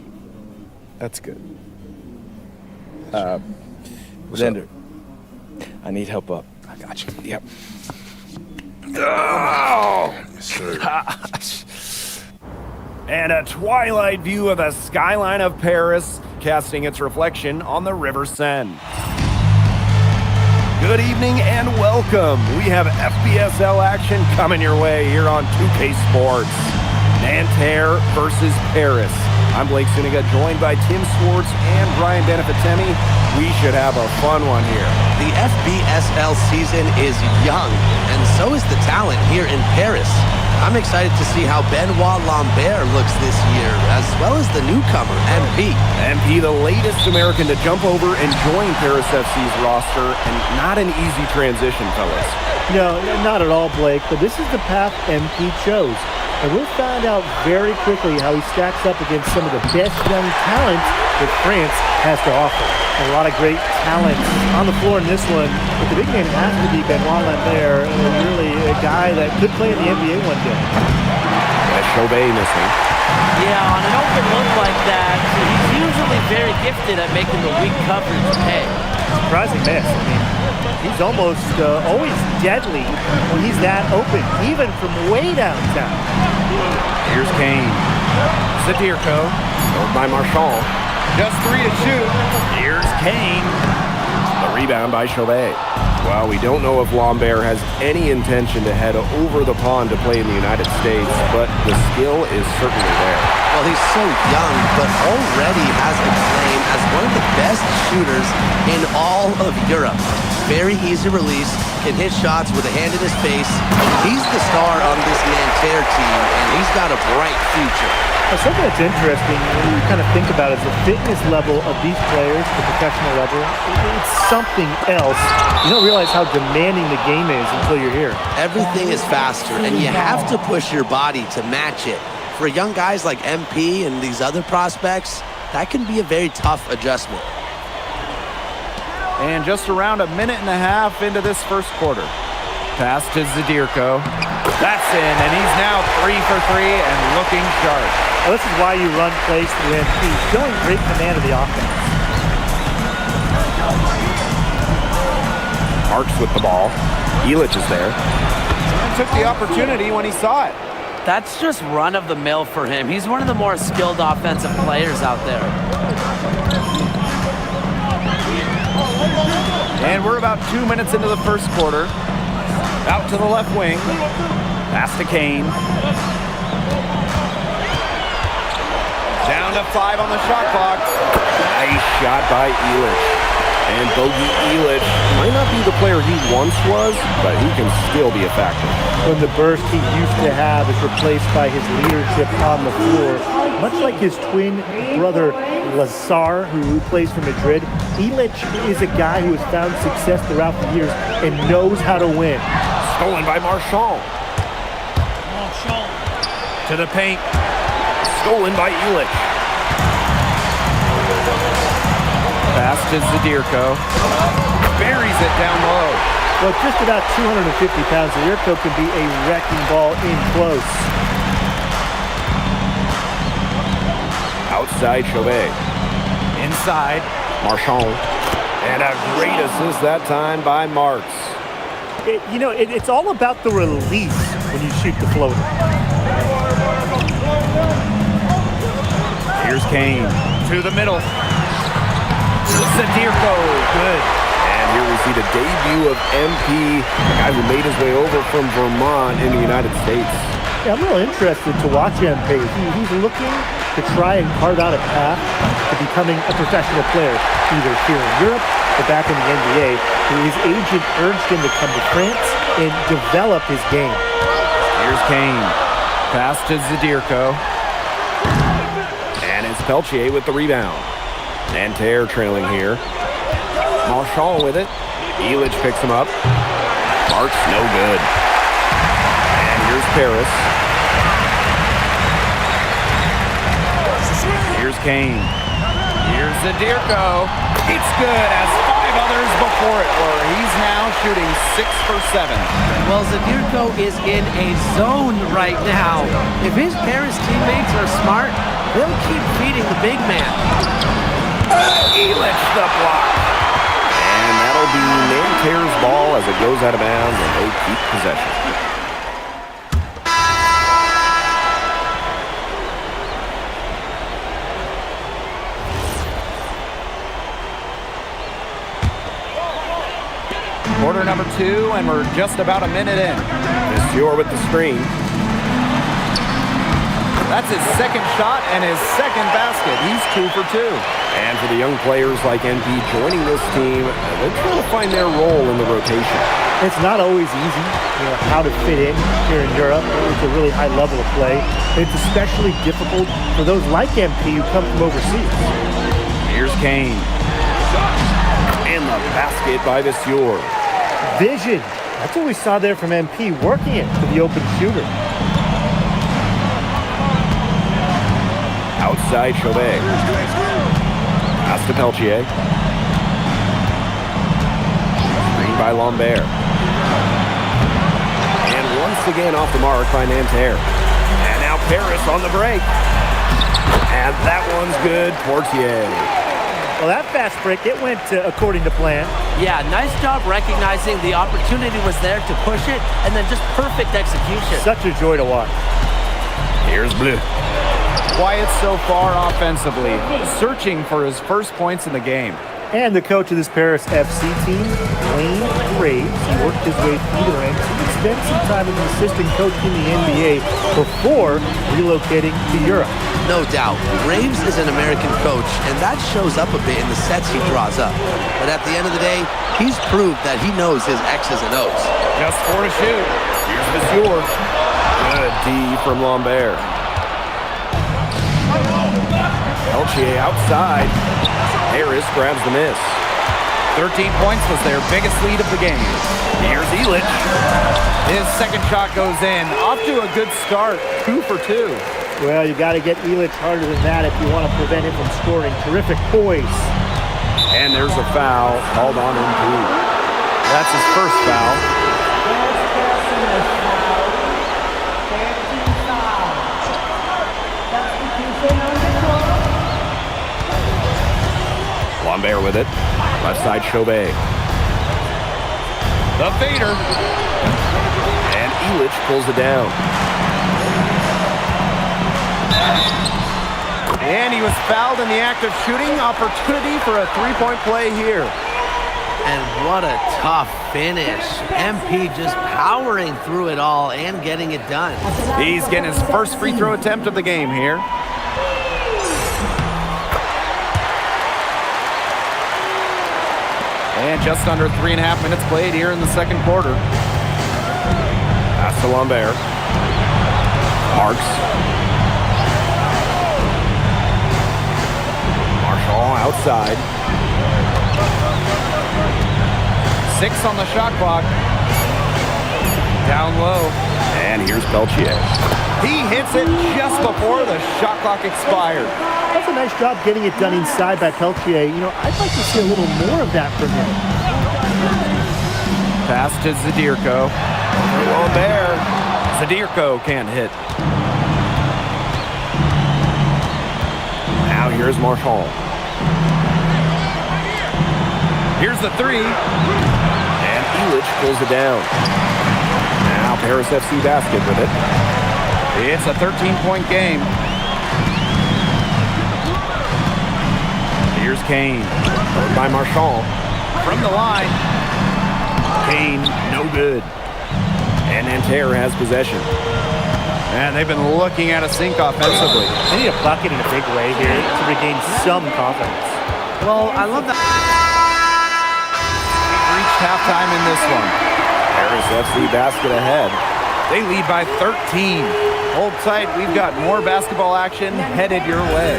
that's good. What's Xander, up? I need help up. I got you. Yep. Oh! Yes, sir. Gosh. And a twilight view of the skyline of Paris, casting its reflection on the River Seine. Good evening and welcome. We have FPSL action coming your way here on 2K Sports. Nanterre versus Paris. I'm Blake Suniga, joined by Tim Swartz and Brian Benefitemi. We should have a fun one here. The FBSL season is young, and so is the talent here in Paris. I'm excited to see how Benoit Lambert looks this year, as well as the newcomer, MP. MP, the latest American to jump over and join Paris FC's roster, and not an easy transition, fellas. No, not at all, Blake, but this is the path MP chose. And we'll find out very quickly how he stacks up against some of the best young talent that France has to offer. And a lot of great talent on the floor in this one, but the big name has to be Benoit Lambert, really a guy that could play in the NBA one day. Chauvet missing. Yeah, on an open look like that, he's usually very gifted at making the weak coverage pay. Surprising miss. I mean, he's almost always deadly when he's that open, even from way downtown. Here's Kane. Zadirko. Held by Marchand. Just 3 to shoot. Here's Kane. The rebound by Chauvet. Well, we don't know if Lambert has any intention to head over the pond to play in the United States, but the skill is certainly there. Well, he's so young, but already has a claim as one of the best shooters in all of Europe. Very easy release, can hit shots with a hand in his face. He's the star on this Nanterre team, and he's got a bright future. Something that's interesting when you kind of think about it is the fitness level of these players, the professional level. It's something else. You don't realize how demanding the game is until you're here. Everything is faster, and you have to push your body to match it. For young guys like MP and these other prospects, that can be a very tough adjustment. And just around a minute and a half into this first quarter. Pass to Zadirko. That's in, and he's now 3 for 3 and looking sharp. Well, this is why you run plays through him. He's showing great command of the offense. Marks with the ball. Illich is there. And took the opportunity when he saw it. That's just run-of-the-mill for him. He's one of the more skilled offensive players out there. And we're about 2 minutes into the first quarter. Out to the left wing. Pass to Kane. Down to 5 on the shot clock. Nice shot by Illich. And Bogey Illich might not be the player he once was, but he can still be a factor. When the burst he used to have is replaced by his leadership on the floor, much like his twin brother Lazar, who plays for Madrid, Illich is a guy who has found success throughout the years and knows how to win. Stolen by Marchand. To the paint. Stolen by Illich. Pass to Zadirko. Buries it down low. Well, just about 250 pounds, Zadirko can be a wrecking ball in close. Outside Chauvet. Inside Marchand. And a great assist that time by Marks. It's all about the release when you shoot the floater. Here's Kane. To the middle. Zadirko. Good. And here we see the debut of MP, a guy who made his way over from Vermont in the United States. Yeah, I'm real interested to watch MP. He's looking to try and carve out a path to becoming a professional player, either here in Europe or back in the NBA. His agent urged him to come to France and develop his game. Here's Kane. Pass to Zadirko. And it's Peltier with the rebound. Nanterre trailing here. Marchand with it. Illich picks him up. Marks no good. And here's Paris. Here's Kane. Here's Zadirko. It's good as 5 others before it were. He's now shooting 6 for 7. Well, Zadirko is in a zone right now. If his Paris teammates are smart, they'll keep feeding the big man. Illich the block. And that'll be Nanterre's ball as it goes out of bounds, and they keep possession. Quarter number 2, and we're just about a minute in. Monsieur with the screen. That's his second shot and his second basket. He's 2 for 2. And for the young players like NP joining this team, they're trying to find their role in the rotation. It's not always easy, how to fit in here in Europe. It's a really high level of play. It's especially difficult for those like MP who come from overseas. Here's Kane. And the basket by Visior. Vision. That's what we saw there from MP, working it to the open shooter. Outside Chauvet. Pass to Peltier. Screen by Lambert. And once again off the mark by Nanterre. And now Paris on the break. And that one's good. Portier. Well, that fast break, it went according to plan. Yeah, nice job recognizing the opportunity was there to push it, and then just perfect execution. Such a joy to watch. Here's Bleu. Quiet so far offensively, searching for his first points in the game. And the coach of this Paris FC team, Wayne Graves, he worked his way through the ranks. He would spend some time as an assistant coach in the NBA before relocating to Europe. No doubt. Graves is an American coach, and that shows up a bit in the sets he draws up. But at the end of the day, he's proved that he knows his X's and O's. Just 4 to shoot. Here's Visior. Good D from Lambert. Peltier outside. Harris grabs the miss. 13 points was their biggest lead of the game. Here's Illich. His second shot goes in. Off to a good start. 2 for 2. Well, you got to get Illich harder than that if you want to prevent him from scoring. Terrific poise. And there's a foul called on MP. That's his first foul. Lambert with it. Left side Chauvet. The fader. And Illich pulls it down. And he was fouled in the act of shooting. Opportunity for a three-point play here. And what a tough finish. MP just powering through it all and getting it done. He's getting his first free throw attempt of the game here. And just under 3.5 minutes played here in the second quarter. Pass to Lambert. Marks. Marshall outside. 6 on the shot clock. Down low. And here's Peltier. He hits it just before the shot clock expired. That's a nice job getting it done inside by Peltier. I'd like to see a little more of that from him. Pass to Zadirko. Lambert. Zadirko can't hit. Now here's Marshall. Here's the three. And Illich pulls it down. Now Paris FC basket with it. It's a 13-point game. Here's Kane. Covered by Marchand. From the line. Kane, no good. And Nanterre has possession. And they've been looking at a sink offensively. They need a bucket in a big way here to regain some confidence. Well, I love that. We've reached halftime in this one. Paris FC basket ahead. They lead by 13. Hold tight, we've got more basketball action headed your way.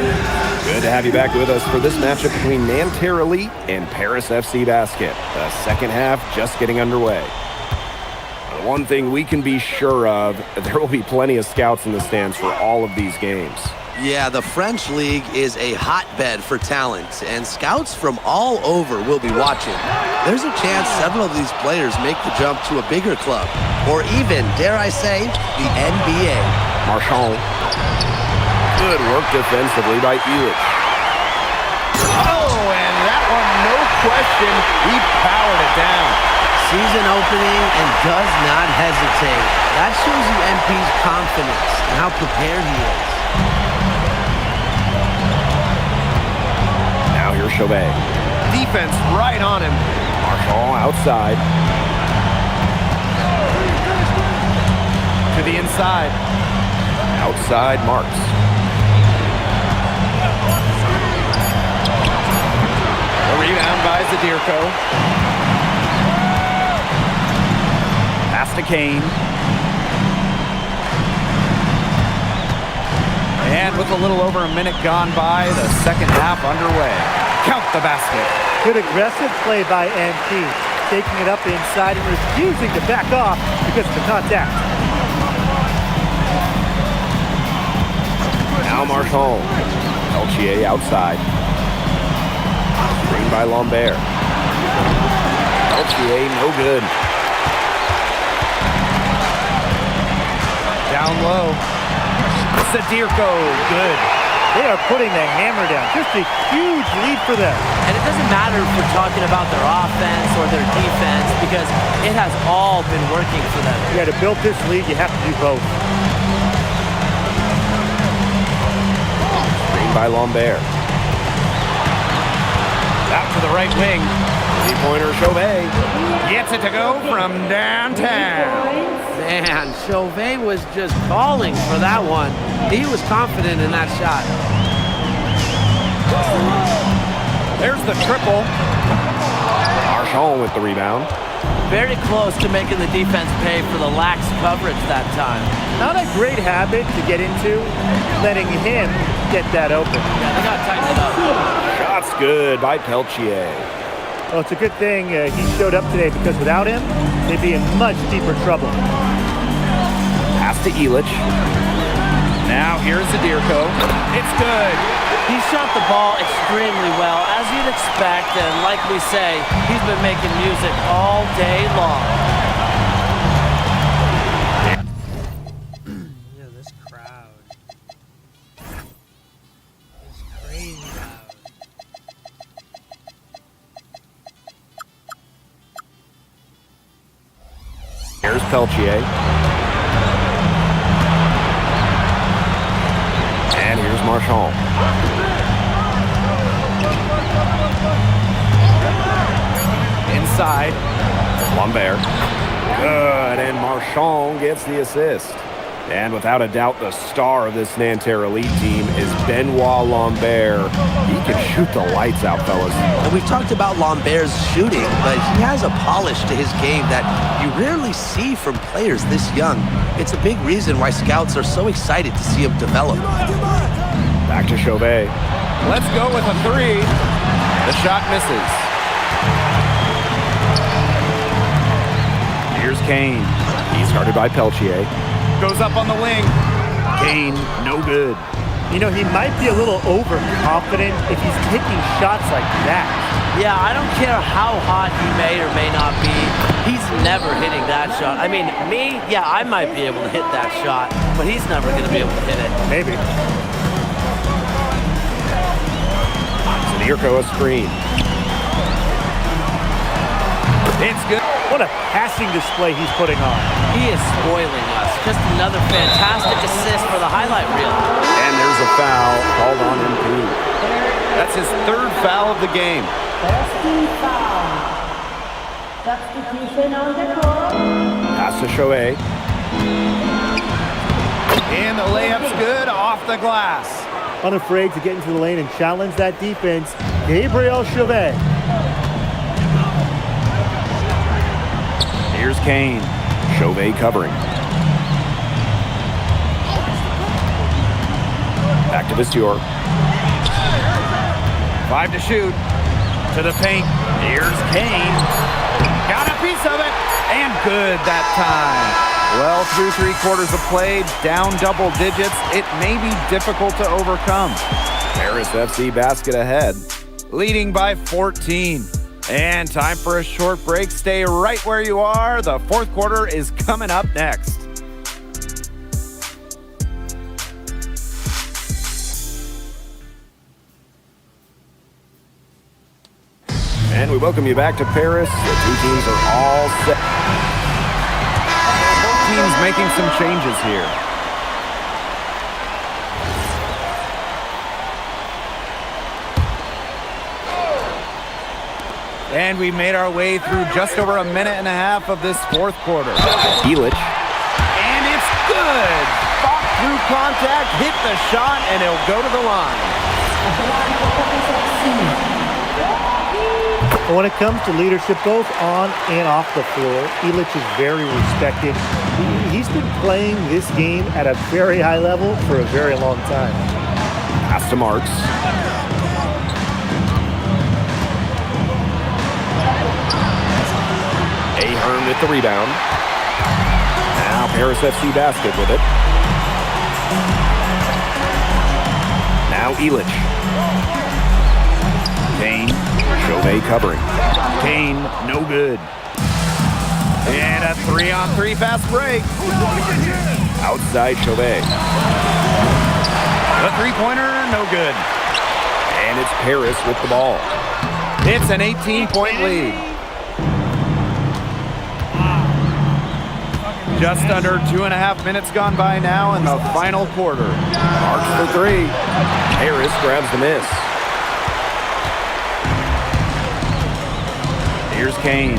Good to have you back with us for this matchup between Nanterre Elite and Paris FC Basket. The second half just getting underway. One thing we can be sure of, there will be plenty of scouts in the stands for all of these games. Yeah, the French League is a hotbed for talent, and scouts from all over will be watching. There's a chance several of these players make the jump to a bigger club, or even, dare I say, the NBA. Marchand. Good work defensively by Illich. Oh, and that one, no question, he powered it down. Season opening and does not hesitate. That shows you MP's confidence and how prepared he is. Now here's Chauvet. Defense right on him. Marshall outside. To the inside. Outside Marks. The rebound by Zadirko. Pass to Kane. And with a little over a minute gone by, the second half underway. Count the basket. Good aggressive play by MP, taking it up inside and refusing to back off because of the contact. Now Marchand. Peltier outside. Screen by Lambert. Peltier, no good. Down low. Zadirko, good. They are putting the hammer down. Just a huge lead for them. And it doesn't matter if we're talking about their offense or their defense because it has all been working for them. Yeah, to build this lead, you have to do both. Screen by Lambert. Out to the right wing. Three-pointer Chauvet. Gets it to go from downtown. Man, Chauvet was just calling for that one. He was confident in that shot. There's the triple. Marchand with the rebound. Very close to making the defense pay for the lax coverage that time. Not a great habit to get into, letting him get that open. Yeah, they got to tighten it up. Shots good by Peltier. Well, it's a good thing he showed up today because without him, they'd be in much deeper trouble. Pass to Elich. Now here's Zadirko. It's good. He shot the ball extremely well, as you'd expect, and like we say, he's been making music all day long. Yeah, this crowd. It's crazy loud. Here's Peltier. And here's Marchand. Inside. Lambert. Good, and Marchand gets the assist. And without a doubt, the star of this Nanterre Elite team is Benoit Lambert. He can shoot the lights out, fellas. And we've talked about Lambert's shooting, but he has a polish to his game that you rarely see from players this young. It's a big reason why scouts are so excited to see him develop. Back to Chauvet. Let's go with a three. The shot misses. Here's Kane. He's guarded by Peltier. Goes up on the wing. Kane, no good. You know, he might be a little overconfident if he's taking shots like that. Yeah, I don't care how hot he may or may not be. He's never hitting that shot. I mean, me, yeah, I might be able to hit that shot, but he's never going to be able to hit it. Maybe. Zadirko a screen. It's good. What a passing display he's putting on. He is spoiling us. Just another fantastic assist for the highlight reel. And there's a foul called on MP. That's his third foul of the game. First team foul. Substitution on the court. Pass to Chauvet. And the layup's good off the glass. Unafraid to get into the lane and challenge that defense, Gabriel Chauvet. Here's Kane. Chauvet covering. Back to Visteur. 5 to shoot. To the paint. Here's Kane. Got a piece of it. And good that time. Well, through 3 quarters of play, down double digits, it may be difficult to overcome. Paris FC basket ahead, leading by 14. And time for a short break. Stay right where you are. The fourth quarter is coming up next. And we welcome you back to Paris. The two teams are all set. Both teams making some changes here. And we made our way through just over a minute and a half of this fourth quarter. Elich. And it's good. Fought through contact, hit the shot, and he'll go to the line. When it comes to leadership, both on and off the floor, Illich is very respected. He's been playing this game at a very high level for a very long time. Pass to Marks. Ahern with the rebound. Now Paris FC basket with it. Now Illich. Kane. Chauvet covering. Kane, no good. And a 3-on-3 fast break. Outside Chauvet. The three-pointer, no good. And it's Paris with the ball. It's an 18-point lead. Just under 2.5 minutes gone by now in the final quarter. Marks for three. Harris grabs the miss. Here's Kane.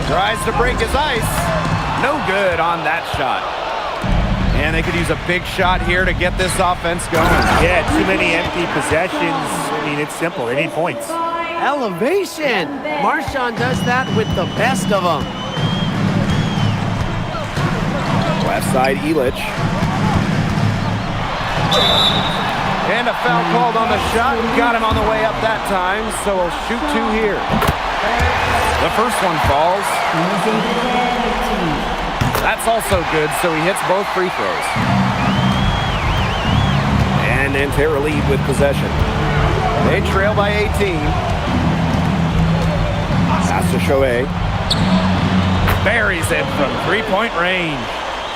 Tries to break his ice. No good on that shot. And they could use a big shot here to get this offense going. Yeah, too many empty possessions. I mean, it's simple. They need points. Elevation. Marchand does that with the best of them. Left side, Illich. And a foul called on the shot. Got him on the way up that time, so he'll shoot two here. The first one falls. That's also good, so he hits both free throws. And Antera lead with possession. They trail by 18. Pass to Chauvet. Buries it from three-point range.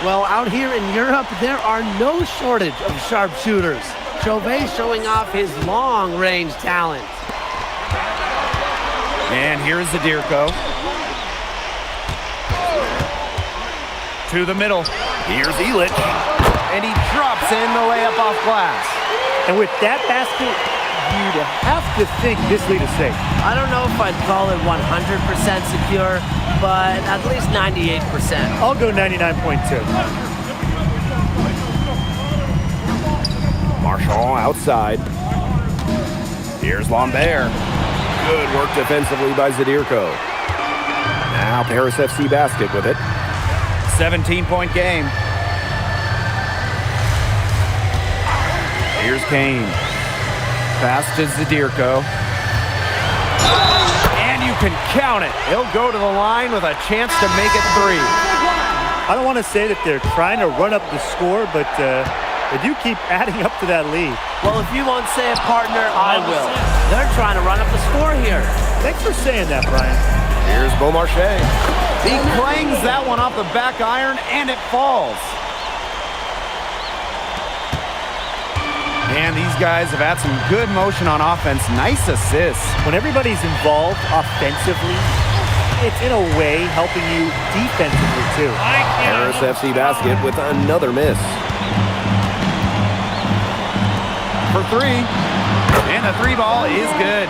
Well, out here in Europe, there are no shortage of sharpshooters. Chauvet showing off his long-range talent. And here's Zadirko. To the middle. Here's Illich. And he drops in the layup off glass. And with that basket, you'd have to think this lead is safe. I don't know if I'd call it 100% secure, but at least 98%. I'll go 99.2. Marshall outside. Here's Lambert. Good work defensively by Zadirko. Now Paris FC basket with it. 17-point game. Here's Kane. Pass to Zadirko. And you can count it. He'll go to the line with a chance to make it three. I don't want to say that they're trying to run up the score, but they do keep adding up to that lead. Well, if you won't say it, partner, I will. They're trying to run up the score here. Thanks for saying that, Brian. Here's Beaumarchais. He clangs that one off the back iron, and it falls. And these guys have had some good motion on offense. Nice assists. When everybody's involved offensively, it's in a way helping you defensively, too. Paris FC basket with another miss. For three. And the three ball is good.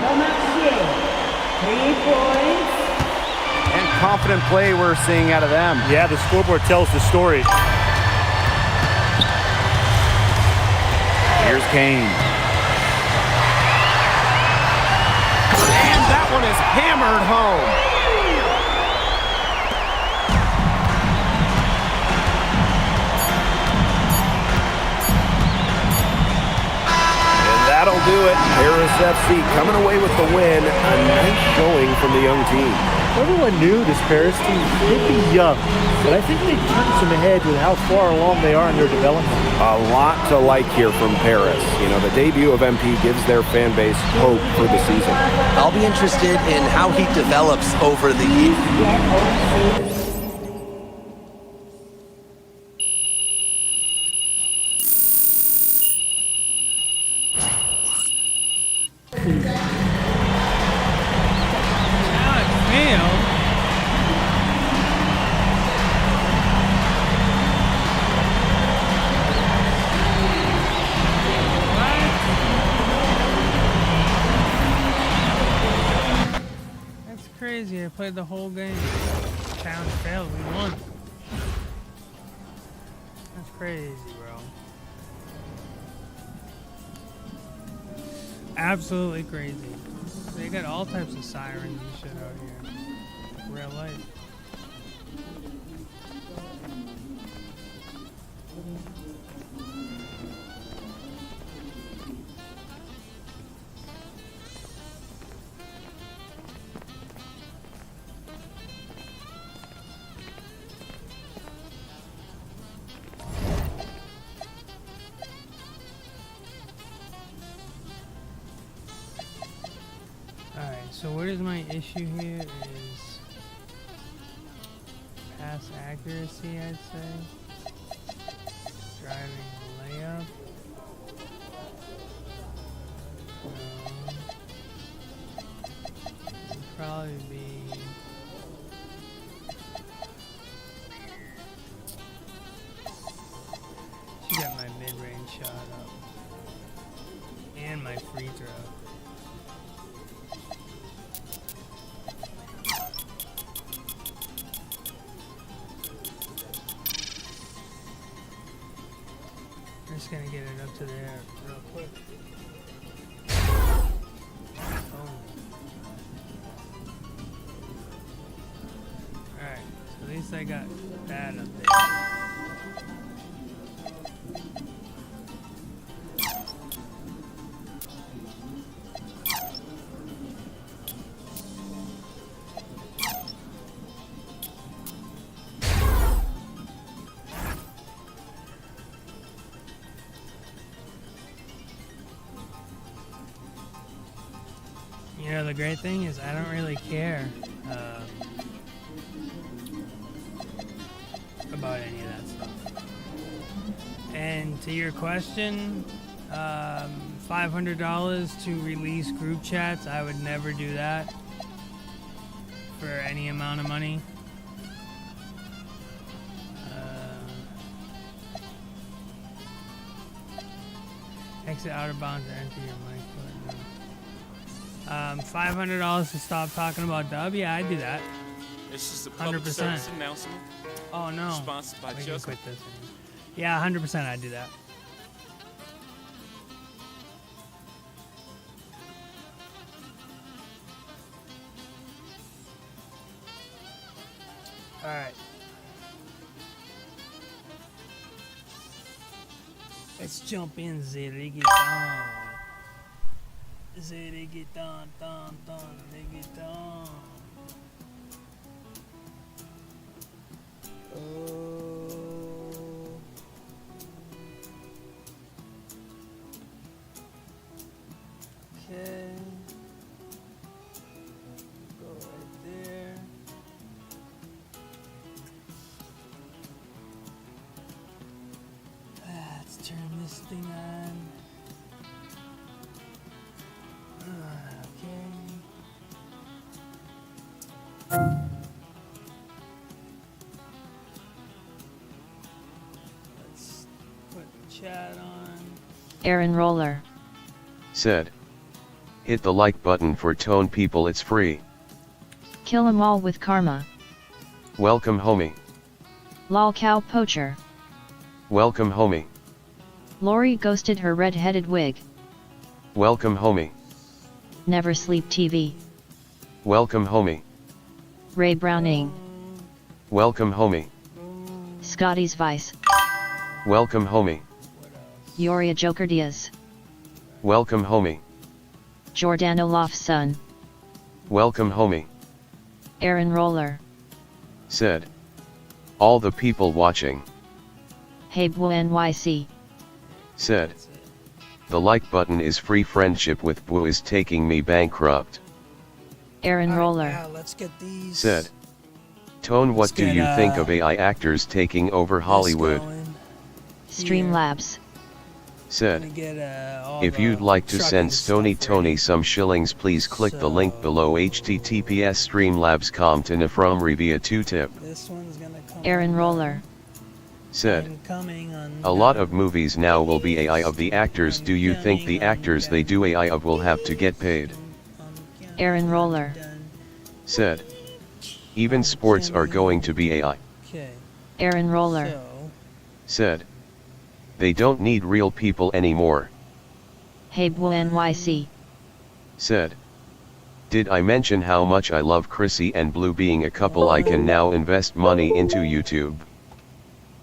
3 points. And confident play we're seeing out of them. Yeah, the scoreboard tells the story. Here's Kane. And that one is hammered home. And that'll do it. Paris FC coming away with the win. A nice showing from the young team. Everyone knew this Paris team may be young, but I think they turned some head with how far along they are in their development. A lot to like here from Paris. You know, the debut of MP gives their fan base hope for the season. I'll be interested in how he develops over the year. Crazy. I played the whole game. Challenge failed. We won. That's Crazy, bro. Absolutely crazy. They got all types of sirens and shit out here. Real life. Alright, so what is my issue here is pass accuracy, I'd say. Driving layup. Would probably be should get my mid-range shot up. And my free throw. I'm just gonna get it up to there real quick. Alright, so at least I got that up there. You know, the great thing is I don't really care about any of that stuff. And to your question, $500 to release group chats, I would never do that for any amount of money. Exit out of bounds or enter your mic. $500 to stop talking about Dubb? Yeah, I'd do that. This is a public 100%. service announcement. Oh no. Sponsored by We can Justin. quit this one. Yeah, 100% I'd do that. Alright. Let's jump in, Ziggy-don. Ziggy-don, don, don, Ziggy-don. Okay. Go right there. Let's turn this thing on. Okay. Let's put chat on. Aaron Roller. Said. Hit the like button for Tone people, it's free. Kill 'em all with karma. Welcome homie. Lol cow poacher. Welcome homie. Lori ghosted her red-headed wig. Welcome homie. Never sleep TV. Welcome homie. Ray Browning. Welcome homie. Scotty's Vice. Welcome homie. Yoria Joker Diaz. Welcome homie. Jordan Olaf's son. Welcome homie. Aaron Roller. Said. All the people watching. Hey Boo NYC. Said. The like button is free, friendship with Boo is taking me bankrupt. Aaron Roller. Now let's get these. Said. Tone, what do you think of AI actors taking over Hollywood? Streamlabs. Said. Get, if you'd like to send Stony Tony some shillings, please click the link below https streamlabs.com to Nefromri via 2-tip. This one's gonna come. Aaron Roller. Said. Coming on. A lot of movies now will be AI of the actors. Do you think the actors they do AI of will have to get paid? Aaron Roller. Said. Even sports are going to be AI. Okay. Aaron Roller. So, Said. They don't need real people anymore. Hey Boo NYC. Said. Did I mention how much I love Chrissy and Blue being a couple? I can now invest money into YouTube.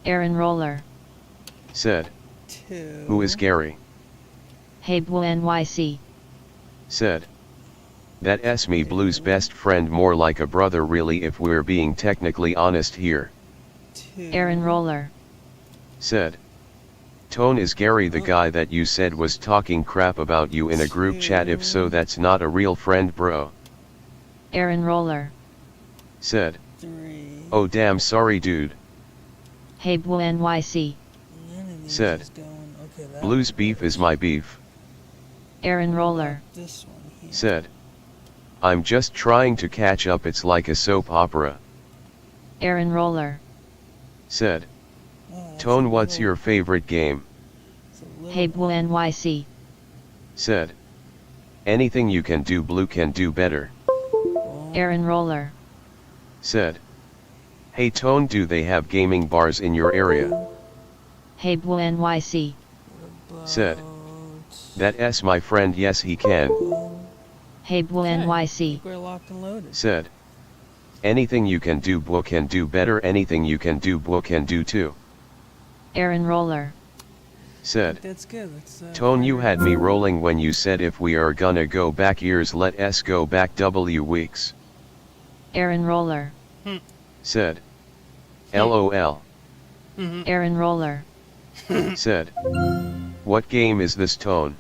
Aaron Roller. Said. Who is Gary? Hey Boo NYC. Said. That's me, Blue's best friend, more like a brother really if we're being technically honest here. Aaron Roller. Said. Tone, is Gary the guy that you said was talking crap about you in a group chat? If so, that's not a real friend, bro. Aaron Roller. Said. Oh damn, sorry dude. Hey Boo NYC. Said. Blue's beef is my beef. Aaron Roller. Said. I'm just trying to catch up, it's like a soap opera. Aaron Roller. Said. Tone, what's your favorite game? Hey Boo NYC. Said. Anything you can do, Blue can do better. Aaron Roller. Said. Hey Tone, do they have gaming bars in your area? Hey Boo NYC. Said. That's my friend, yes he can. Hey Boo NYC. We're locked and loaded. Said. Anything you can do, Boo can do better. Anything you can do, Boo can do too. Aaron Roller. Said. That's good. Tone, you had me rolling when you said if we are gonna go back years, let us go back W weeks. Aaron Roller. Said. LOL. Aaron Roller. Said. What game is this, Tone?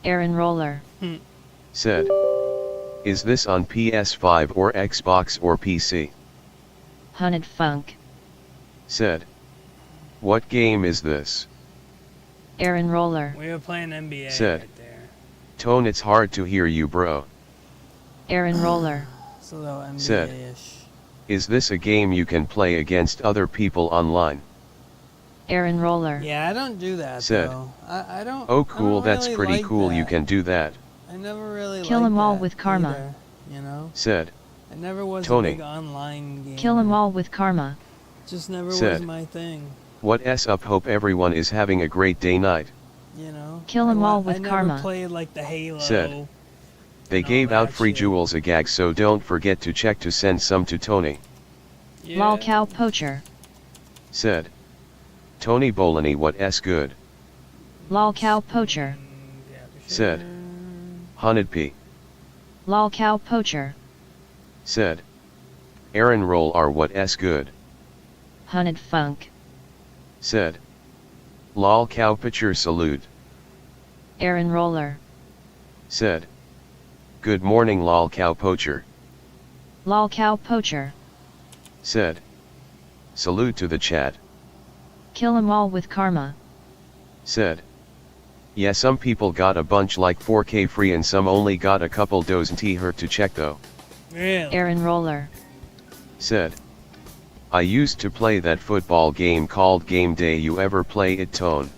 Aaron Roller. Said. Is this on PS5 or Xbox or PC? Hunted Funk. Said. What game is this? Aaron Roller. We were playing NBA Said. right there. Tone, it's hard to hear you, bro. Aaron Roller. It's a little NBA-ish. Said. Is this a game you can play against other people online? Aaron Roller. Yeah, I don't do that Said. though. I don't. Oh cool, I don't that's really pretty like cool, that. you can do that. I never really Kill liked 'em all that with karma. either, you know? Said. I never was Tony. a big online game. Kill 'em all with karma. Just never was Said. my thing. What's up? Hope everyone is having a great day night. You know? Kill 'em all I with never karma. played like the Halo. Said. They gave out free jewels a gag, so don't forget to check to send some to Tony. Lol cow poacher. Said. Tony Bolany, what's good? Lol cow poacher. Said. Hunted P. Lol cow poacher. Said. Aaron Roll R, what's good? Hunted Funk. Said. Lol cow pitcher salute. Aaron Roller. Said. Good morning, lol cow poacher. Lol cow poacher. Said. Salute to the chat. Kill 'em all with karma. Said. Yeah, some people got a bunch like 4K free and some only got a couple dozen hurt to check though. Really? Aaron Roller. Said. I used to play that football game called Game Day, you ever play it, Tone?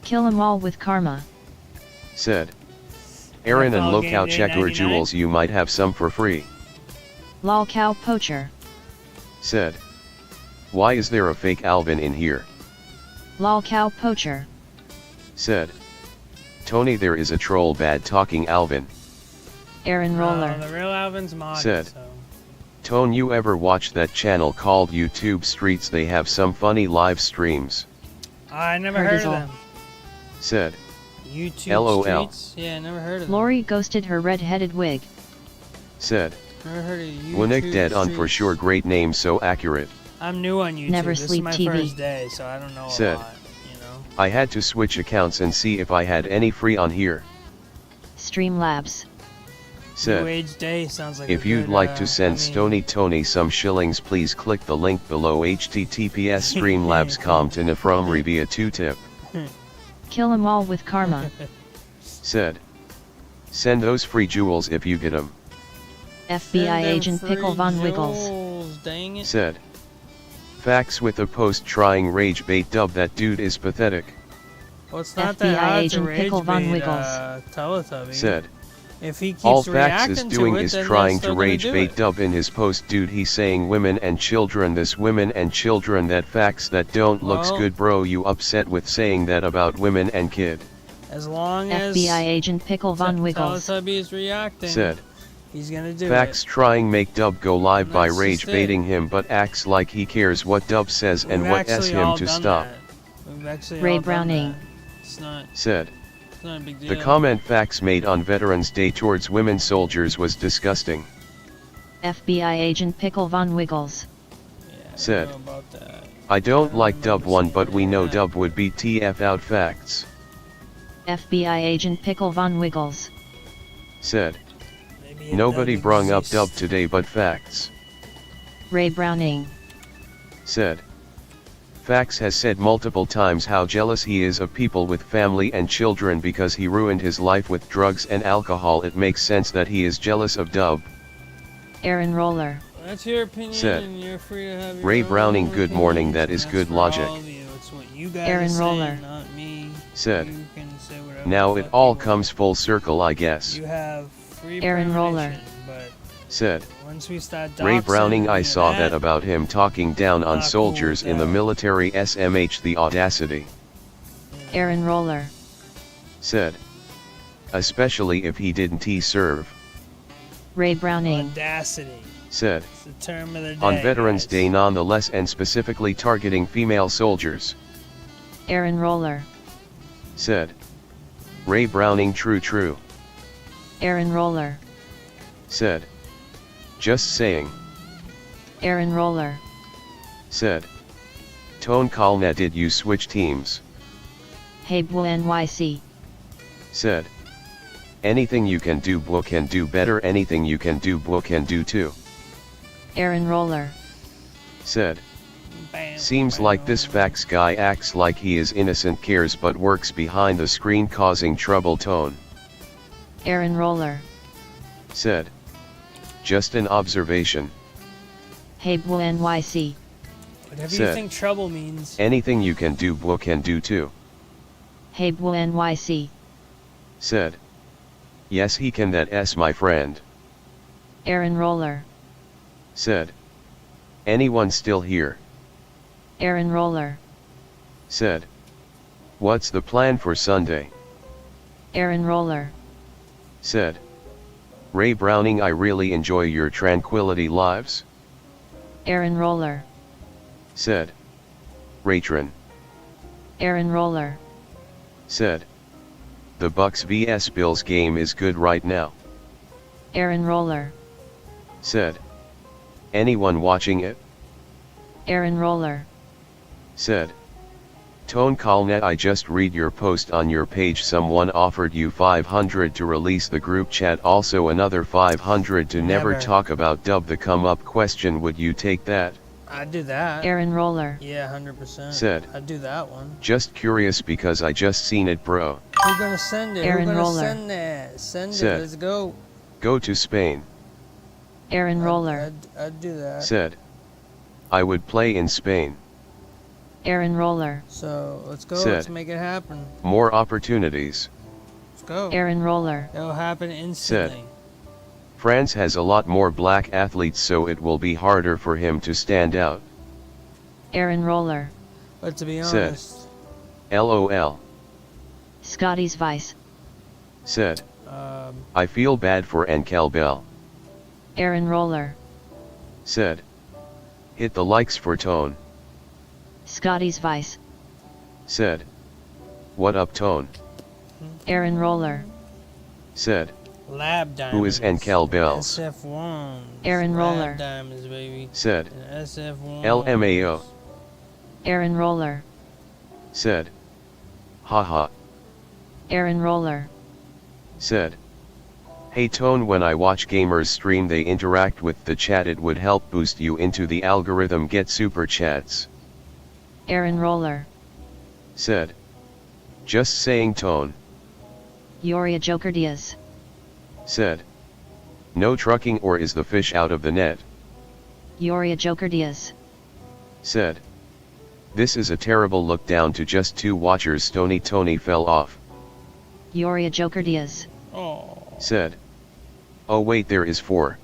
Kill 'em all with karma. Said. Aaron, and NFL look Game out, Day check your 99? jewels, you might have some for free. Lol cow poacher. Said. Why is there a fake Alvin in here? Lol cow poacher. Said. Tony, there is a troll bad talking Alvin. Aaron Roller. The real Alvin's modded, Said. so. Tone, you ever watch that channel called YouTube Streets? They have some funny live streams. I never heard of them. Said. YouTube LOL. Streets? Yeah, I never heard of them. Lori ghosted her red-headed wig. Said. Never heard of YouTube Winnick dead on for Streets. sure, great name, so accurate. I'm new on YouTube. Never this sleep is my TV. first day, so I don't know Said. a lot, you know? I had to switch accounts and see if I had any free on here. Streamlabs. New Said. Age Day sounds like If a you'd good, like to send Stony Tony some shillings, please click the link below. https streamlabs.com to Nefrom Revia 2 tip. Kill 'em all with karma. Said. Send those free jewels if you get them. FBI agent Pickle Von Wiggles. Dang it. Said. Facts with a post trying rage bait Dubb, that dude is pathetic. Well, it's not FBI that hard agent to rage Pickle Von bait, Wiggles. Teletubby. Said. If he keeps All Fax is reacting doing to it, is then trying they're to still gonna rage do bait it. Dubb in his post. Dude, he's saying women and children this, women and children that. Facts that don't looks Well- good, bro. You upset with saying that about women and kid? As long as FBI agent Pickle Von Wiggles Teletubby is reacting, Said. he's gonna do Fax trying make Dubb go live by That's rage just it. baiting him, but acts like he cares what Dubb says and We've what s actually him all to done stop. that. We've actually Ray all done Browning. that. It's not. Said. It's not a big The deal. comment Fax made on Veterans Day towards women soldiers was disgusting. FBI agent Pickle Von Wiggles Said. I don't like Dubb one, but we know Dubb would beat TF out. Facts. FBI agent Pickle Von Wiggles Said. Nobody brung up Dubb today but Facts. Ray Browning Said. Fax has said multiple times how jealous he is of people with family and children because he ruined his life with drugs and alcohol. It makes sense that he is jealous of Dubb. Aaron Roller That's your opinion, Said. and you're free to have your Ray own Browning, good opinion. morning. That is That's good for logic. all of you. It's what you guys Aaron are saying, Roller. not me. Said. You can say whatever Now the it fuck all you want. comes full circle, I guess. You have free Aaron Roller premonition, but Said. once we start Ray doxing Browning, I and saw that that about him talking down on Not cool soldiers with in the that. military. SMH, the audacity. Aaron Roller Said. Especially if he didn't serve. Ray Browning audacity. Said. It's the term of the day. On Veterans Day nonetheless, and specifically targeting female soldiers. Aaron Roller Said. Ray Browning, true. Aaron Roller Said. Just saying. Aaron Roller Said. Tone Kalna, did you switch teams? Hey Boo NYC Said. Anything you can do, Boo can do better. Anything you can do, Boo can do too. Aaron Roller Said. Seems like this Fax guy acts like he is innocent, cares but works behind the screen causing trouble. Tone. Aaron Roller Said. Just an observation. Hey Boo NYC Whatever you Said. think trouble means. Anything you can do, Boo can do too. Hey Boo NYC Said. Yes, he can, that s my friend. Aaron Roller Said. Anyone still here? Aaron Roller Said. What's the plan for Sunday? Aaron Roller Said. Ray Browning, I really enjoy your tranquility lives. Aaron Roller Said. Raytron. Aaron Roller Said. The Bucks vs Bills game is good right now. Aaron Roller Said. Anyone watching it? Aaron Roller Said. Tone Kalnet, I just read your post on your page. Someone offered you 500 to release the group chat, also another 500 to never Never. talk about Dubb. The come up question, would you take that? I'd do that. Aaron Roller Yeah, 100%. Said. I'd do that one. Just curious because I just seen it, bro. Who's gonna send it? Aaron Who's gonna Roller. send that? Send Said. it. Let's go. Go to Spain. Aaron Roller I'd do that. Said. I would play in Spain. Aaron Roller So let's go. Said. Let's make it happen. More opportunities. Let's go. Aaron Roller It'll happen instantly. France has a lot more black athletes, so it will be harder for him to stand out. Aaron Roller But to be Said. honest, LOL. Scotty's Vice Said. I feel bad for Enkel Bell. Aaron Roller Said. Hit the likes for Tone. Scotty's Vice Said. What up, Tone? Aaron Roller Said. lab diamonds. Who is Enkel Bells? SF1. Aaron Roller Lab diamonds, baby. Said. And SF1. LMAO. Aaron Roller Said. Haha. Aaron Roller Said. Hey Tone, when I watch gamers stream they interact with the chat, it would help boost you into the algorithm, get super chats. Aaron Roller Said. Just saying, Tone. Yoria Joker Diaz Said. No trucking, or is the fish out of the net? Yoria Joker Diaz Said. This is a terrible look, down to just 2 watchers. Stony Tony fell off. Yoria Joker Diaz Oh. Said. Oh wait, there is 4.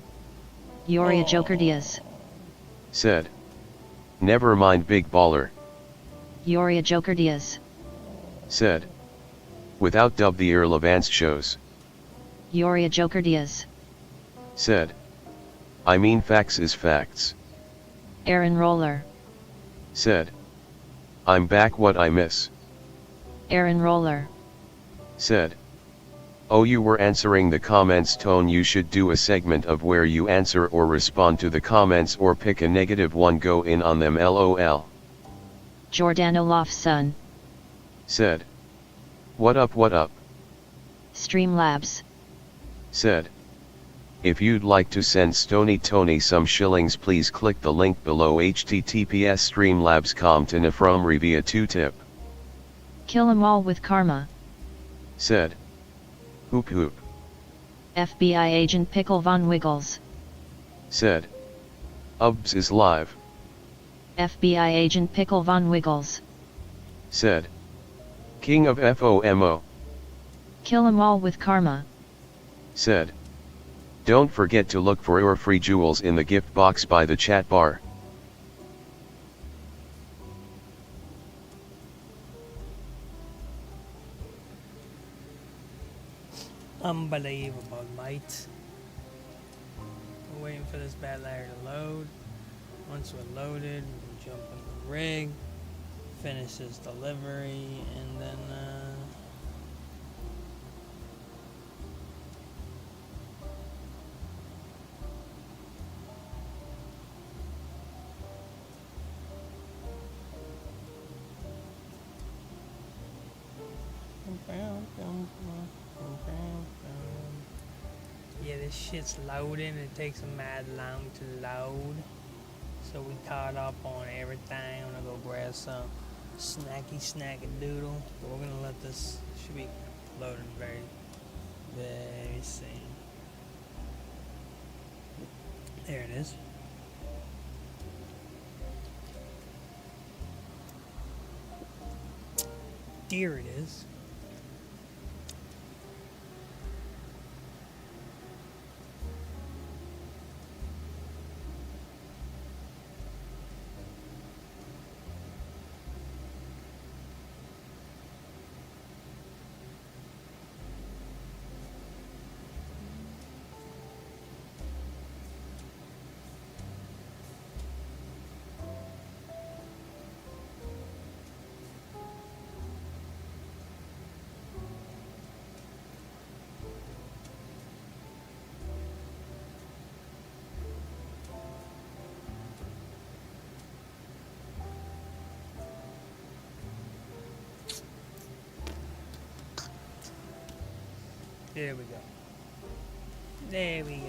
Yoria Joker Diaz. Said. Never mind, big baller. Yoria Joker Diaz. Said. Without Dubb the irrelevance shows. Yoria Joker Diaz. Said. I mean facts is facts. Aaron Roller. Said. I'm back, what I miss. Aaron Roller. Said. Oh, you were answering the comments, Tone. You should do a segment of where you answer or respond to the comments or pick a negative one, go in on them, lol. Giordano Lofson. Said. What up, what up? Streamlabs. Said. If you'd like to send Stony Tony some shillings, please click the link below, https streamlabs.com to Nefromri via 2-tip. Kill 'em all with karma. Said. Hoop hoop. FBI agent Pickle Von Wiggles. Said. Ubbs is live. FBI agent Pickle Von Wiggles. Said. King of FOMO. Kill 'em all with karma. Said. Don't forget to look for your free jewels in the gift box by the chat bar. Unbelievable, mate. We're waiting for this bad ladder to load. Once we're loaded, we can jump in the rig, finish this delivery, and then yeah, this shit's loading. It takes a mad long to load. So we caught up on everything. I'm gonna go grab some snacky doodle. But we're gonna let this, should be loading very soon. There it is. There it is. There we go. There we go.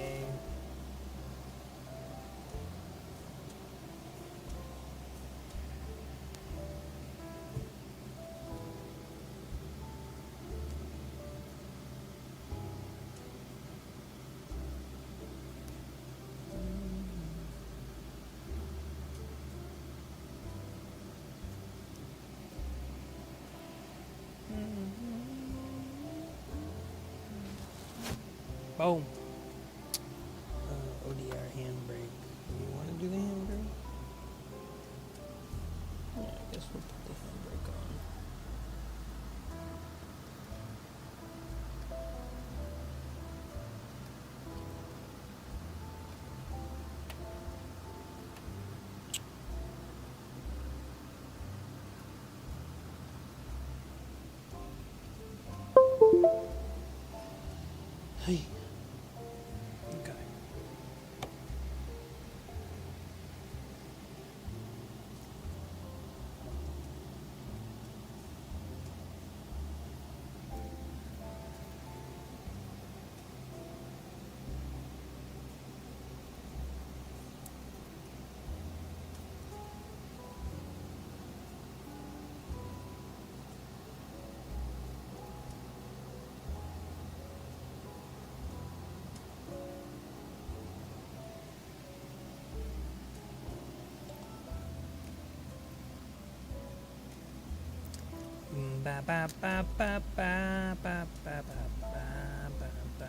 Boom. ODR handbrake. You want to do the handbrake? Yeah, I guess we'll put the handbrake on. Hey. Okay. Ba ba ba ba ba ba ba ba ba ba ba.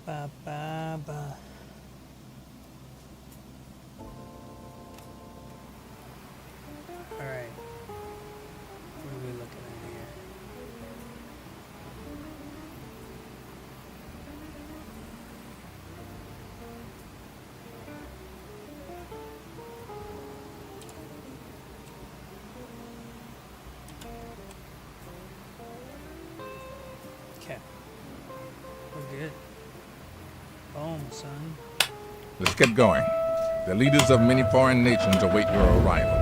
ba ba ba. All right. What are we looking at here? Okay. We're good. Boom, son. Let's get going. The leaders of many foreign nations await your arrival.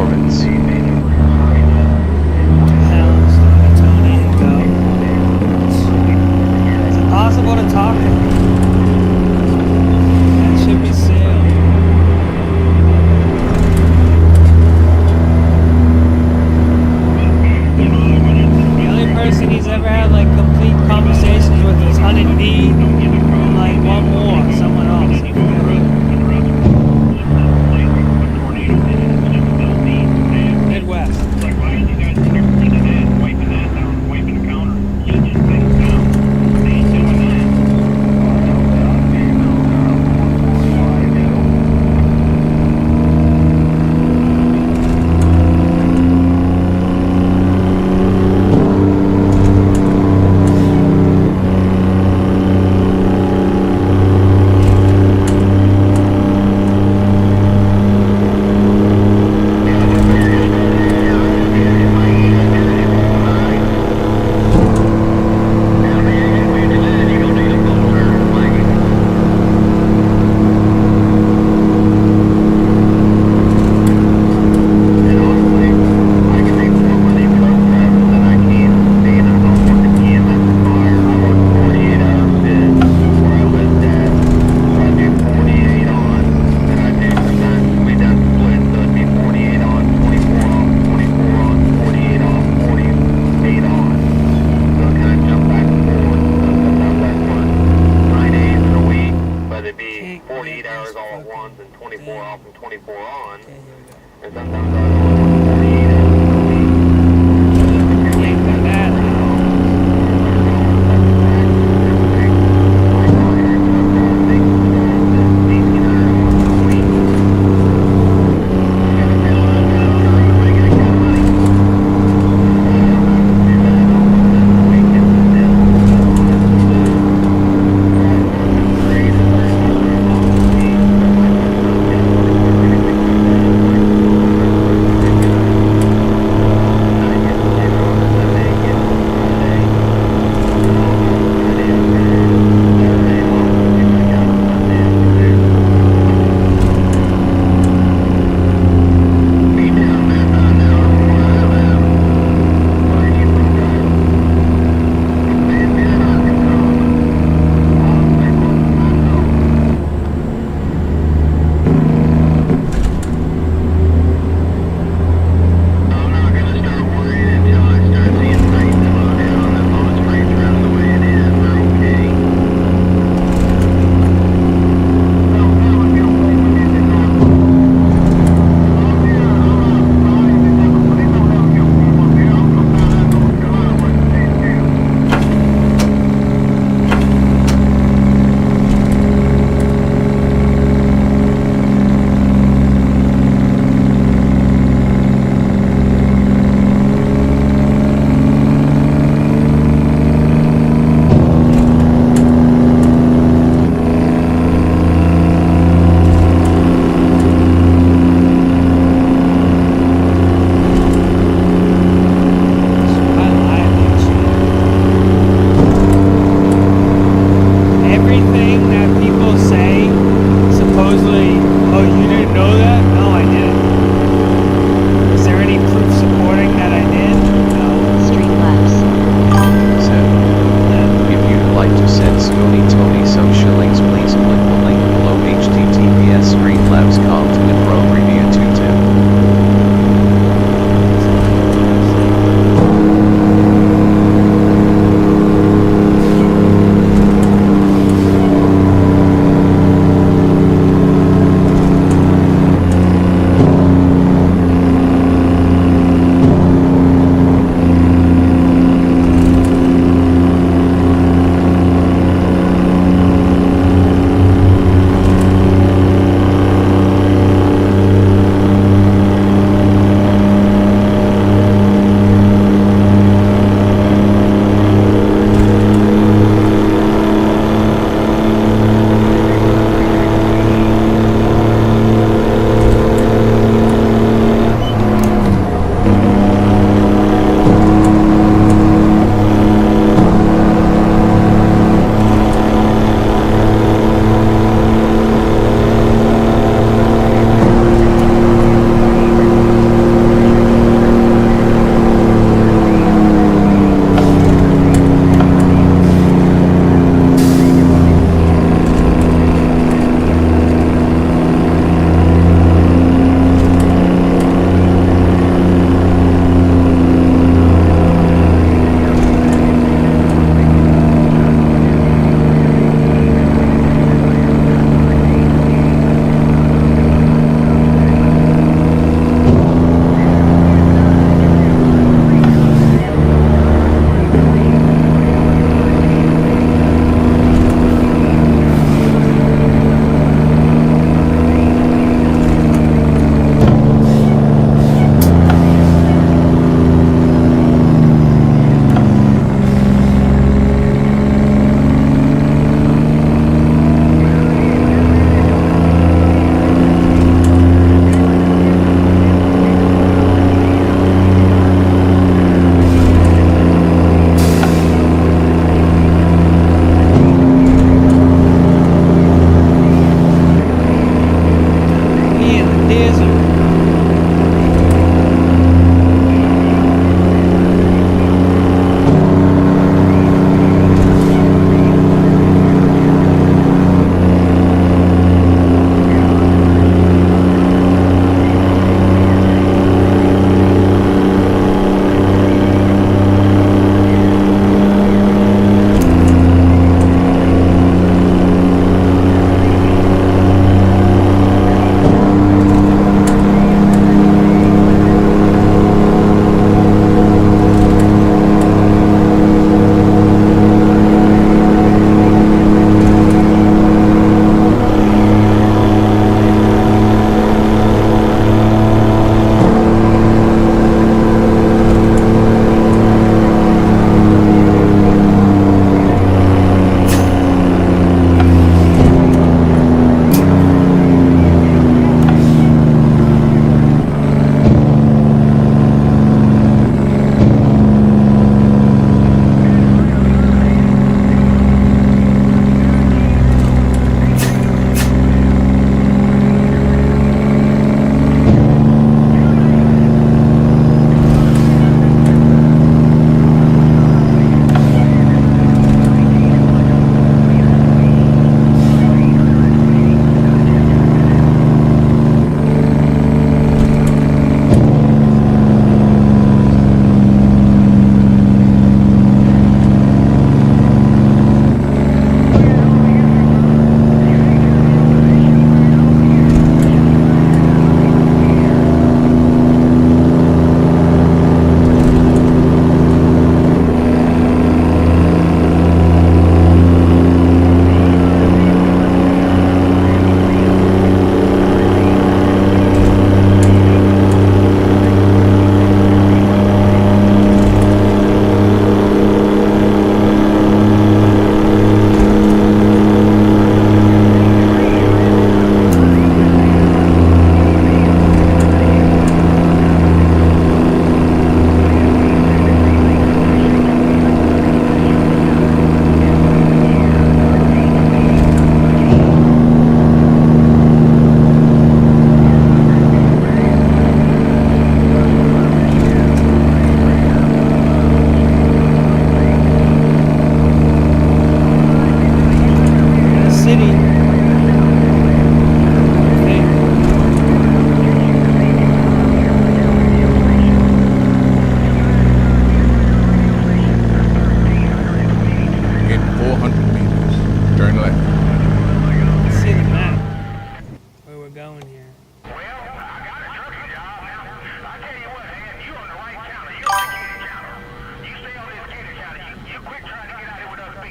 Lawrence. Is it possible to talk to him? That should be soon. The only person he's ever had like complete conversations with was Hunted D and like one more, someone else. I forget who.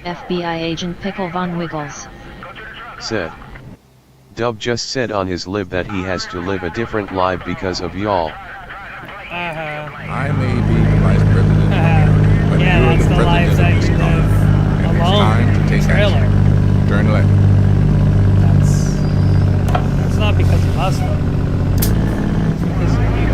FBI agent Pickle Von Wiggles. Said. Dubb just said on his lib that he has to live a different life because of y'all. I may be the vice president, but Yeah, you're that's the the life president that of this you car. live And it's alone time to in take a trailer. action. Turn left. That's not because of us, though. It's because of you.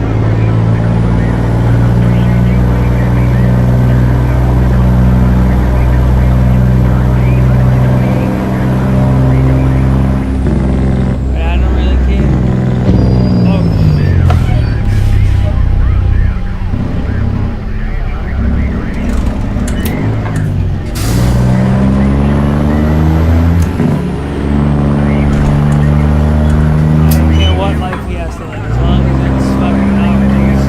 But I don't really care. Oh, I don't care what life he has to live, as long as it's fucking obvious.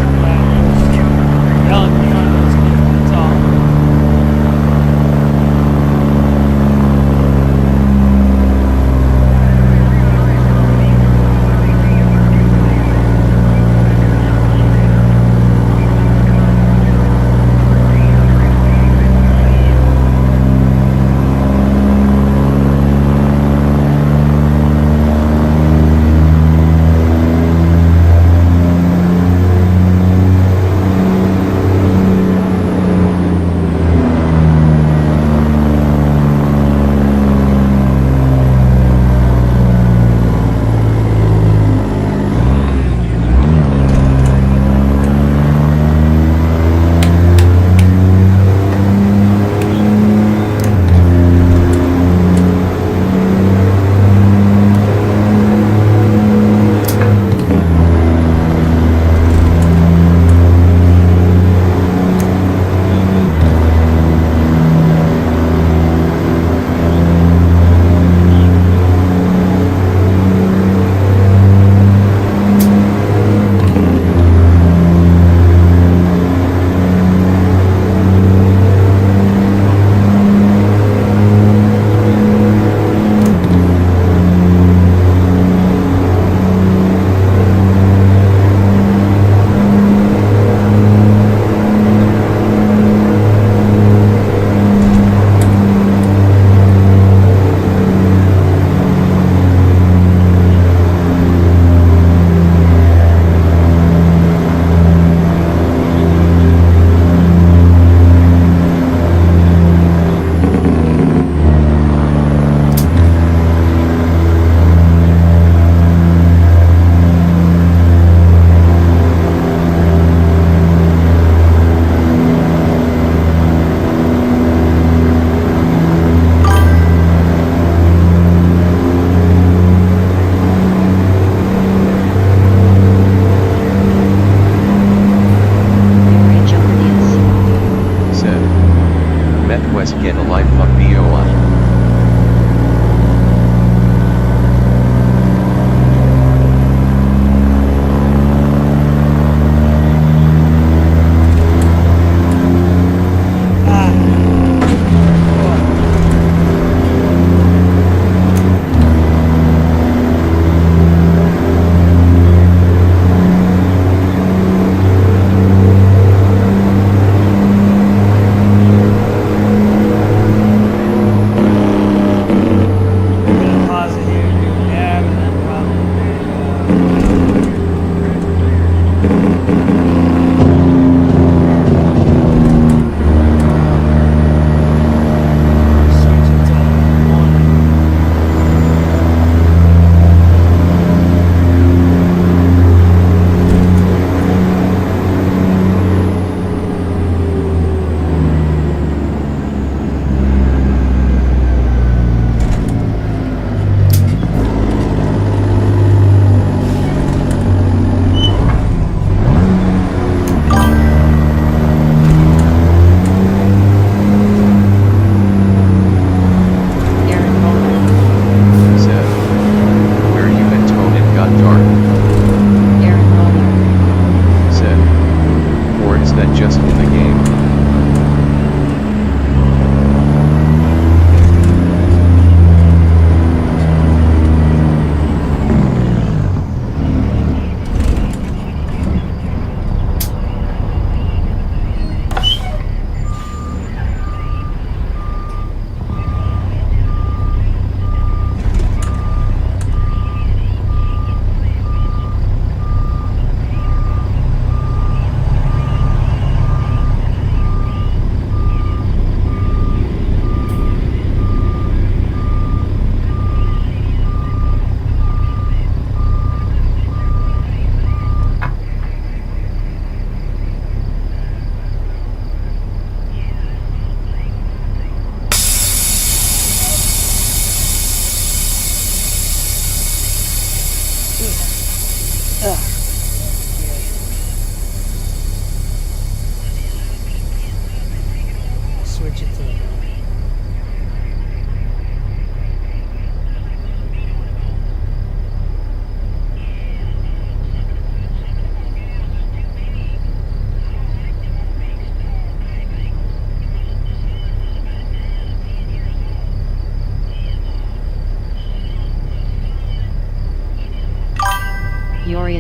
Yelling in front of those people, that's all. Said. Meth West get a life fuck BOI.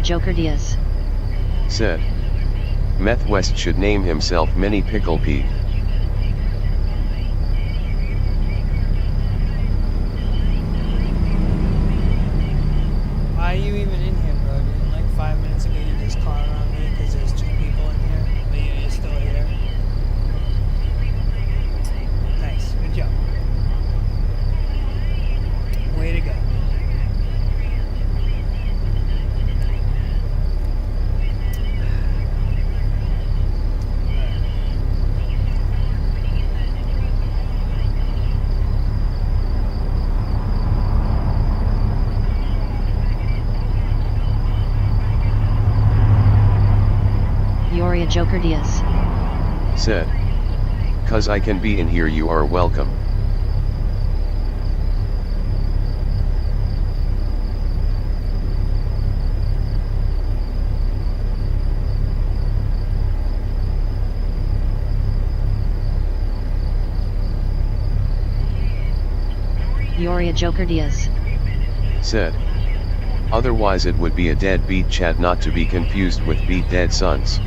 Joker Diaz. Said. Meth West should name himself Mini Pickle Pete. Why are you even in here, bro? Dude? Like 5 minutes ago, you just called on me because there's 2 people in here, but you're still here. Nice, good job. Way to go. Yoria Joker Diaz. Said. "'Cause I can be in here, you are welcome." Yoria Joker Diaz. Said. "Otherwise it would be a deadbeat chat, not to be confused with beat dead sons."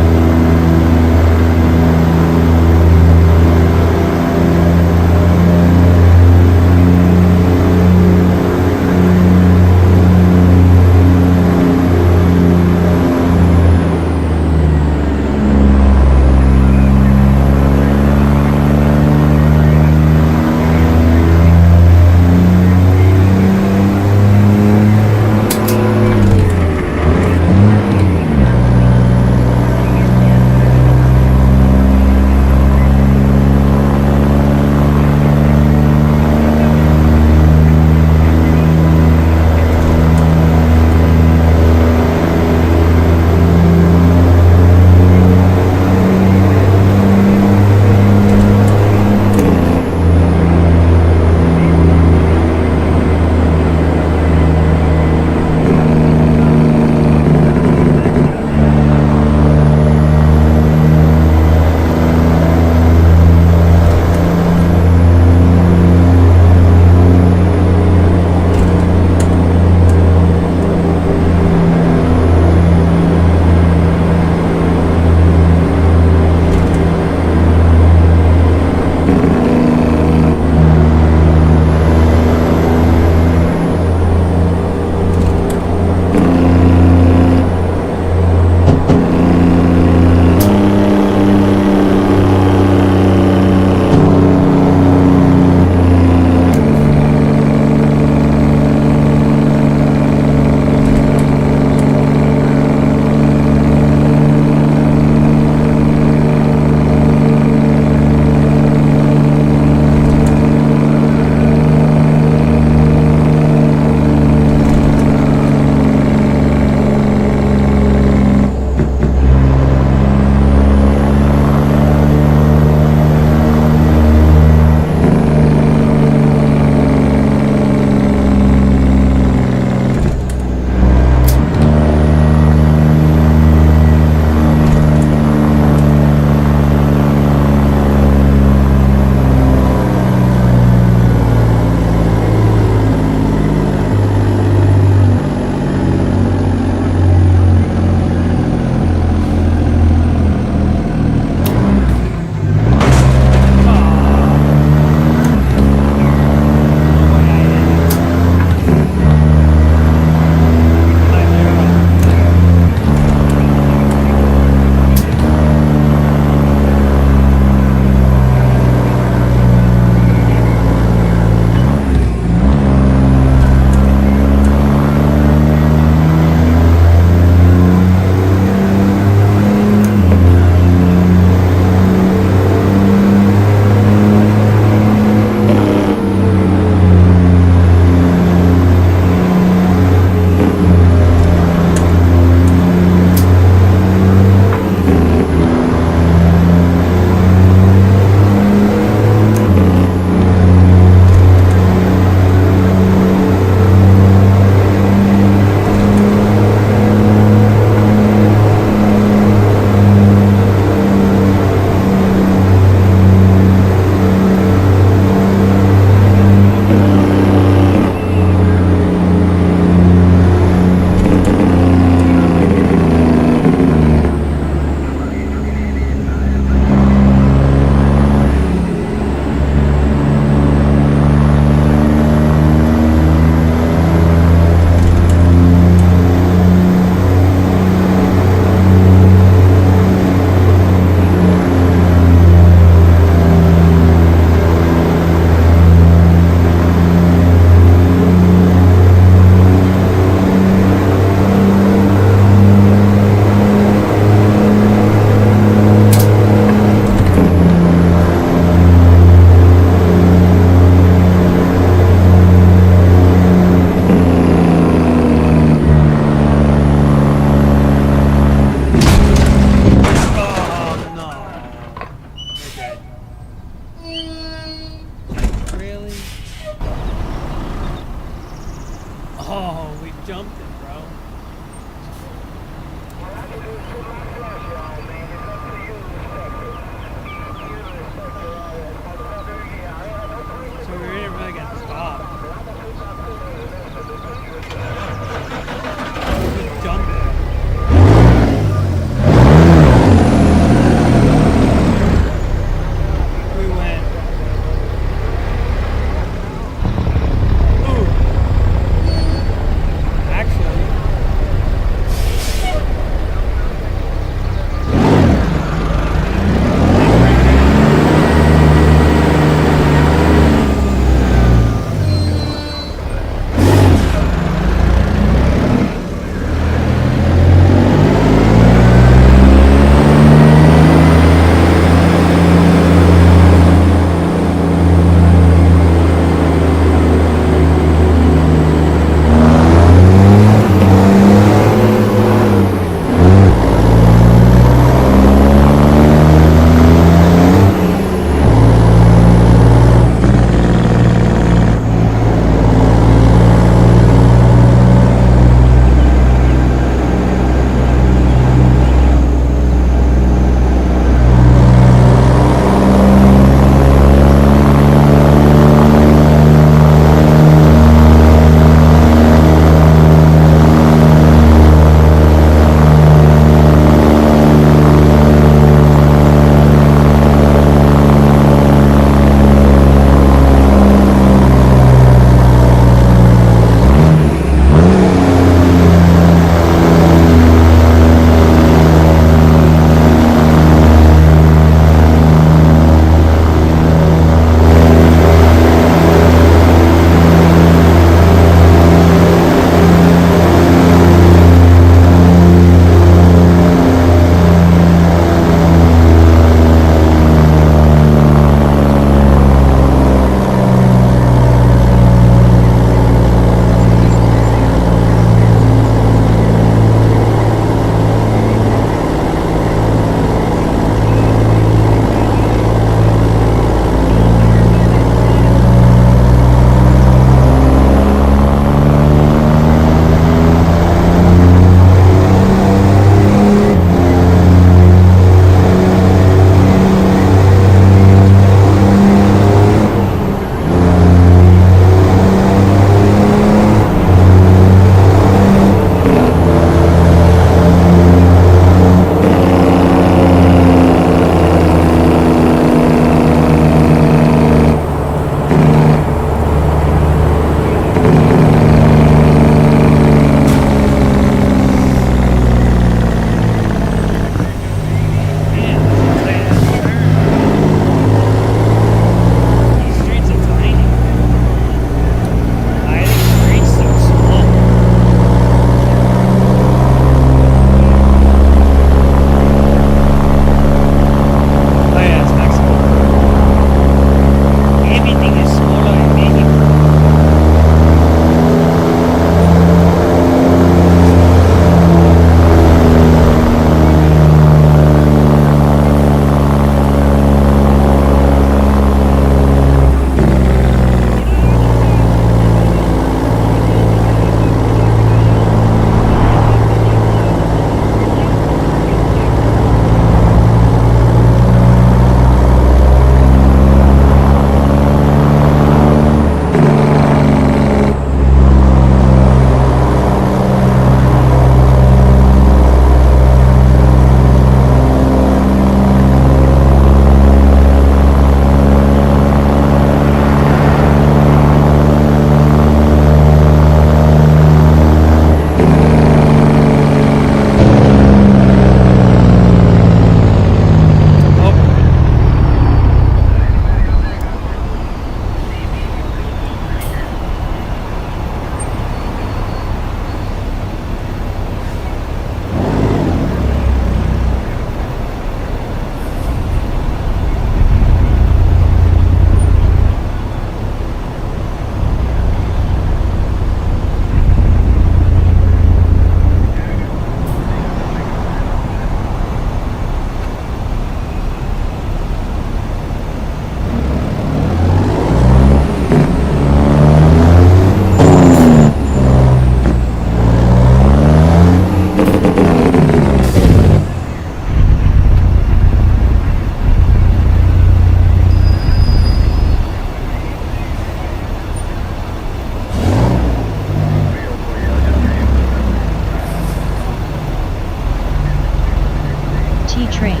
T-Train.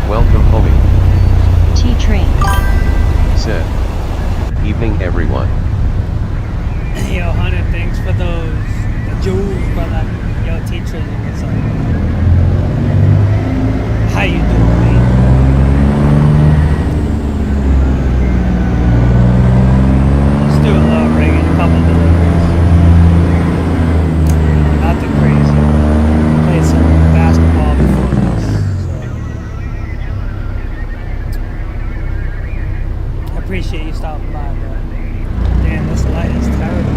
Welcome, homie. T-Train. Said. Evening, everyone. Yo, Hunter, thanks for those the jewels, brother. Yo, teacher, what's up? How you doing, man? Let's do a little rigging, a couple deliveries. Nothing crazy. Played some basketball before this, so I appreciate you stopping by, bro. Damn, this light is terrible.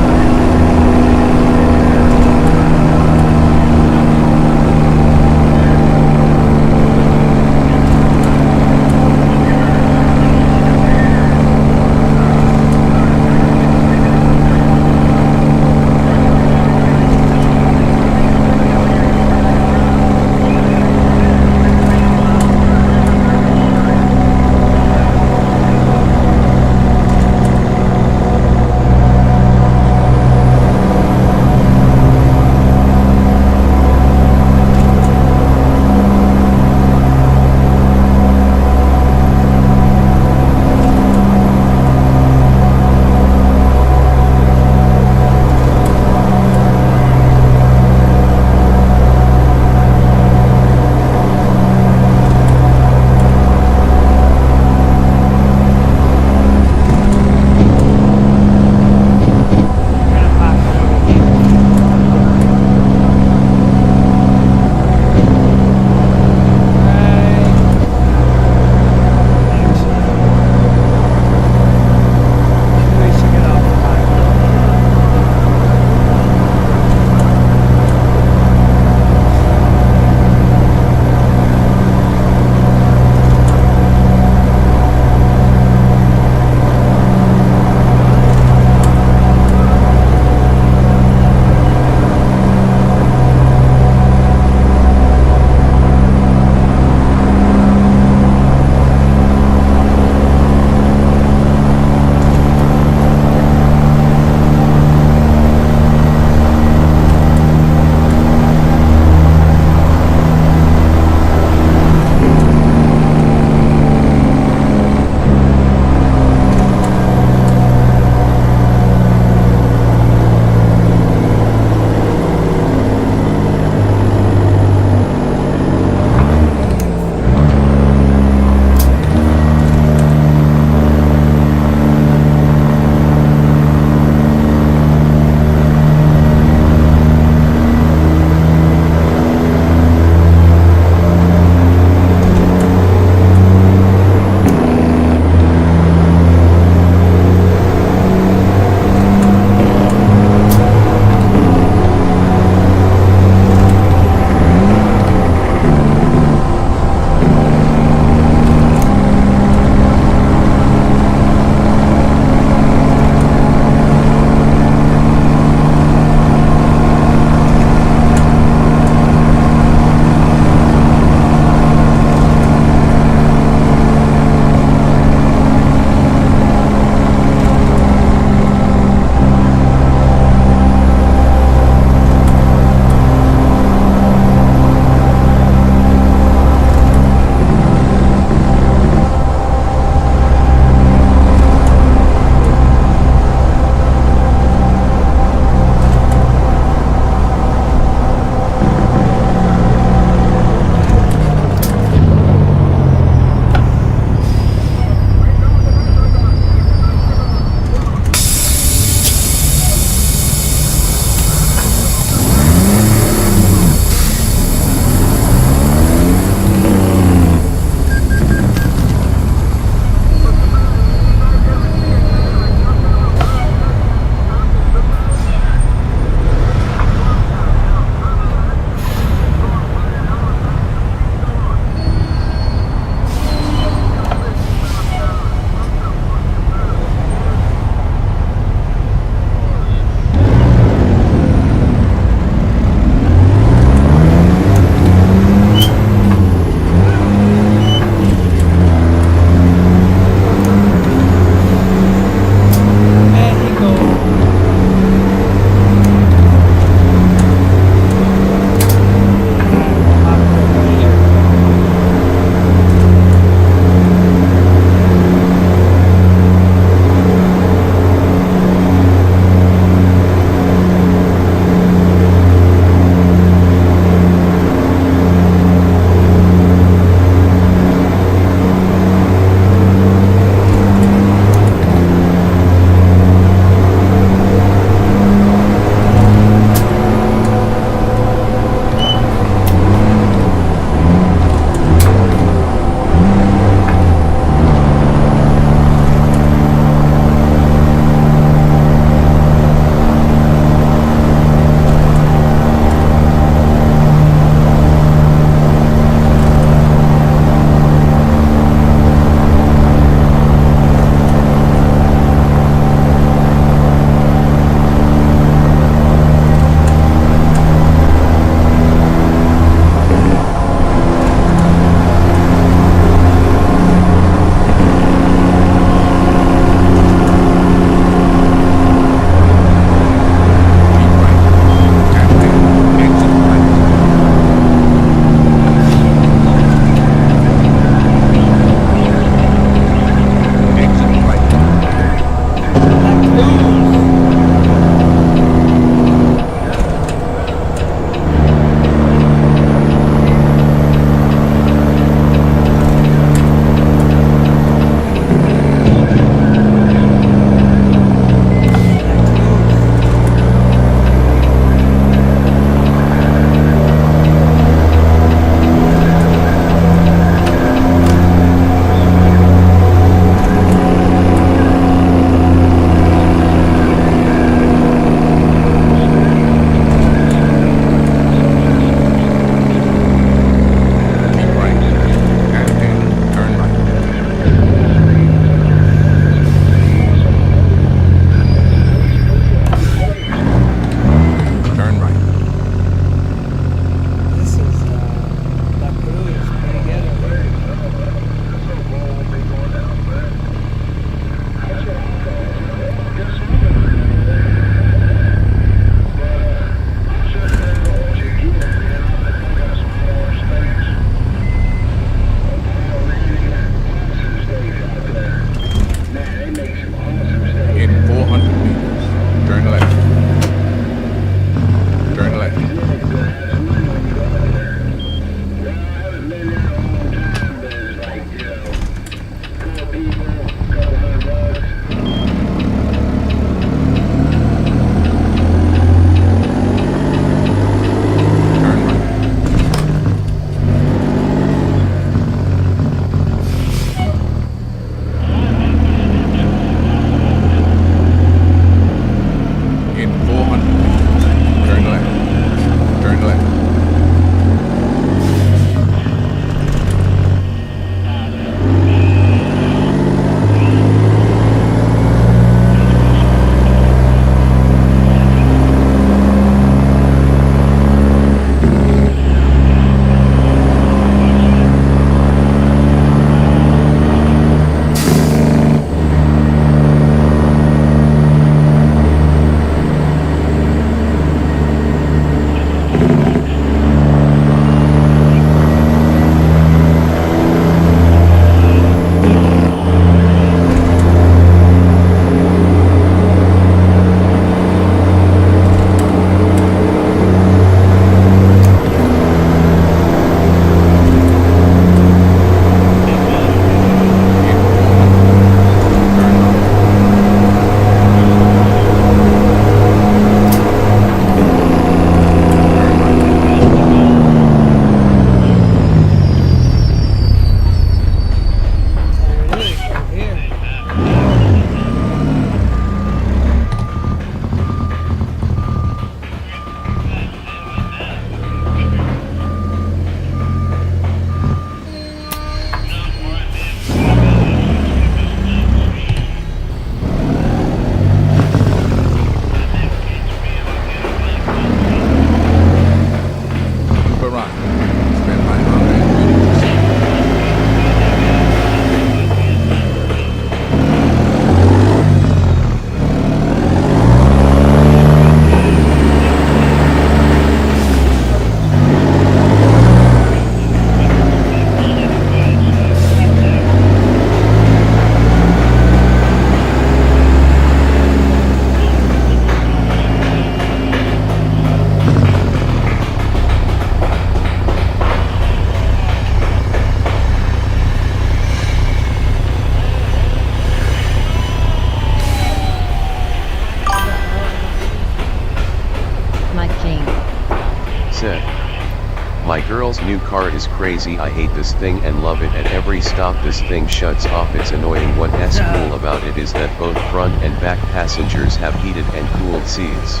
new car is crazy. I hate this thing and love it at every stop. This thing shuts off. It's annoying. What's cool about it is that both front and back passengers have heated and cooled seats.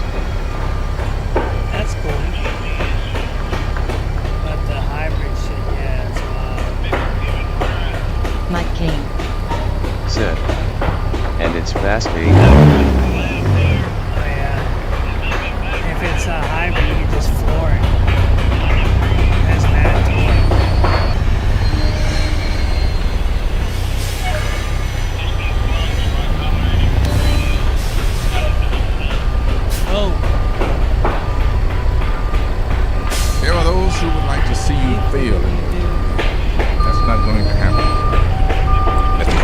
That's cool. But the hybrid shit, yeah, it's wild. Mike King. Said. And it's fast, eh? Oh yeah. If it's a hybrid, you can just floor it. That's mad torque. Oh. There are those who would like to see you fail. That's not going to happen. Let's go.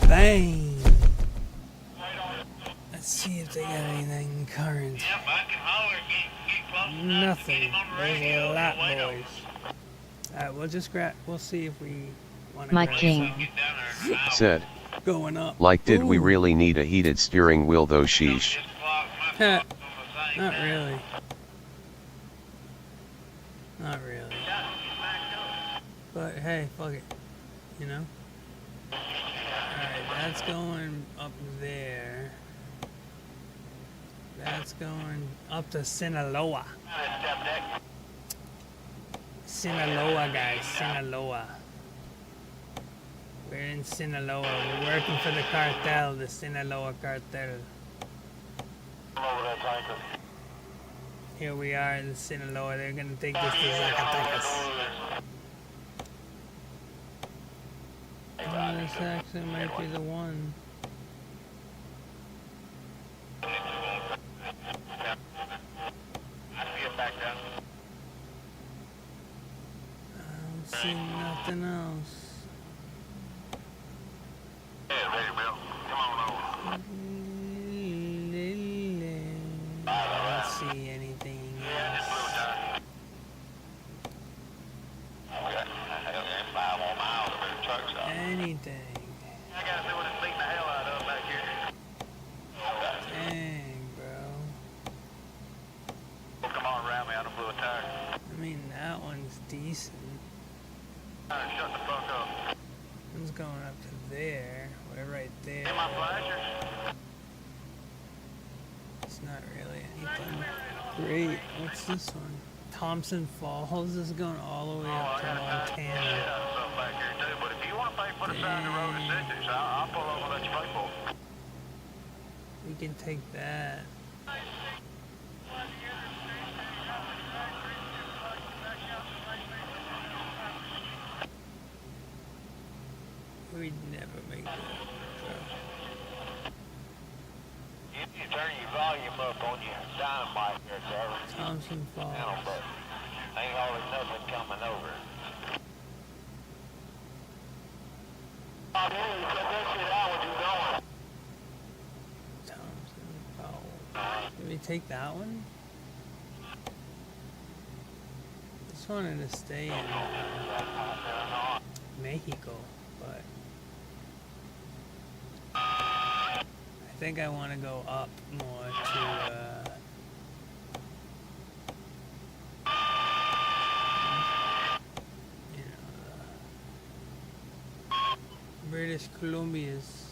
Bang! Let's see if they got anything current. Nothing. There's a lot, boys. Alright, we'll see if we want to Mike King. Said. Going up. Like, did we Ooh. really need a heated steering wheel though? Sheesh. Not really. Not really. But hey, fuck it. You know? Alright, that's going up there. That's going up to Sinaloa. Sinaloa, guys. Sinaloa. We're in Sinaloa. We're working for the cartel, the Sinaloa cartel. Here we are in Sinaloa. They're gonna take this to Zacatecas. Oh, this actually might be the one. I don't see nothing else. I don't see anything else. Anything. Dang, bro. Come on around me, I don't blow a tire. I mean, that one's decent. Shut the fuck up. One's going up to there. We're right there. See my flashers? It's not really anything great. What's this one? Thompson Falls is going all the way up to Montana. But if you want to pay, put aside the road and send it. So I'll pull over and let you pay for it. We can take that. We'd never make that. You need to turn your volume up on your dynamite there, Charlie. Thompson Falls. But ain't hardly nothing coming over. Thompson Falls. Did we take that one? Just wanted to stay in Mexico, but I think I want to go up more to British Columbia's.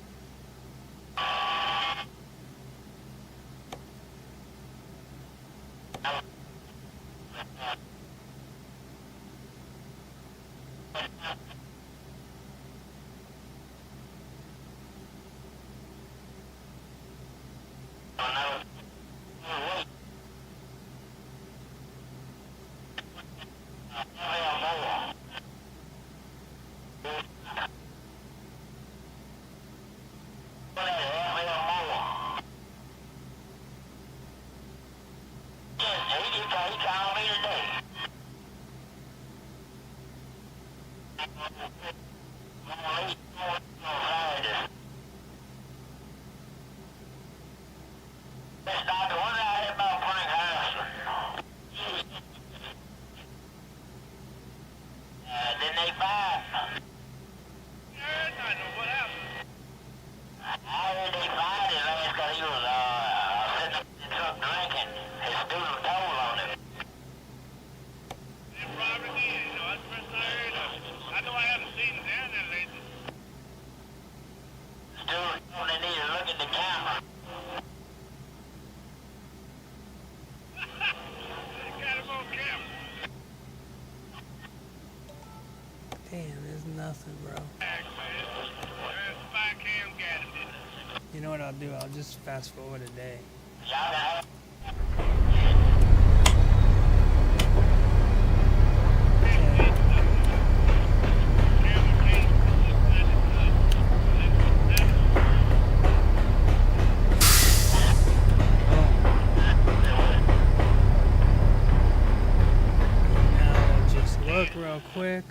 know what I'll do? I'll just fast forward a day. Look real quick.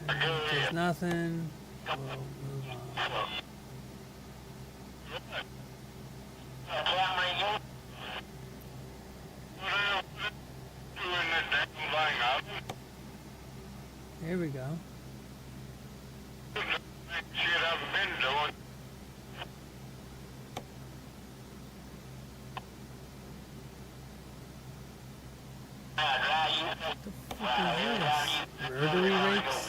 And if there's nothing, we'll move on. Here we go. What is this? Rotary rakes?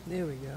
There we go.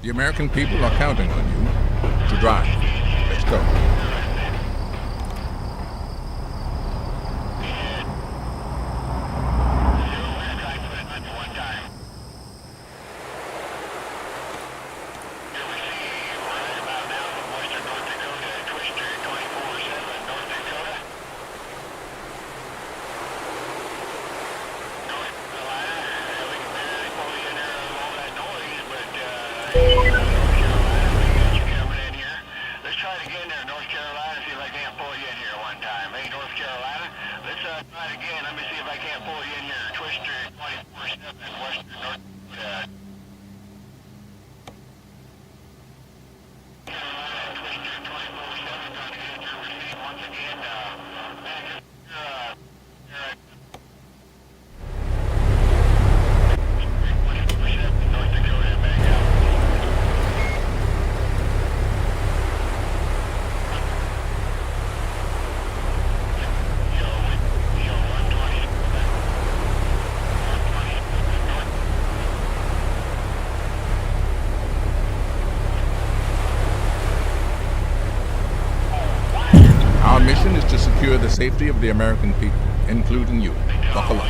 The American people are counting on you to drive. Let's go. Our mission is to secure the safety of the American people, including you. Buckle up.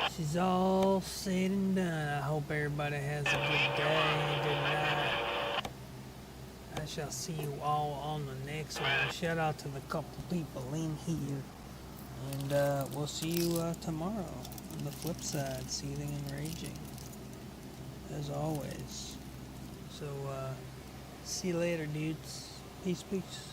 this is all said and done, I hope everybody has a good day, good night. I shall see you all on the next one. Shout out to the couple people in here. And we'll see you tomorrow on the flip side, seething and raging. As always. So, see you later, dudes. Peace, peace.